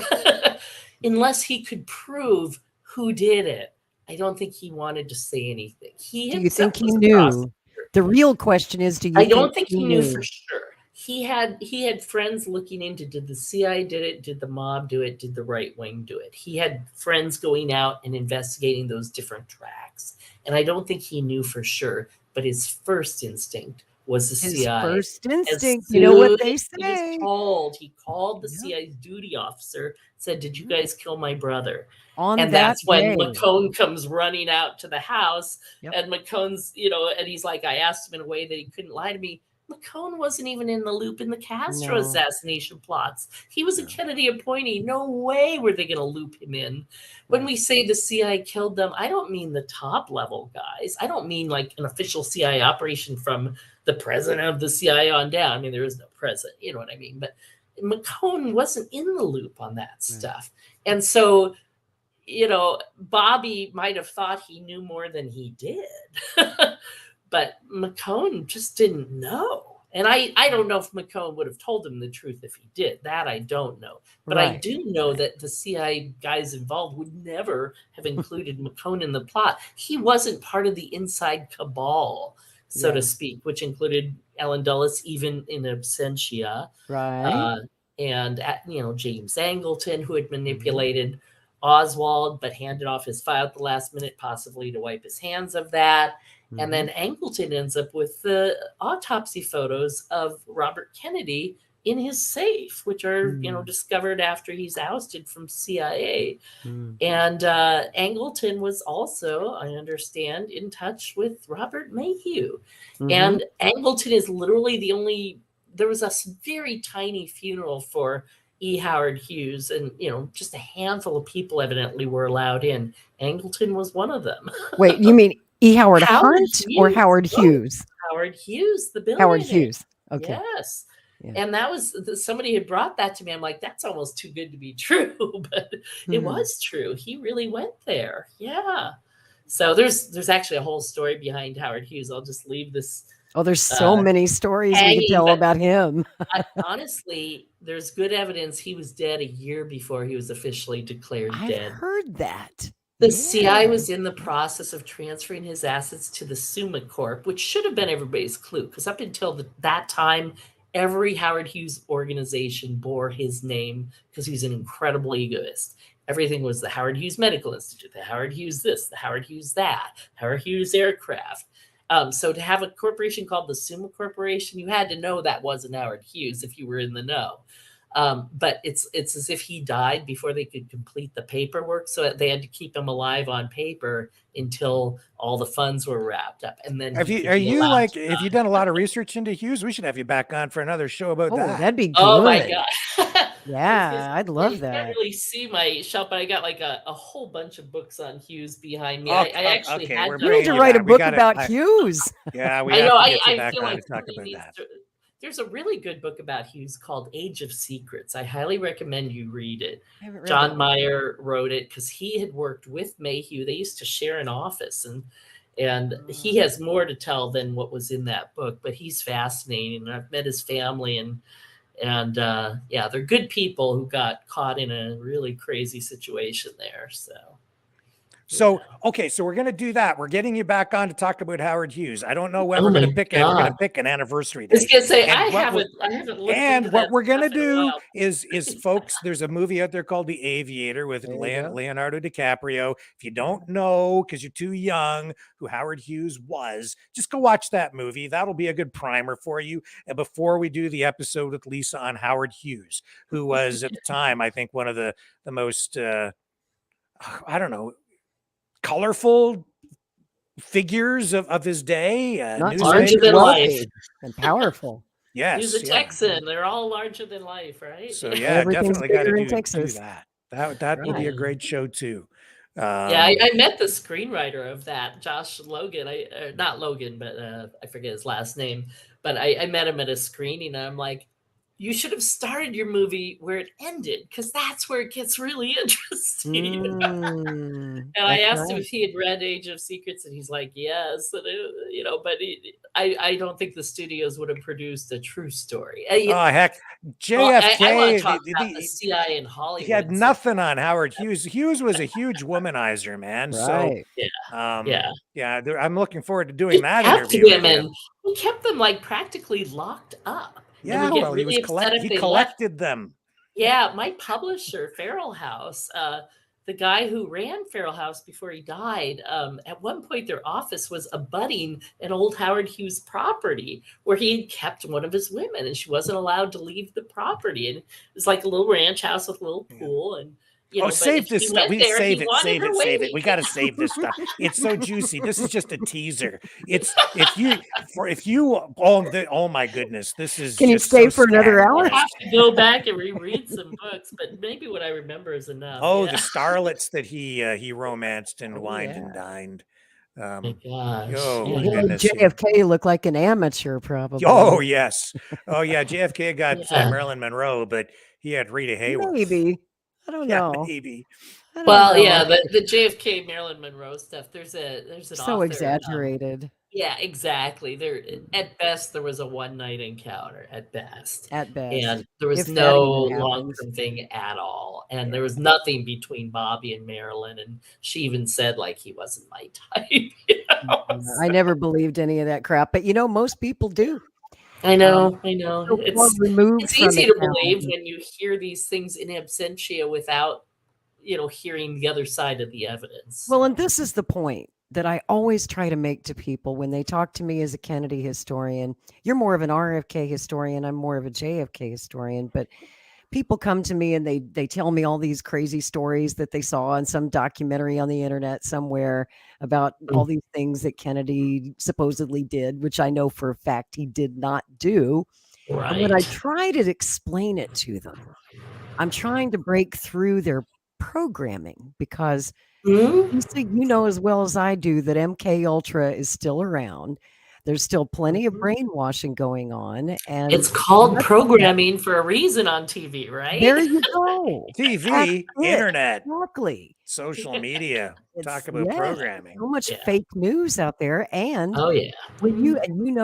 Speaker 4: unless he could prove who did it, I don't think he wanted to say anything.
Speaker 3: Do you think he knew? The real question is, do you
Speaker 4: I don't think he knew for sure. He had friends looking into, did the CIA did it? Did the mob do it? Did the right wing do it? He had friends going out and investigating those different tracks. And I don't think he knew for sure, but his first instinct was the CIA.
Speaker 3: His first instinct, you know what they say.
Speaker 4: He called the CIA's duty officer, said, "Did you guys kill my brother?"
Speaker 3: And
Speaker 4: that's when McCone comes running out to the house. And McCone's, and he's like, "I asked him in a way that he couldn't lie to me." McCone wasn't even in the loop in the Castro assassination plots. He was a Kennedy appointee. No way were they going to loop him in. When we say the CIA killed them, I don't mean the top level guys. I don't mean like an official CIA operation from the president of the CIA on down. I mean, there is no president, you know what I mean? But McCone wasn't in the loop on that stuff. And so, Bobby might have thought he knew more than he did. But McCone just didn't know. And I don't know if McCone would have told him the truth if he did. That I don't know. But I do know that the CIA guys involved would never have included McCone in the plot. He wasn't part of the inside cabal, so to speak, which included Ellen Dulles, even in absentia. And, James Angleton, who had manipulated Oswald, but handed off his file at the last minute, possibly to wipe his hands of that. And then Angleton ends up with the autopsy photos of Robert Kennedy in his safe, which are, discovered after he's ousted from CIA. And Angleton was also, I understand, in touch with Robert Mayhew. And Angleton is literally there was a very tiny funeral for E. Howard Hughes, and, just a handful of people evidently were allowed in. Angleton was one of them.
Speaker 3: Wait, you mean E. Howard Hunt or Howard Hughes?
Speaker 4: Howard Hughes, the billionaire.
Speaker 3: Howard Hughes. Okay.
Speaker 4: Yes. And that was, somebody had brought that to me. I'm like, that's almost too good to be true, but it was true. He really went there. Yeah. So there's actually a whole story behind Howard Hughes. I'll just leave this.
Speaker 3: Oh, there's so many stories we could tell about him.
Speaker 4: Honestly, there's good evidence he was dead a year before he was officially declared dead.
Speaker 3: I've heard that.
Speaker 4: The CIA was in the process of transferring his assets to the Summa Corp, which should have been everybody's clue, because up until that time, every Howard Hughes organization bore his name because he's an incredible egoist. Everything was the Howard Hughes Medical Institute, the Howard Hughes this, the Howard Hughes that, Howard Hughes Aircraft. So to have a corporation called the Summa Corporation, you had to know that wasn't Howard Hughes if you were in the know. But it's as if he died before they could complete the paperwork. So they had to keep him alive on paper until all the funds were wrapped up. And then
Speaker 2: Have you done a lot of research into Hughes? We should have you back on for another show about
Speaker 3: Oh,
Speaker 2: that.
Speaker 3: that'd be good.
Speaker 4: Oh my God.
Speaker 3: Yeah, I'd love
Speaker 4: You
Speaker 3: that.
Speaker 4: can't really see my shelf, but I got like a whole bunch of books on Hughes behind me.
Speaker 2: Oh,
Speaker 4: I actually
Speaker 2: okay,
Speaker 4: had
Speaker 2: we're
Speaker 3: You need to
Speaker 2: bringing you
Speaker 3: write a
Speaker 2: back. We
Speaker 3: book
Speaker 2: gotta-
Speaker 3: about Hughes.
Speaker 2: Yeah, we
Speaker 4: I
Speaker 2: have
Speaker 4: know.
Speaker 2: to get you
Speaker 4: I
Speaker 2: back
Speaker 4: feel
Speaker 2: on
Speaker 4: like
Speaker 2: to talk
Speaker 4: somebody
Speaker 2: about
Speaker 4: needs
Speaker 2: that.
Speaker 4: there's a really good book about Hughes called Age of Secrets. I highly recommend you read it.
Speaker 3: I haven't read
Speaker 4: John
Speaker 3: that.
Speaker 4: Meyer wrote it because he had worked with Mayhew. They used to share an office, and he has more to tell than what was in that book. But he's fascinating. I've met his family, and yeah, they're good people who got caught in a really crazy situation there.
Speaker 2: So, okay, so we're going to do that. We're getting you back on to talk about Howard Hughes. I don't know when
Speaker 4: Oh
Speaker 2: we're going
Speaker 4: my
Speaker 2: to pick it. We're going to
Speaker 4: God.
Speaker 2: pick an anniversary
Speaker 4: I was
Speaker 2: date.
Speaker 4: gonna say
Speaker 2: And
Speaker 4: I
Speaker 2: what
Speaker 4: haven't looked
Speaker 2: And
Speaker 4: into
Speaker 2: what
Speaker 4: that
Speaker 2: we're going to
Speaker 4: stuff in a
Speaker 2: do
Speaker 4: while.
Speaker 2: is folks, there's a movie out there called The Aviator with
Speaker 3: There you go.
Speaker 2: Leonardo DiCaprio. If you don't know, because you're too young, who Howard Hughes was, just go watch that movie. That'll be a good primer for you. And before we do the episode with Lisa on Howard Hughes, who was at the time, I think, one of the most, I don't know, colorful figures of his day.
Speaker 3: Not to
Speaker 4: Larger
Speaker 3: mention
Speaker 4: than life.
Speaker 3: wealthy and powerful.
Speaker 2: Yes,
Speaker 4: He was a
Speaker 2: yeah.
Speaker 4: Texan. They're all larger than life, right?
Speaker 2: So yeah,
Speaker 3: Everything's
Speaker 2: definitely got to
Speaker 3: bigger in
Speaker 2: do
Speaker 3: Texas.
Speaker 2: that. That will be a
Speaker 4: Right.
Speaker 2: great show too.
Speaker 4: Yeah, I met the screenwriter of that, Josh Logan. Not Logan, but I forget his last name. But I met him at a screening, and I'm like, you should have started your movie where it ended, because that's where it gets really interesting.
Speaker 3: Mm,
Speaker 4: And I
Speaker 3: that's
Speaker 4: asked him
Speaker 3: right.
Speaker 4: if he had read Age of Secrets, and he's like, yes. And but I don't think the studios would have produced a true story.
Speaker 2: Oh heck,
Speaker 4: Well, I want to
Speaker 2: JFK.
Speaker 4: talk about the CIA in Hollywood.
Speaker 2: He had nothing on Howard Hughes. Hughes was a huge womanizer, man.
Speaker 3: Right.
Speaker 2: So
Speaker 4: Yeah.
Speaker 2: I'm looking forward to
Speaker 4: He
Speaker 2: doing that
Speaker 4: kept
Speaker 2: interview with
Speaker 4: women.
Speaker 2: him.
Speaker 4: He kept them like practically locked up. And
Speaker 2: Yeah,
Speaker 4: would get
Speaker 2: well, he was
Speaker 4: really upset if
Speaker 2: he
Speaker 4: they left.
Speaker 2: collected them.
Speaker 4: Yeah, my publisher, Feral House, the guy who ran Feral House before he died, at one point their office was abutting an old Howard Hughes property where he had kept one of his women, and she wasn't allowed to leave the property. And it was like a little ranch house with a little pool, and but
Speaker 2: save
Speaker 4: if
Speaker 2: this
Speaker 4: he
Speaker 2: stuff.
Speaker 4: went
Speaker 2: We
Speaker 4: there,
Speaker 2: save
Speaker 4: he
Speaker 2: it,
Speaker 4: wanted
Speaker 2: save
Speaker 4: her
Speaker 2: it, save it.
Speaker 4: waiting.
Speaker 2: We got to save this stuff. It's so juicy. This is just a teaser. It's oh my goodness, this is.
Speaker 3: Can you
Speaker 2: just
Speaker 3: stay
Speaker 2: so
Speaker 3: for another hour?
Speaker 4: I
Speaker 2: scandalous.
Speaker 4: have to go back and reread some books, but maybe what I remember is enough.
Speaker 2: Oh,
Speaker 4: yeah.
Speaker 2: the starlets that he romanced and
Speaker 3: Oh,
Speaker 2: wined
Speaker 3: yeah.
Speaker 2: and dined.
Speaker 4: My gosh.
Speaker 2: Oh
Speaker 3: Yeah,
Speaker 2: my
Speaker 3: he made
Speaker 2: goodness.
Speaker 3: JFK look like an amateur, probably.
Speaker 2: Oh yes. Oh yeah. JFK got
Speaker 4: Yeah.
Speaker 2: Marilyn Monroe, but he had Rita Hayworth.
Speaker 3: Maybe. I don't
Speaker 2: Yeah,
Speaker 3: know.
Speaker 2: maybe.
Speaker 3: I don't
Speaker 4: Well,
Speaker 3: know.
Speaker 4: yeah, the JFK Marilyn Monroe stuff. There's an
Speaker 3: So
Speaker 4: author.
Speaker 3: exaggerated
Speaker 4: Yeah, exactly. There, at best, there was a one-night encounter. At best,
Speaker 3: at best.
Speaker 4: and there was
Speaker 3: If that
Speaker 4: no
Speaker 3: even happens.
Speaker 4: long-term thing at all. And there was nothing between Bobby and Marilyn. And she even said like he wasn't my type.
Speaker 3: I never believed any of that crap, but most people do.
Speaker 4: I know.
Speaker 3: So far removed
Speaker 4: It's
Speaker 3: from
Speaker 4: easy
Speaker 3: it
Speaker 4: to
Speaker 3: now.
Speaker 4: believe when you hear these things in absentia without, hearing the other side of the evidence.
Speaker 3: Well, and this is the point that I always try to make to people when they talk to me as a Kennedy historian. You're more of an RFK historian. I'm more of a JFK historian, but people come to me and they tell me all these crazy stories that they saw on some documentary on the internet somewhere about all these things that Kennedy supposedly did, which I know for a fact he did not do.
Speaker 4: Right.
Speaker 3: And when I try to explain it to them, I'm trying to break through their programming because Lisa, you know as well as I do that MK Ultra is still around. There's still plenty of brainwashing going on, and
Speaker 4: It's called programming for a reason on TV, right?
Speaker 3: there you go.
Speaker 2: TV, internet,
Speaker 3: Exactly.
Speaker 2: social media. Talk about
Speaker 3: yeah,
Speaker 2: programming.
Speaker 3: so much fake news out there, and
Speaker 4: Oh yeah.
Speaker 3: when you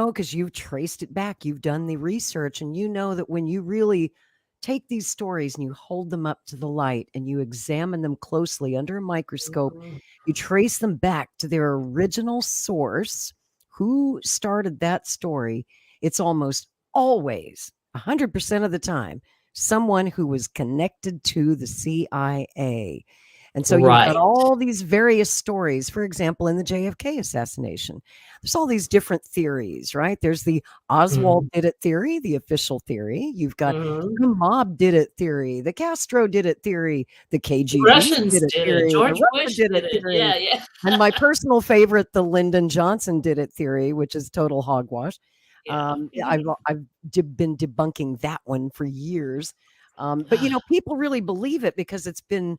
Speaker 3: because you've traced it back, you've done the research, and you know that when you really take these stories and you hold them up to the light and you examine them closely under a microscope, you trace them back to their original source, who started that story. It's almost always 100% of the time someone who was connected to the CIA. And so you've got
Speaker 4: Right.
Speaker 3: all these various stories. For example, in the JFK assassination, there's all these different theories, right? There's the Oswald
Speaker 4: Mhm.
Speaker 3: did it theory, the official theory. You've got
Speaker 4: Mhm.
Speaker 3: the mob did it theory, the Castro did it theory, the
Speaker 4: The
Speaker 3: KGB
Speaker 4: Russians
Speaker 3: did it
Speaker 4: did it.
Speaker 3: theory, the
Speaker 4: George
Speaker 3: Russia
Speaker 4: Bush
Speaker 3: did it
Speaker 4: did it.
Speaker 3: theory,
Speaker 4: Yeah, yeah.
Speaker 3: and my personal favorite, the Lyndon Johnson did it theory, which is total hogwash.
Speaker 4: Yeah.
Speaker 3: I've been debunking that one for years. But people really believe it because it's been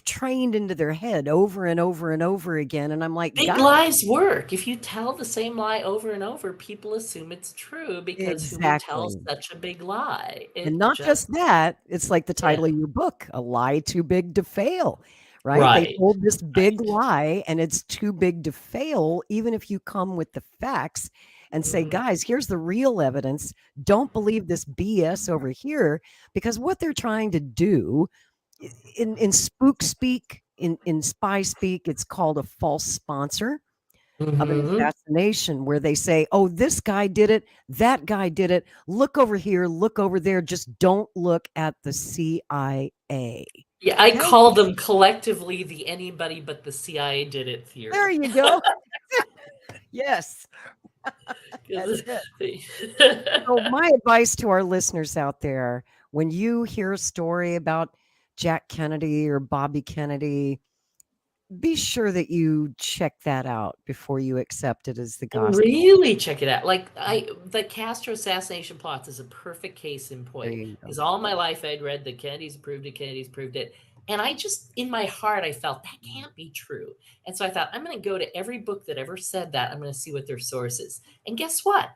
Speaker 3: trained into their head over and over and over again. And I'm like,
Speaker 4: Big
Speaker 3: God,
Speaker 4: lies work. If you tell the same lie over and over, people assume it's true because who would tell
Speaker 3: exactly.
Speaker 4: such a big lie?
Speaker 3: And
Speaker 4: It
Speaker 3: not
Speaker 4: just,
Speaker 3: just that, it's like the
Speaker 4: yeah.
Speaker 3: title of your book, A Lie Too Big to Fail, right? They
Speaker 4: Right.
Speaker 3: told this big
Speaker 4: Right.
Speaker 3: lie and it's too big to fail, even if you come with the facts and say,
Speaker 4: Mhm.
Speaker 3: guys, here's the real evidence. Don't believe this BS over here, because what they're trying to do in spook speak, in spy speak, it's called a false sponsor of an
Speaker 4: Mhm.
Speaker 3: assassination, where they say, oh, this guy did it, that guy did it, look over here, look over there, just don't look at the CIA.
Speaker 4: Yeah, I
Speaker 3: Okay,
Speaker 4: call them collectively the anybody but the CIA did it
Speaker 3: there
Speaker 4: theory.
Speaker 3: you go. Yes,
Speaker 4: 'Cause
Speaker 3: that's it.
Speaker 4: it-
Speaker 3: So my advice to our listeners out there, when you hear a story about Jack Kennedy or Bobby Kennedy, be sure that you check that out before you accept it as the gospel.
Speaker 4: Really check it out. Like the Castro assassination plots is a perfect case in
Speaker 3: There
Speaker 4: point.
Speaker 3: you go.
Speaker 4: Because all my life I'd read the Kennedys proved it, Kennedys proved it. And I just, in my heart, I felt that can't be true. And so I thought, I'm going to go to every book that ever said that. I'm going to see what their source is. And guess what?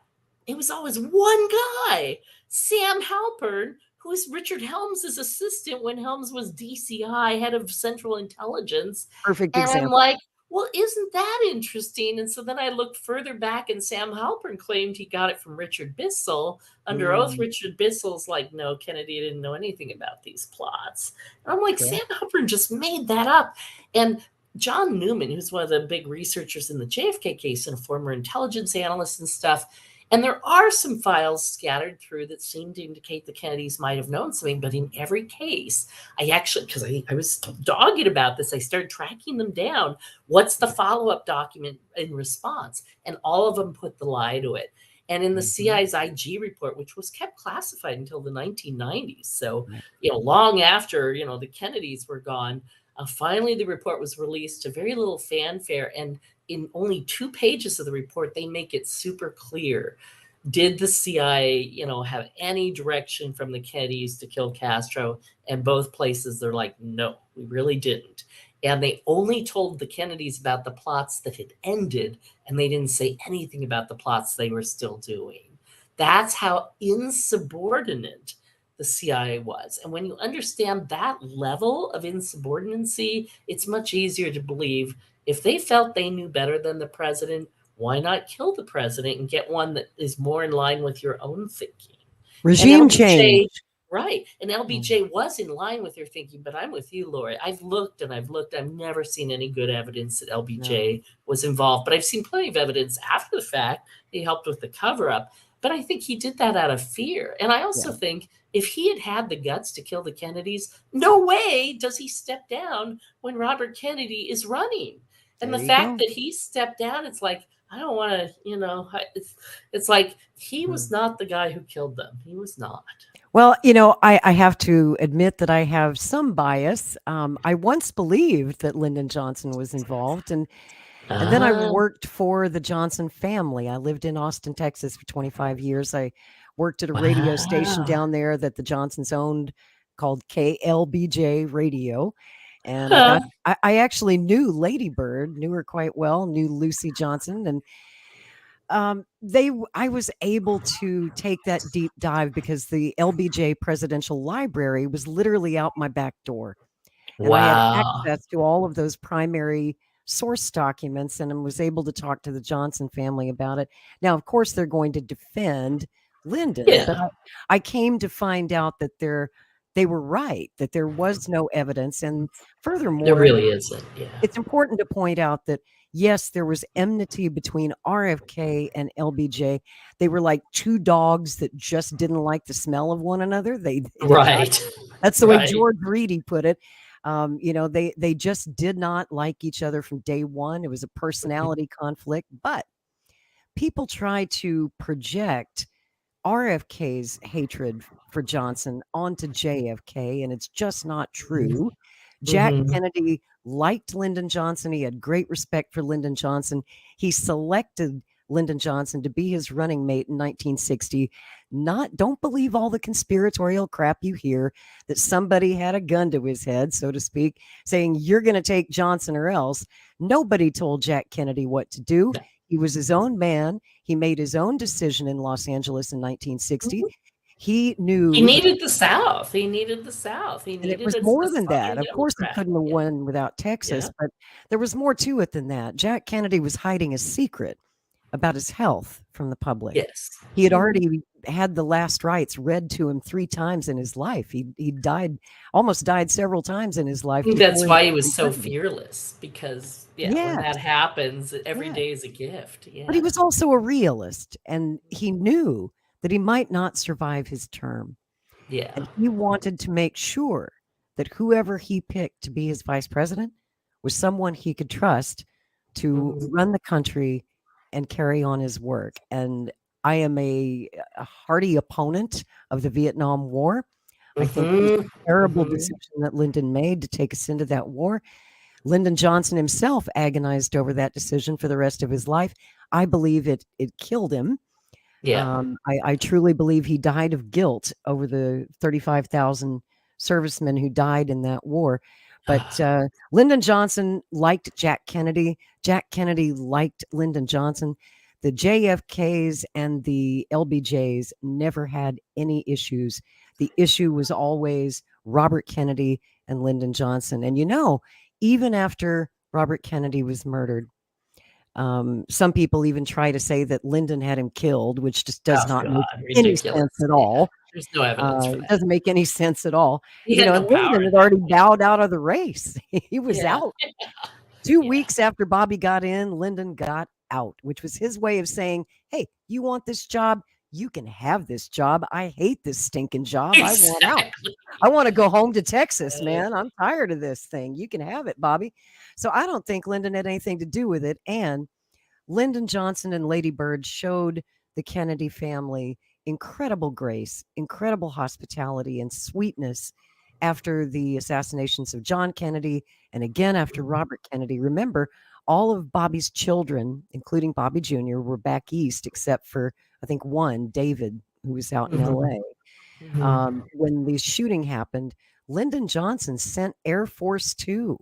Speaker 4: It was always one guy, Sam Halpern, who was Richard Helms' assistant when Helms was DCI, head of Central Intelligence.
Speaker 3: Perfect
Speaker 4: And I'm
Speaker 3: example.
Speaker 4: like, well, isn't that interesting? And so then I looked further back, and Sam Halpern claimed he got it from Richard Bissell. Under oath,
Speaker 3: Mm,
Speaker 4: Richard Bissell's like, no, Kennedy didn't know anything about these plots. And I'm like,
Speaker 3: okay.
Speaker 4: Sam Halpern just made that up. And John Newman, who's one of the big researchers in the JFK case and a former intelligence analyst and stuff, and there are some files scattered through that seem to indicate the Kennedys might have known something, but in every case, I actually, because I was dogged about this, I started tracking them down. What's the follow-up document in response? And all of them put the lie to it. And in the CIA's IG report, which was kept classified until the 1990s, so
Speaker 3: Right.
Speaker 4: long after the Kennedys were gone, finally the report was released to very little fanfare. And in only 2 pages of the report, they make it super clear. Did the CIA, have any direction from the Kennedys to kill Castro? And both places, they're like, no, we really didn't. And they only told the Kennedys about the plots that had ended, and they didn't say anything about the plots they were still doing. That's how insubordinate the CIA was. And when you understand that level of insubordinacy, it's much easier to believe if they felt they knew better than the president, why not kill the president and get one that is more in line with your own thinking? And
Speaker 3: Regime
Speaker 4: LBJ,
Speaker 3: change.
Speaker 4: right. And
Speaker 3: Mm,
Speaker 4: LBJ was in line with your thinking, but I'm with you, Lori. I've looked and I've looked. I've never seen any good evidence that
Speaker 3: no.
Speaker 4: LBJ was involved, but I've seen plenty of evidence after the fact he helped with the cover up. But I think he did that out of fear. And I also
Speaker 3: Yeah.
Speaker 4: think if he had had the guts to kill the Kennedys, no way does he step down when Robert Kennedy is running. And
Speaker 3: There
Speaker 4: the
Speaker 3: you
Speaker 4: fact
Speaker 3: go.
Speaker 4: that he stepped down, it's like, I don't want to, it's like he was
Speaker 3: Mm.
Speaker 4: not the guy who killed them. He was not.
Speaker 3: Well, I have to admit that I have some bias. I once believed that Lyndon Johnson was involved, and then I
Speaker 4: Ah,
Speaker 3: worked for the Johnson family. I lived in Austin, Texas for 25 years. I worked at a radio station
Speaker 4: wow.
Speaker 3: down there that the Johnsons owned called KLBJ Radio. And
Speaker 4: Huh.
Speaker 3: I actually knew Lady Bird, knew her quite well, knew Lucy Johnson. And I was able to take that deep dive because the LBJ Presidential Library was literally out my back door. And I had
Speaker 4: Wow.
Speaker 3: access to all of those primary source documents and was able to talk to the Johnson family about it. Now, of course, they're going to defend Lyndon, but
Speaker 4: Yeah,
Speaker 3: I came to find out that they were right, that there was no evidence. And
Speaker 4: there
Speaker 3: furthermore,
Speaker 4: really isn't. Yeah.
Speaker 3: it's important to point out that yes, there was enmity between RFK and LBJ. They were like two dogs that just didn't like the smell of one another. They got,
Speaker 4: Right.
Speaker 3: that's the way
Speaker 4: Right.
Speaker 3: George Reedy put it. They just did not like each other from day one. It was a personality conflict, but people try to project RFK's hatred for Johnson onto JFK, and it's just not true. Jack Kennedy liked Lyndon Johnson. He had great respect for Lyndon Johnson. He selected Lyndon Johnson to be his running mate in 1960. Don't believe all the conspiratorial crap you hear that somebody had a gun to his head, so to speak, saying you're going to take Johnson or else. Nobody told Jack Kennedy what to do. He was his own man. He made his own decision in Los Angeles in 1960. He knew
Speaker 4: he needed the South. He needed the South. He needed
Speaker 3: it was more than that. Of course, he couldn't have won without Texas, but there was more to it than that. Jack Kennedy was hiding a secret about his health from the public.
Speaker 4: Yes.
Speaker 3: He had already had the last rites read to him 3 times in his life. He almost died several times in his life.
Speaker 4: That's why he was so fearless, because when that happens, every day is a gift. Yeah.
Speaker 3: But he was also a realist, and he knew that he might not survive his term.
Speaker 4: Yeah.
Speaker 3: And he wanted to make sure that whoever he picked to be his vice president was someone he could trust to run the country and carry on his work. And I am a hearty opponent of the Vietnam War. I think it was a terrible decision that Lyndon made to take us into that war. Lyndon Johnson himself agonized over that decision for the rest of his life. I believe it killed him.
Speaker 4: Yeah.
Speaker 3: I truly believe he died of guilt over the 35,000 servicemen who died in that war. But Lyndon Johnson liked Jack Kennedy. Jack Kennedy liked Lyndon Johnson. The JFKs and the LBJs never had any issues. The issue was always Robert Kennedy and Lyndon Johnson. And even after Robert Kennedy was murdered, some people even try to say that Lyndon had him killed, which just does not make any sense at all.
Speaker 4: There's no evidence for that.
Speaker 3: It doesn't make any sense at all.
Speaker 4: No
Speaker 3: Lyndon had already bowed out of the race. He was out. 2 weeks after Bobby got in, Lyndon got out, which was his way of saying, hey, you want this job? You can have this job. I hate this stinking job.
Speaker 4: Exactly.
Speaker 3: I want out. I want to go home to Texas, man. I'm tired of this thing. You can have it, Bobby. So I don't think Lyndon had anything to do with it. And Lyndon Johnson and Lady Bird showed the Kennedy family incredible grace, incredible hospitality and sweetness after the assassinations of John Kennedy and again after Robert Kennedy. Remember, all of Bobby's children, including Bobby Jr., were back east, except for, I think, one, David, who was out in LA. When the shooting happened, Lyndon Johnson sent Air Force Two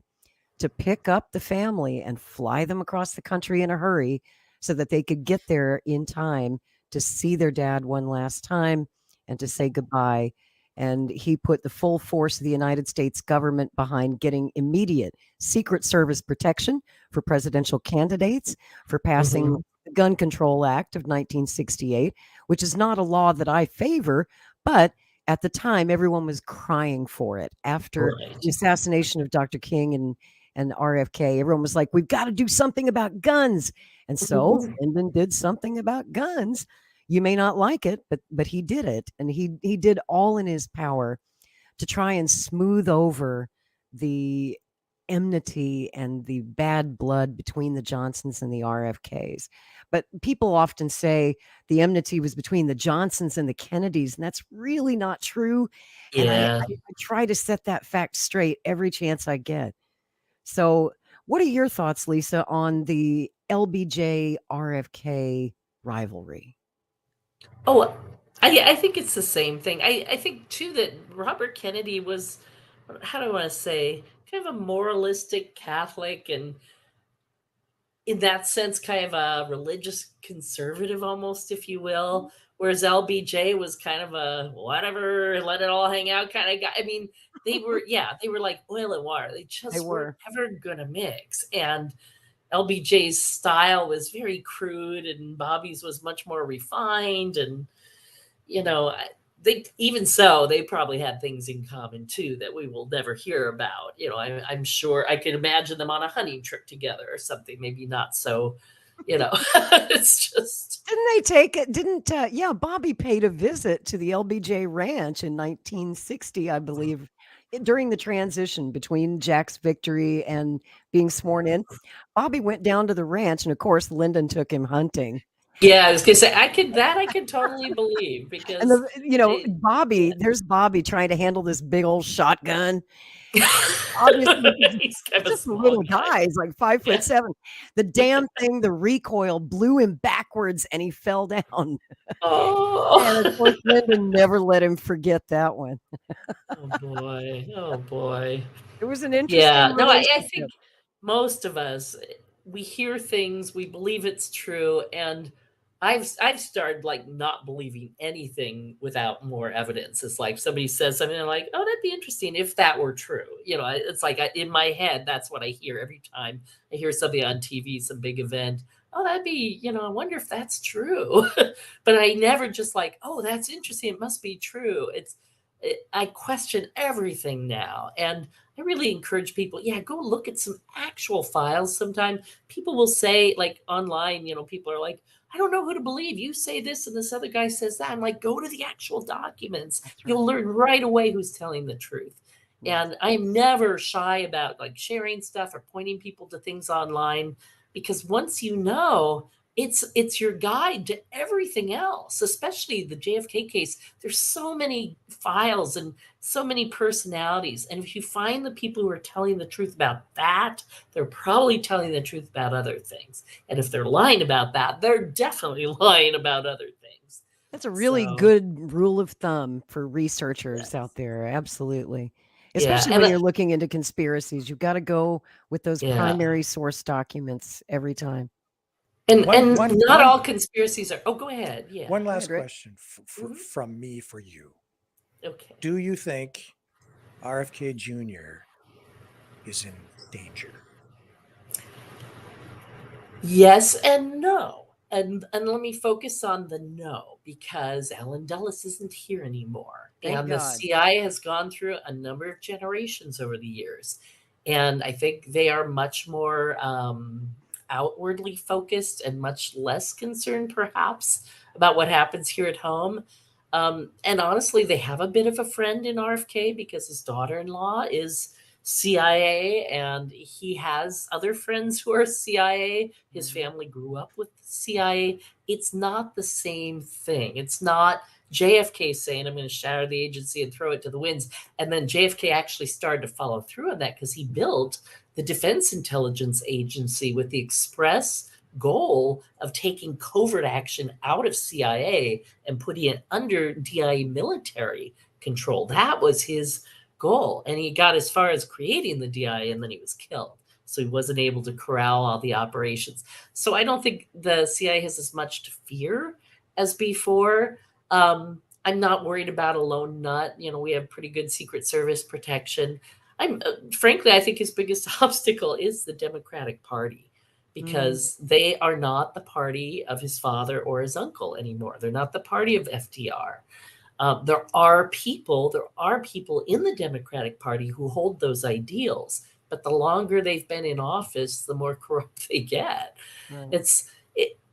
Speaker 3: to pick up the family and fly them across the country in a hurry so that they could get there in time to see their dad one last time and to say goodbye. And he put the full force of the United States government behind getting immediate Secret Service protection for presidential candidates, for passing the Gun Control Act of 1968, which is not a law that I favor, but at the time, everyone was crying for it. After the assassination of Dr. King and RFK, everyone was like, we've got to do something about guns. And so Lyndon did something about guns. You may not like it, but he did it. And he did all in his power to try and smooth over the enmity and the bad blood between the Johnsons and the RFKs. But people often say the enmity was between the Johnsons and the Kennedys, and that's really not true. And I try to set that fact straight every chance I get. So what are your thoughts, Lisa, on the LBJ RFK rivalry?
Speaker 4: Oh, I think it's the same thing. I think, too, that Robert Kennedy was, how do I want to say, kind of a moralistic Catholic, and in that sense, kind of a religious conservative almost, if you will, whereas LBJ was kind of a whatever, let it all hang out kind of guy. I mean, they were like oil and water. They just weren't ever going to mix. And LBJ's style was very crude and Bobby's was much more refined. And, they probably had things in common too that we will never hear about. I'm sure I could imagine them on a hunting trip together or something, maybe not so, it's just.
Speaker 3: Didn't they take it? Bobby paid a visit to the LBJ ranch in 1960, I believe. during the transition between Jack's victory and being sworn in, Bobby went down to the ranch, and of course, Lyndon took him hunting.
Speaker 4: Yeah, I was gonna say I could totally believe
Speaker 3: And
Speaker 4: because
Speaker 3: Bobby, there's Bobby trying to handle this big old shotgun. Obviously,
Speaker 4: he's kind of a
Speaker 3: just a
Speaker 4: small
Speaker 3: little
Speaker 4: guy.
Speaker 3: guy. He's like 5'7". The damn thing, the recoil blew him backwards, and he fell down.
Speaker 4: Oh.
Speaker 3: And of course, Lyndon never let him forget that one.
Speaker 4: Oh boy. Oh boy.
Speaker 3: It was an interesting
Speaker 4: Yeah. No, I
Speaker 3: relationship.
Speaker 4: think most of us we hear things, we believe it's true, and I've started like not believing anything without more evidence. It's like somebody says something, I'm like, oh, that'd be interesting if that were true. It's like in my head, that's what I hear every time I hear something on TV, some big event. Oh, that'd be, I wonder if that's true. But I never just like, oh, that's interesting. It must be true. I question everything now. And I really encourage people, yeah, go look at some actual files. Sometimes people will say, like online, people are like, I don't know who to believe. You say this and this other guy says that. I'm like, go to the actual documents. You'll learn right away who's telling the truth. And I'm never shy about like sharing stuff or pointing people to things online, because once you know, it's your guide to everything else, especially the JFK case. There's so many files and so many personalities. And if you find the people who are telling the truth about that, they're probably telling the truth about other things. And if they're lying about that, they're definitely lying about other things.
Speaker 3: That's a really good rule of thumb for researchers out there. Absolutely. Especially when you're looking into conspiracies. You've got to go with those primary source documents every time.
Speaker 4: And not all conspiracies are. Oh, go ahead. Yeah.
Speaker 2: One last question from me for you.
Speaker 4: Okay.
Speaker 2: Do you think RFK Jr. is in danger?
Speaker 4: Yes and no. And let me focus on the no, because Alan Dulles isn't here anymore.
Speaker 3: Thank
Speaker 4: the
Speaker 3: God.
Speaker 4: CIA has gone through a number of generations over the years. And I think they are much more outwardly focused and much less concerned, perhaps, about what happens here at home. And honestly, they have a bit of a friend in RFK because his daughter-in-law is CIA, and he has other friends who are CIA. His family grew up with the CIA. It's not the same thing. It's not JFK saying, I'm going to shatter the agency and throw it to the winds. And then JFK actually started to follow through on that because he built the Defense Intelligence Agency with the express goal of taking covert action out of CIA and putting it under DIA military control. That was his goal. And he got as far as creating the DIA, and then he was killed. So he wasn't able to corral all the operations. So I don't think the CIA has as much to fear as before. I'm not worried about a lone nut. We have pretty good Secret Service protection. Frankly, I think his biggest obstacle is the Democratic Party, because they are not the party of his father or his uncle anymore. They're not the party of FDR. There are people in the Democratic Party who hold those ideals, but the longer they've been in office, the more corrupt they get. Right.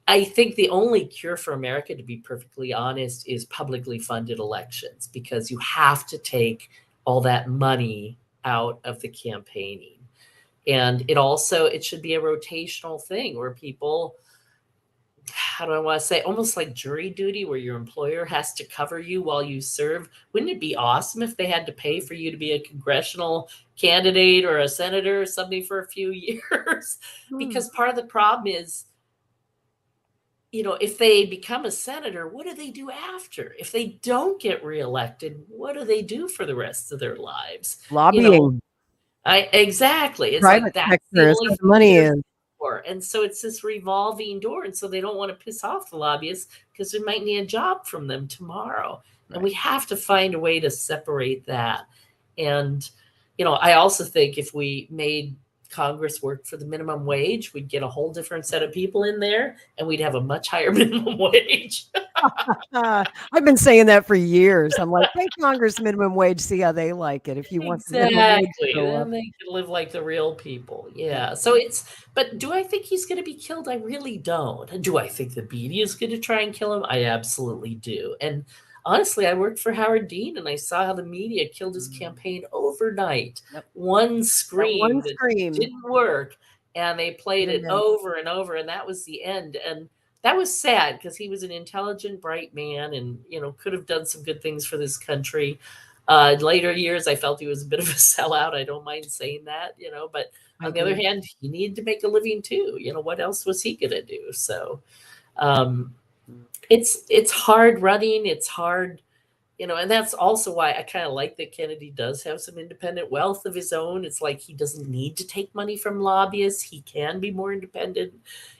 Speaker 4: I think the only cure for America, to be perfectly honest, is publicly funded elections, because you have to take all that money out of the campaigning. And it should be a rotational thing where people, how do I want to say, almost like jury duty, where your employer has to cover you while you serve. Wouldn't it be awesome if they had to pay for you to be a congressional candidate or a senator or something for a few years? Because part of the problem is, if they become a senator, what do they do after? If they don't get reelected, what do they do for the rest of their lives?
Speaker 3: Lobbying.
Speaker 4: Exactly. It's
Speaker 3: private
Speaker 4: like that's
Speaker 3: sector
Speaker 4: the
Speaker 3: is
Speaker 4: only
Speaker 3: where the money is.
Speaker 4: And so it's this revolving door. And so they don't want to piss off the lobbyists because they might need a job from them tomorrow. Right. And we have to find a way to separate that. And, I also think if we made Congress work for the minimum wage, we'd get a whole different set of people in there, and we'd have a much higher minimum wage.
Speaker 3: I've been saying that for years. I'm like, pay Congress minimum wage, see how they like it. If you want the minimum wage to go up.
Speaker 4: Then they can live like the real people. Yeah. So but do I think he's going to be killed? I really don't. Do I think the media is going to try and kill him? I absolutely do. And honestly, I worked for Howard Dean, and I saw how the media killed his campaign overnight.
Speaker 3: Yep.
Speaker 4: One
Speaker 3: That
Speaker 4: scream
Speaker 3: one
Speaker 4: that
Speaker 3: scream.
Speaker 4: didn't work, and they played it
Speaker 3: Didn't.
Speaker 4: over and over, and that was the end. And that was sad because he was an intelligent, bright man, and could have done some good things for this country. Later years, I felt he was a bit of a sellout. I don't mind saying that, but
Speaker 3: I
Speaker 4: on the other
Speaker 3: agree.
Speaker 4: hand, he needed to make a living too. What else was he going to do? So it's hard running. It's hard, and that's also why I kind of like that Kennedy does have some independent wealth of his own. It's like he doesn't need to take money from lobbyists. He can be more independent.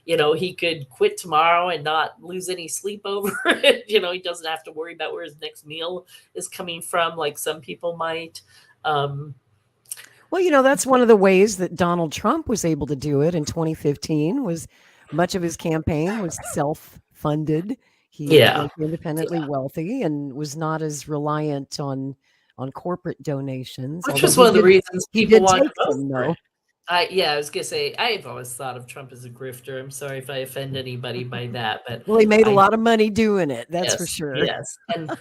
Speaker 4: He could quit tomorrow and not lose any sleep over it. He doesn't have to worry about where his next meal is coming from, like some people might.
Speaker 3: Well, that's one of the ways that Donald Trump was able to do it in 2015 was much of his campaign was self-funded. He was independently wealthy and was not as reliant on corporate donations.
Speaker 4: Which was one of the reasons people want to vote
Speaker 3: them,
Speaker 4: for
Speaker 3: though.
Speaker 4: it. I was gonna say I've always thought of Trump as a grifter. I'm sorry if I offend anybody by that, but
Speaker 3: Well, he made a lot of money doing it. That's for
Speaker 4: yes,
Speaker 3: sure.
Speaker 4: yes, and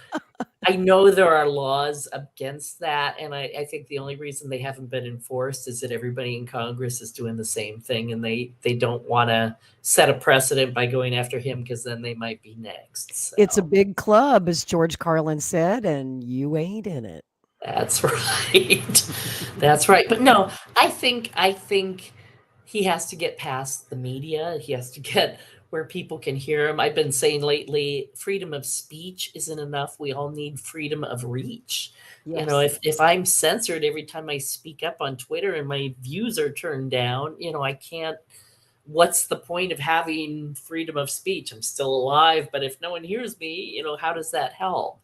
Speaker 4: I know there are laws against that, and I think the only reason they haven't been enforced is that everybody in Congress is doing the same thing, and they don't want to set a precedent by going after him because then they might be next. So.
Speaker 3: It's a big club, as George Carlin said, and you ain't in it.
Speaker 4: That's right. That's right. But no, I think he has to get past the media. He has to get where people can hear him. I've been saying lately, freedom of speech isn't enough. We all need freedom of reach.
Speaker 3: Yes.
Speaker 4: If I'm censored every time I speak up on Twitter and my views are turned down, I can't. What's the point of having freedom of speech? I'm still alive, but if no one hears me, how does that help?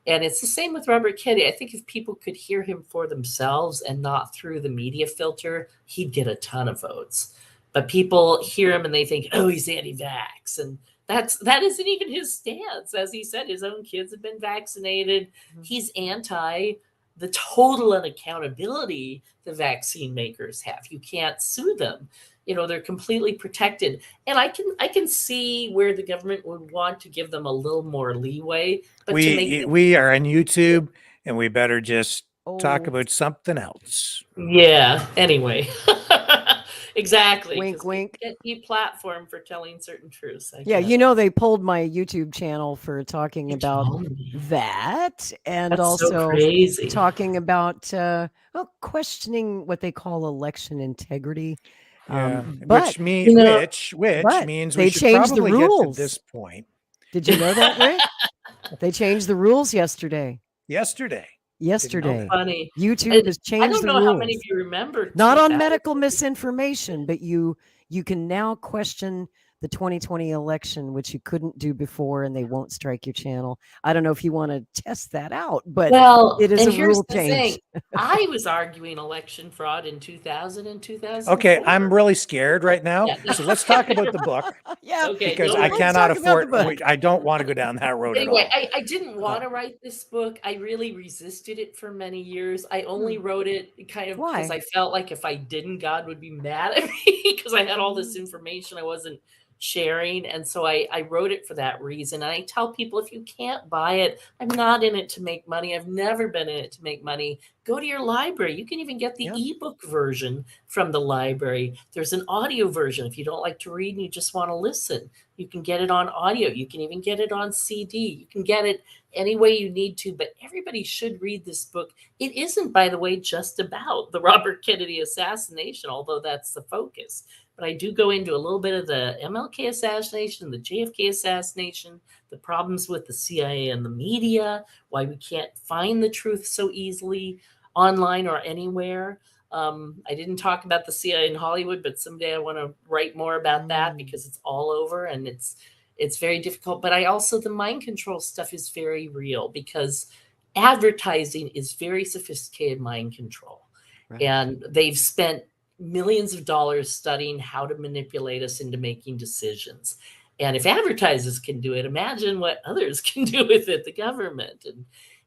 Speaker 4: And it's the same with Robert Kennedy. I think if people could hear him for themselves and not through the media filter, he'd get a ton of votes. But people hear him and they think, oh, he's anti-vax. And that isn't even his stance. As he said, his own kids have been vaccinated. Mm-hmm. He's anti the total unaccountability the vaccine makers have. You can't sue them. They're completely protected. And I can see where the government would want to give them a little more leeway. But
Speaker 2: we are on YouTube, and we better just talk about something else.
Speaker 4: Yeah. Anyway. Exactly.
Speaker 3: Wink, wink.
Speaker 4: Get the platform for telling certain truths.
Speaker 3: They pulled my YouTube channel for talking about that, and
Speaker 4: that's
Speaker 3: also
Speaker 4: so crazy.
Speaker 3: Talking about questioning what they call election integrity.
Speaker 2: Which means we should
Speaker 3: changed
Speaker 2: probably
Speaker 3: the rules
Speaker 2: get to this point.
Speaker 3: Did you know that, Rick? They changed the rules yesterday.
Speaker 2: Yesterday.
Speaker 3: Oh,
Speaker 4: funny.
Speaker 3: YouTube has changed the rules.
Speaker 4: I don't know how many of you remember.
Speaker 3: Not on medical misinformation, but you can now question the 2020 election, which you couldn't do before, and they won't strike your channel. I don't know if you want to test that out, but it is a rule change.
Speaker 4: I was arguing election fraud in 2000 and 2004.
Speaker 2: Okay, I'm really scared right now. Yeah. So let's talk about the book. Because I cannot afford. I don't want to go down that road
Speaker 4: anyway,
Speaker 2: at all.
Speaker 4: I didn't want to write this book. I really resisted it for many years. I only wrote it kind of because I felt like if I didn't, God would be mad at me because I had all this information I wasn't sharing. And so I wrote it for that reason. And I tell people, if you can't buy it, I'm not in it to make money. I've never been in it to make money. Go to your library. You can even get the ebook version from the library. There's an audio version. If you don't like to read and you just want to listen, you can get it on audio. You can even get it on CD. You can get it any way you need to, but everybody should read this book. It isn't, by the way, just about the Robert Kennedy assassination, although that's the focus. But I do go into a little bit of the MLK assassination, the JFK assassination, the problems with the CIA and the media, why we can't find the truth so easily online or anywhere. I didn't talk about the CIA in Hollywood, but someday I want to write more about that because it's all over and it's very difficult. But the mind control stuff is very real because advertising is very sophisticated mind control. Right. And they've spent millions of dollars studying how to manipulate us into making decisions. And if advertisers can do it, imagine what others can do with it, the government.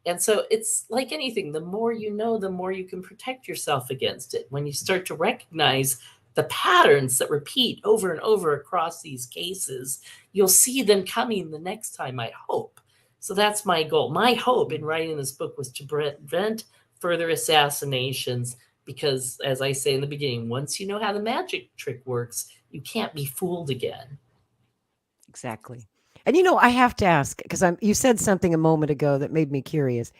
Speaker 4: And so it's like anything, the more you know, the more you can protect yourself against it. When you start to recognize the patterns that repeat over and over across these cases, you'll see them coming the next time, I hope. So that's my goal. My hope in writing this book was to prevent further assassinations, because, as I say in the beginning, once you know how the magic trick works, you can't be fooled again.
Speaker 3: Exactly. And I have to ask, because you said something a moment ago that made me curious.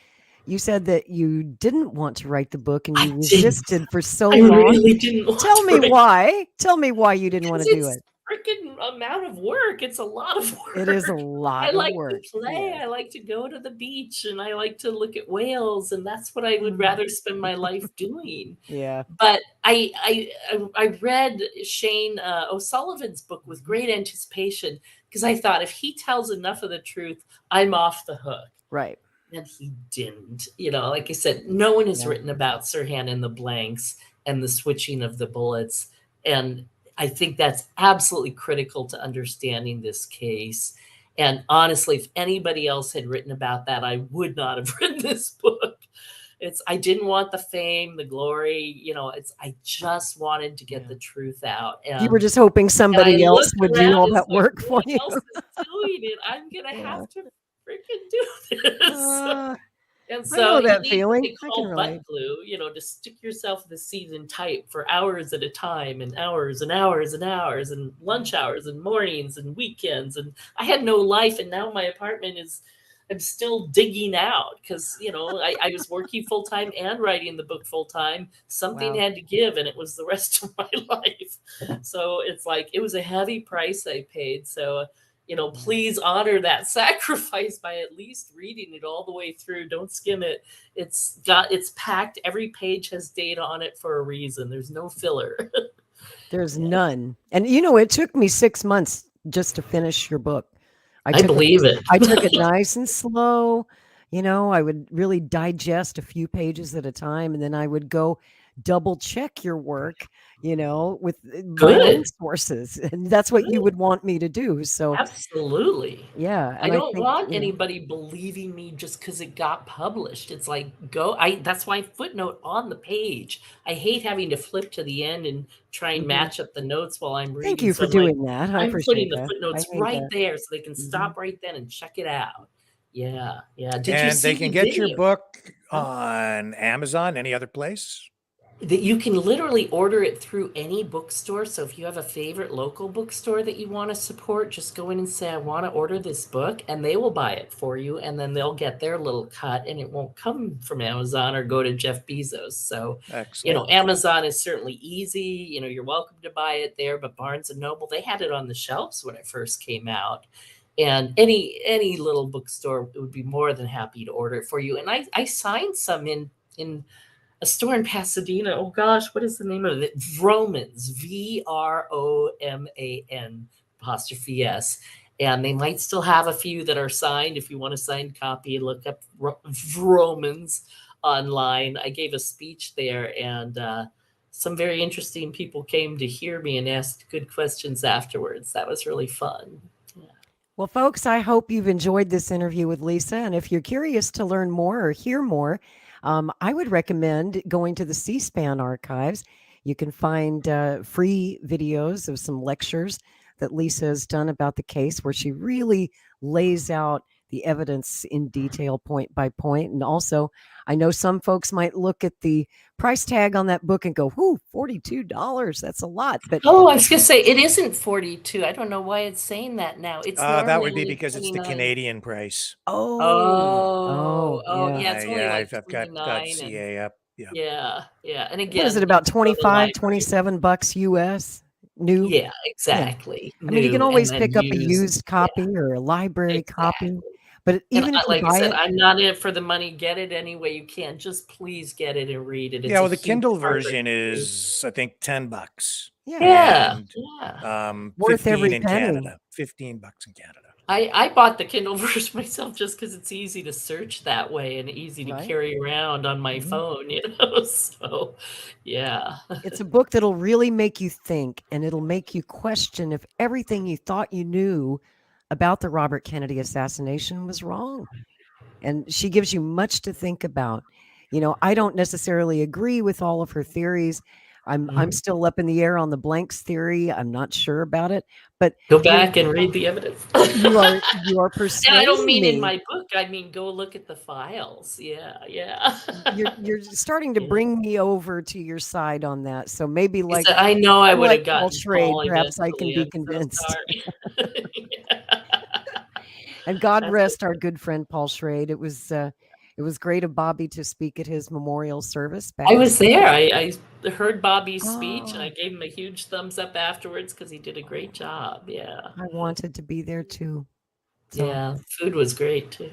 Speaker 3: You said that you didn't want to write the book and
Speaker 4: I
Speaker 3: you
Speaker 4: didn't.
Speaker 3: resisted for so
Speaker 4: I
Speaker 3: long.
Speaker 4: really didn't want
Speaker 3: Tell
Speaker 4: to
Speaker 3: me
Speaker 4: write.
Speaker 3: why. Tell me why you didn't want to do
Speaker 4: It's
Speaker 3: it.
Speaker 4: freaking amount of work. It's a lot of work.
Speaker 3: It is a
Speaker 4: I
Speaker 3: lot of
Speaker 4: like
Speaker 3: work.
Speaker 4: to play.
Speaker 3: Yes.
Speaker 4: I like to go to the beach, and I like to look at whales, and that's what I would rather spend my life doing.
Speaker 3: Yeah.
Speaker 4: But I read Shane O'Sullivan's book with great anticipation, because I thought, if he tells enough of the truth, I'm off the hook.
Speaker 3: Right.
Speaker 4: And he didn't. Like I said, no one has
Speaker 3: Yeah.
Speaker 4: written about Sirhan and the blanks and the switching of the bullets. And I think that's absolutely critical to understanding this case. And honestly, if anybody else had written about that, I would not have written this book. I didn't want the fame, the glory, I just wanted to get the truth out. And
Speaker 3: You were just hoping somebody
Speaker 4: I
Speaker 3: else
Speaker 4: looked
Speaker 3: would do
Speaker 4: around
Speaker 3: all
Speaker 4: and
Speaker 3: that
Speaker 4: said,
Speaker 3: work for
Speaker 4: "What
Speaker 3: you.
Speaker 4: else is doing it? I'm gonna
Speaker 3: Yeah.
Speaker 4: have to freaking do this." And
Speaker 3: I know
Speaker 4: so you
Speaker 3: that
Speaker 4: need
Speaker 3: feeling.
Speaker 4: what they
Speaker 3: I can
Speaker 4: call
Speaker 3: relate.
Speaker 4: butt glue, to stick yourself in the season tight for hours at a time, and hours and hours and hours, and lunch hours and mornings and weekends. And I had no life, and now my apartment I'm still digging out, because I was working full time and writing the book full time. Something
Speaker 3: Wow.
Speaker 4: had to give, and it was the rest of my life. So it's like, it was a heavy price I paid. So please honor that sacrifice by at least reading it all the way through. Don't skim it. It's packed. Every page has data on it for a reason. There's no filler.
Speaker 3: There's none. And it took me 6 months just to finish your book.
Speaker 4: I believe it.
Speaker 3: I took it nice and slow. I would really digest a few pages at a time, and then I would go double check your work, with my own sources. And that's what you would want me to do. So
Speaker 4: absolutely.
Speaker 3: yeah.
Speaker 4: I
Speaker 3: And
Speaker 4: don't
Speaker 3: think,
Speaker 4: want anybody believing me just because it got published. It's like, that's why footnote on the page. I hate having to flip to the end and try and match up the notes while I'm reading.
Speaker 3: Thank you for
Speaker 4: I'm like,
Speaker 3: doing that. I
Speaker 4: I'm
Speaker 3: appreciate
Speaker 4: putting the
Speaker 3: that.
Speaker 4: footnotes
Speaker 3: I hate
Speaker 4: right
Speaker 3: that.
Speaker 4: there, so they can stop right then and check it out. Yeah. Did you
Speaker 2: And
Speaker 4: see
Speaker 2: they can
Speaker 4: the
Speaker 2: get your
Speaker 4: video?
Speaker 2: book on Amazon, any other place?
Speaker 4: That you can literally order it through any bookstore. So if you have a favorite local bookstore that you want to support, just go in and say, I want to order this book, and they will buy it for you. And then they'll get their little cut, and it won't come from Amazon or go to Jeff Bezos. So,
Speaker 2: Excellent.
Speaker 4: Amazon is certainly easy. You're welcome to buy it there, but Barnes and Noble, they had it on the shelves when it first came out. And any little bookstore would be more than happy to order it for you. And I signed some in a store in Pasadena. Oh gosh, what is the name of it? Vromans, VROMAN''S. And they might still have a few that are signed. If you want a signed copy, look up Vromans online. I gave a speech there, and some very interesting people came to hear me and asked good questions afterwards. That was really fun.
Speaker 3: Well, folks, I hope you've enjoyed this interview with Lisa. And if you're curious to learn more or hear more, I would recommend going to the C-SPAN archives. You can find free videos of some lectures that Lisa has done about the case, where she really lays out the evidence in detail, point by point. And also, I know some folks might look at the price tag on that book and go, "Whoo, $42. That's a lot." But
Speaker 4: I was going to say, it isn't 42. I don't know why it's saying that now. It's
Speaker 2: that would be
Speaker 4: normally
Speaker 2: because it's the
Speaker 4: 29.
Speaker 2: Canadian price.
Speaker 4: Yeah, it's only like
Speaker 2: I've got
Speaker 4: 29
Speaker 2: CA up. Yeah.
Speaker 4: Yeah. And again,
Speaker 3: what is it, about
Speaker 4: you can go to the
Speaker 3: 25,
Speaker 4: library.
Speaker 3: $27 US? New?
Speaker 4: Yeah, exactly.
Speaker 3: I mean, you can
Speaker 4: New,
Speaker 3: always
Speaker 4: and then
Speaker 3: pick up a
Speaker 4: used.
Speaker 3: used copy or a library copy.
Speaker 4: Exactly.
Speaker 3: But even
Speaker 4: And
Speaker 3: if you
Speaker 4: like I
Speaker 3: buy
Speaker 4: said,
Speaker 3: it,
Speaker 4: I'm not in it for the money. Get it any way you can. Just please get it and read it. It's
Speaker 2: Yeah, well,
Speaker 4: a
Speaker 2: the
Speaker 4: huge
Speaker 2: Kindle
Speaker 4: part of the
Speaker 2: version
Speaker 4: history.
Speaker 2: is, I think, $10.
Speaker 4: Yeah.
Speaker 2: And
Speaker 3: worth
Speaker 2: 15
Speaker 3: every
Speaker 2: in
Speaker 3: penny.
Speaker 2: Canada. $15 in Canada.
Speaker 4: I bought the Kindle version myself just because it's easy to search that way and easy to
Speaker 3: Right.
Speaker 4: carry around on my phone, So, yeah.
Speaker 3: It's a book that'll really make you think, and it'll make you question if everything you thought you knew about the Robert Kennedy assassination was wrong. And she gives you much to think about. I don't necessarily agree with all of her theories. I'm still up in the air on the blanks theory. I'm not sure about it, but
Speaker 4: Go back and read the evidence.
Speaker 3: you are
Speaker 4: And
Speaker 3: persuading
Speaker 4: I don't mean
Speaker 3: me.
Speaker 4: in my book. I mean, go look at the files. Yeah.
Speaker 3: You're starting to bring me over to your side on that. So maybe like
Speaker 4: I know I would
Speaker 3: like
Speaker 4: have gotten
Speaker 3: Paul Schrade,
Speaker 4: Paul
Speaker 3: perhaps I can
Speaker 4: eventually.
Speaker 3: be
Speaker 4: I'm so
Speaker 3: convinced.
Speaker 4: sorry.
Speaker 3: And God
Speaker 4: That's
Speaker 3: rest our good friend Paul Schrade. It was great of Bobby to speak at his memorial service back.
Speaker 4: I was there. I heard Bobby's speech and I
Speaker 3: Oh,
Speaker 4: gave him a huge thumbs up afterwards because he did a great job. Yeah.
Speaker 3: I wanted to be there too. So.
Speaker 4: Yeah. Food was great too.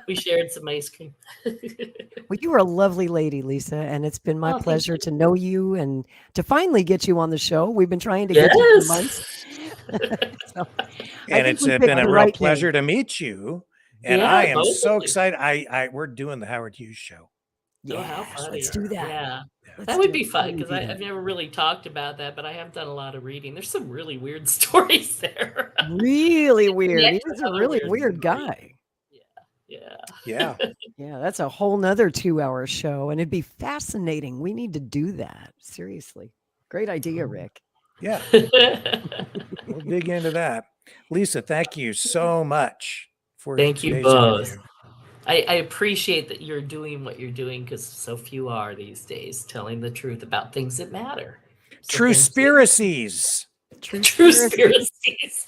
Speaker 4: We shared some ice cream.
Speaker 3: Well, you are a lovely lady, Lisa, and it's been my
Speaker 4: Oh, thank
Speaker 3: pleasure
Speaker 4: you.
Speaker 3: to know you and to finally get you on the show. We've been trying to get you for months. So, I
Speaker 2: And
Speaker 3: think
Speaker 2: it's
Speaker 3: we picked
Speaker 2: been a
Speaker 3: the
Speaker 2: real
Speaker 3: right
Speaker 2: pleasure
Speaker 3: day.
Speaker 2: to meet you. And
Speaker 4: Yeah,
Speaker 2: I am
Speaker 4: both
Speaker 2: so
Speaker 4: of you.
Speaker 2: excited. We're doing the Howard Hughes show.
Speaker 4: Oh, how
Speaker 3: Yes,
Speaker 4: funny.
Speaker 3: let's do that.
Speaker 4: Yeah.
Speaker 3: Let's
Speaker 4: That would
Speaker 3: do
Speaker 4: be
Speaker 3: it.
Speaker 4: fun
Speaker 3: How do we
Speaker 4: because
Speaker 3: do that?
Speaker 4: I've never really talked about that, but I have done a lot of reading. There's some really weird stories there.
Speaker 3: Really weird.
Speaker 4: Connect
Speaker 3: He's
Speaker 4: with
Speaker 3: a
Speaker 4: other
Speaker 3: really
Speaker 4: weird
Speaker 3: weird
Speaker 4: stories.
Speaker 3: guy.
Speaker 4: Yeah.
Speaker 2: Yeah.
Speaker 3: Yeah, that's a whole nother 2-hour show, and it'd be fascinating. We need to do that. Seriously. Great idea, Rick.
Speaker 2: Yeah. We'll dig into that. Lisa, thank you so much for
Speaker 4: Thank you
Speaker 2: today's
Speaker 4: both.
Speaker 2: interview.
Speaker 4: I appreciate that you're doing what you're doing because so few are these days telling the truth about things that matter. So
Speaker 2: True
Speaker 4: thank you.
Speaker 2: spiracies.
Speaker 3: True
Speaker 4: Conspiracies.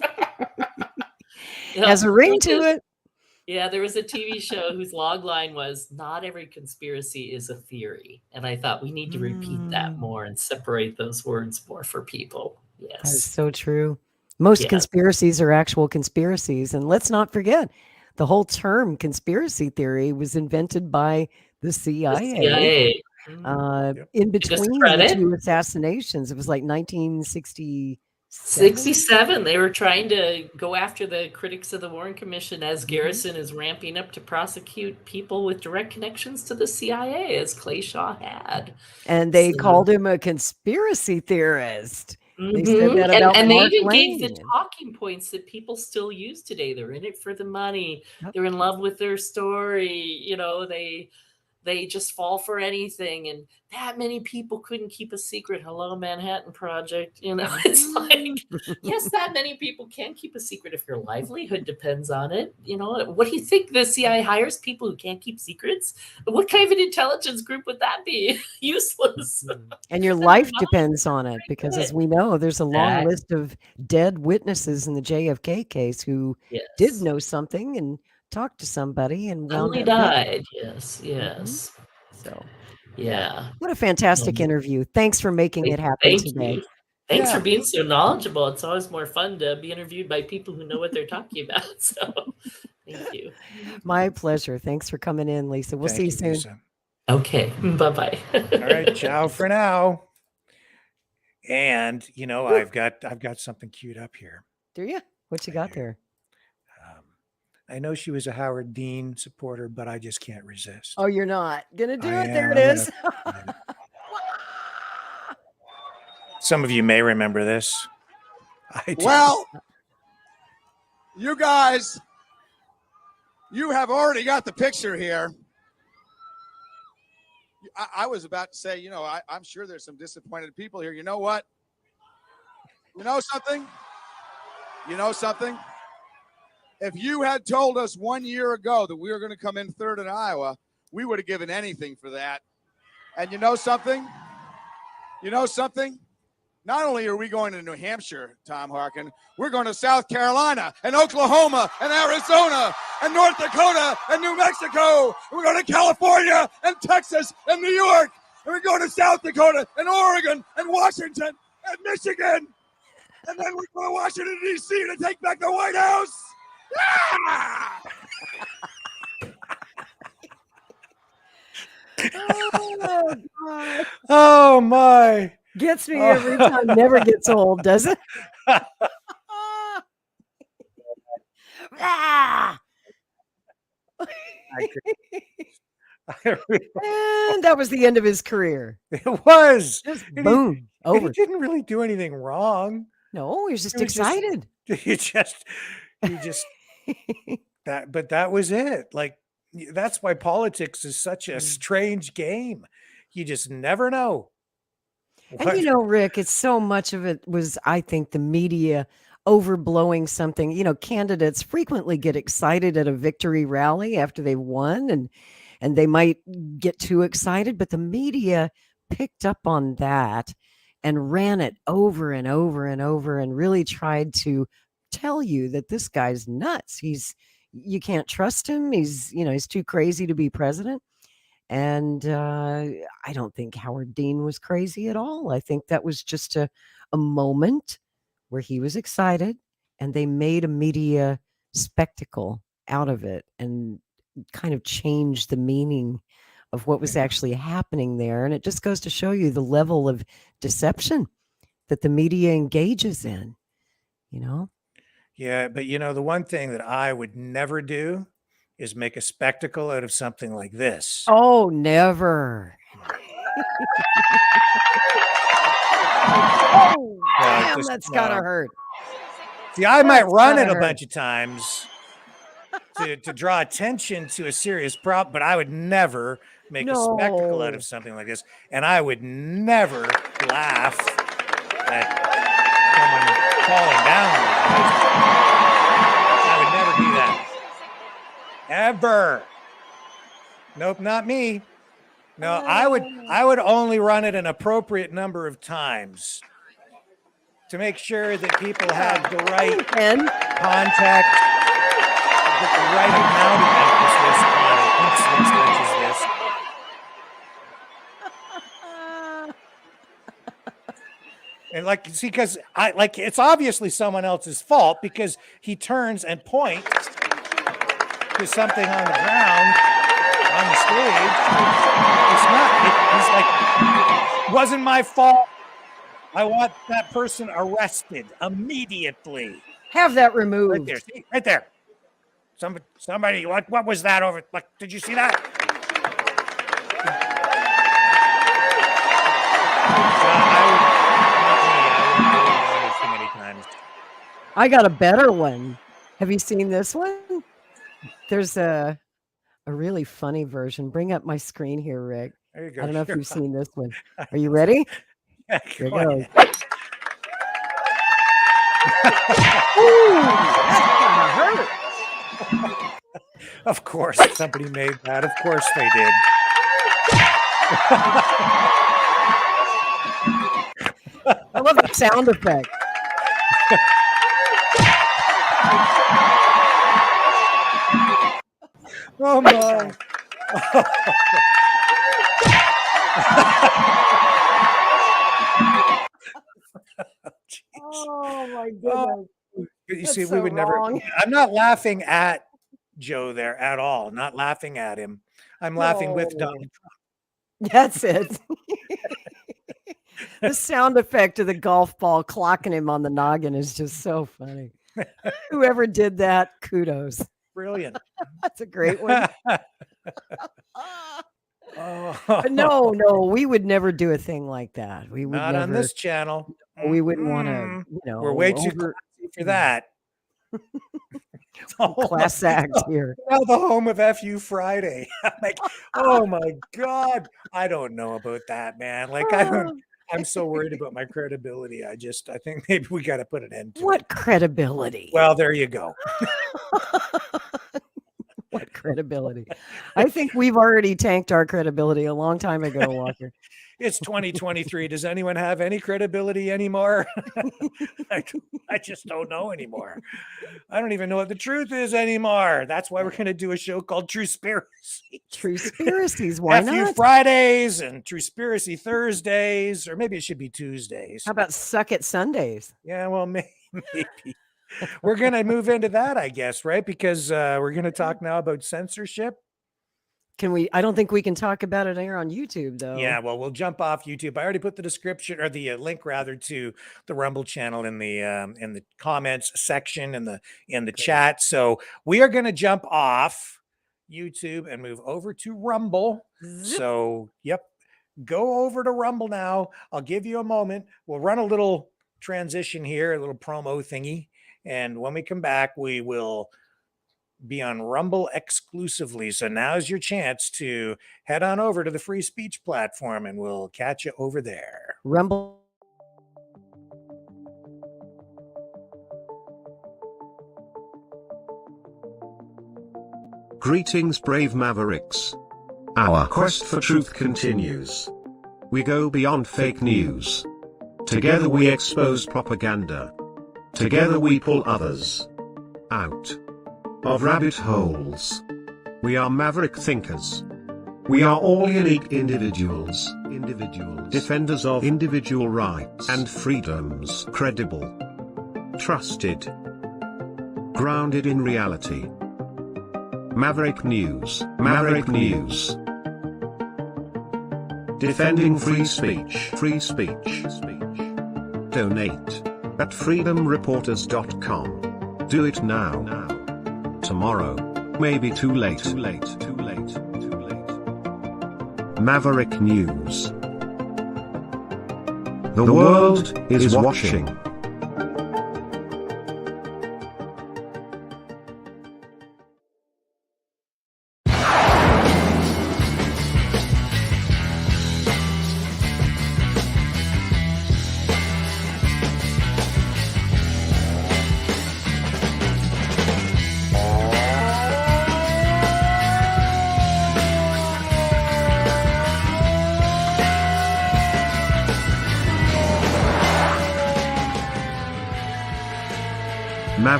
Speaker 4: Yeah,
Speaker 3: Has a ring to it.
Speaker 4: Yeah, there was a TV show whose log line was "Not every conspiracy is a theory," and I thought we need to repeat that more and separate those words more for people.
Speaker 3: That is
Speaker 4: Yes.
Speaker 3: so true. Most
Speaker 4: Yes.
Speaker 3: conspiracies are actual conspiracies. And let's not forget, the whole term conspiracy theory was invented by the
Speaker 4: The
Speaker 3: CIA.
Speaker 4: CIA.
Speaker 3: In between the
Speaker 4: discredit?
Speaker 3: two assassinations. It was like 1967.
Speaker 4: 67. They were trying to go after the critics of the Warren Commission as Garrison is ramping up to prosecute people with direct connections to the CIA, as Clay Shaw had.
Speaker 3: And they
Speaker 4: So-
Speaker 3: called him a conspiracy theorist. They said
Speaker 4: Mhm.
Speaker 3: that about
Speaker 4: and they
Speaker 3: Mark
Speaker 4: even gave the
Speaker 3: Lane.
Speaker 4: talking points that people still use today. They're in it for the money.
Speaker 3: Yep.
Speaker 4: They're in love with their story. You know, they just fall for anything. And that many people couldn't keep a secret. Hello, Manhattan Project. You know, it's like, yes, that many people can keep a secret if your livelihood depends on it. You know, what do you think the CIA hires people who can't keep secrets? What kind of an intelligence group would that be? Useless.
Speaker 3: And your life depends on it because, as we know, there's a long
Speaker 4: Exactly.
Speaker 3: list of dead witnesses in the JFK case who
Speaker 4: Yes.
Speaker 3: did know something and talked to somebody and wound
Speaker 4: Only
Speaker 3: up dead.
Speaker 4: died. Yes.
Speaker 3: So,
Speaker 4: Yeah.
Speaker 3: what a fantastic interview. Thanks for making it happen
Speaker 4: Thank
Speaker 3: today.
Speaker 4: you. Thanks
Speaker 2: Yeah.
Speaker 4: for being so knowledgeable. It's always more fun to be interviewed by people who know what they're talking about. So thank you.
Speaker 3: My pleasure. Thanks for coming in, Lisa. We'll see you soon.
Speaker 2: Lisa.
Speaker 4: Okay. Bye-bye.
Speaker 2: All right, ciao for now. And you know, I've got something queued up here.
Speaker 3: Do you? What you got there?
Speaker 2: I know she was a Howard Dean supporter, but I just can't resist.
Speaker 3: Oh, you're not gonna do
Speaker 2: I
Speaker 3: it. There
Speaker 2: am.
Speaker 3: it
Speaker 2: I'm
Speaker 3: is.
Speaker 2: Some of you may remember this. I do.
Speaker 5: Well, you guys, you have already got the picture here. I was about to say, you know, I'm sure there's some disappointed people here. You know what? You know something? You know something? If you had told us 1 year ago that we were going to come in third in Iowa, we would have given anything for that. And you know something? You know something? Not only are we going to New Hampshire, Tom Harkin, we're going to South Carolina and Oklahoma and Arizona and North Dakota and New Mexico. And we're going to California and Texas and New York. And we're going to South Dakota and Oregon and Washington and Michigan. And then we're going to Washington, D.C. to take back the White House. Ah!
Speaker 3: Oh, God.
Speaker 2: Oh my.
Speaker 3: Gets me every time. Never gets old, does it? Ah! And that was the end of his career.
Speaker 2: It was.
Speaker 3: Just
Speaker 2: And
Speaker 3: boom,
Speaker 2: And
Speaker 3: over.
Speaker 2: he didn't really do anything wrong.
Speaker 3: No, he was just
Speaker 2: He was just-
Speaker 3: excited.
Speaker 2: He just that, but that was it. Like, that's why politics is such a strange game. You just never know
Speaker 3: And you know, Rick, it's so much of it was, I think, the media overblowing something. You know, candidates frequently get excited at a victory rally after they've won, and they might get too excited, but the media picked up on that and ran it over and over and over and really tried to tell you that this guy's nuts. You can't trust him. He's too crazy to be president. And I don't think Howard Dean was crazy at all. I think that was just a moment where he was excited and they made a media spectacle out of it and kind of changed the meaning of what was actually happening there. And it just goes to show you the level of deception that the media engages in, you know?
Speaker 2: Yeah, but the one thing that I would never do is make a spectacle out of something like this.
Speaker 3: Oh, never. Oh, damn, that's gotta hurt.
Speaker 2: See, I might run it a bunch of times to draw attention to a serious problem, but I would never make a spectacle out of something like this. And I would never laugh at someone falling down like this. I would never do that. Ever. Nope, not me. No, I would only run it an appropriate number of times to make sure that people have the right context, the right amount of emphasis on an incident such as this. And because it's obviously someone else's fault because he turns and points to something on the ground on the stage. He's like, wasn't my fault. I want that person arrested immediately.
Speaker 3: Have that removed.
Speaker 2: Right there. See? Right there. Somebody, what was that over? Did you see that? Too many times.
Speaker 3: I got a better one. Have you seen this one? There's a really funny version. Bring up my screen here, Rick.
Speaker 2: There you go.
Speaker 3: I don't know if you've seen this one. Are you ready?
Speaker 2: Yeah,
Speaker 3: here it goes. Ooh, that's gonna hurt.
Speaker 2: Of course, somebody made that. Of course they did.
Speaker 3: I love the sound effect.
Speaker 2: Oh my.
Speaker 3: Oh my goodness.
Speaker 2: You see, we would never. I'm not laughing at Joe there at all. Not laughing at him. I'm laughing with Donald Trump.
Speaker 3: That's it. The sound effect of the golf ball clocking him on the noggin is just so funny. Whoever did that, kudos.
Speaker 2: Brilliant.
Speaker 3: That's a great one. But no, we would never do a thing like that. We would
Speaker 2: not
Speaker 3: never,
Speaker 2: on this channel.
Speaker 3: We wouldn't want to,
Speaker 2: We're way too classy for that.
Speaker 3: Class act here.
Speaker 2: Now the home of FU Friday. I'm like, oh my God. I don't know about that, man. I'm so worried about my credibility. I think maybe we got to put an end to
Speaker 3: What credibility?
Speaker 2: Well, there you go.
Speaker 3: What credibility? I think we've already tanked our credibility a long time ago, Walker.
Speaker 2: It's 2023. Does anyone have any credibility anymore? I just don't know anymore. I don't even know what the truth is anymore. That's why we're going to do a show called True Spiracy.
Speaker 3: True Spiracies. Why
Speaker 2: FU
Speaker 3: not?
Speaker 2: Fridays and True Spiracy Thursdays, or maybe it should be Tuesdays.
Speaker 3: How about Suck It Sundays?
Speaker 2: Yeah, well, maybe. We're going to move into that, I guess, right? Because we're going to talk now about censorship.
Speaker 3: Can we? I don't think we can talk about it here on YouTube, though.
Speaker 2: Yeah, well, we'll jump off YouTube. I already put the description or the link rather to the Rumble channel in the comments section in the chat. So we are going to jump off YouTube and move over to Rumble. So, yep, go over to Rumble now. I'll give you a moment. We'll run a little transition here, a little promo thingy, and when we come back, we will be on Rumble exclusively. So now's your chance to head on over to the free speech platform, and we'll catch you over there.
Speaker 3: Rumble.
Speaker 6: Greetings, brave Mavericks. Our quest for truth continues. We go beyond fake news. Together we expose propaganda. Together we pull others out of rabbit holes. We are maverick thinkers. We are all unique individuals, defenders of individual rights and freedoms, credible, trusted, grounded in reality. Maverick News, Maverick News. Defending free speech, free speech. Donate at freedomreporters.com. Do it now. Tomorrow may be too late. Maverick News. The world is watching.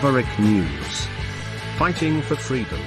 Speaker 6: Maverick News. Fighting for freedom.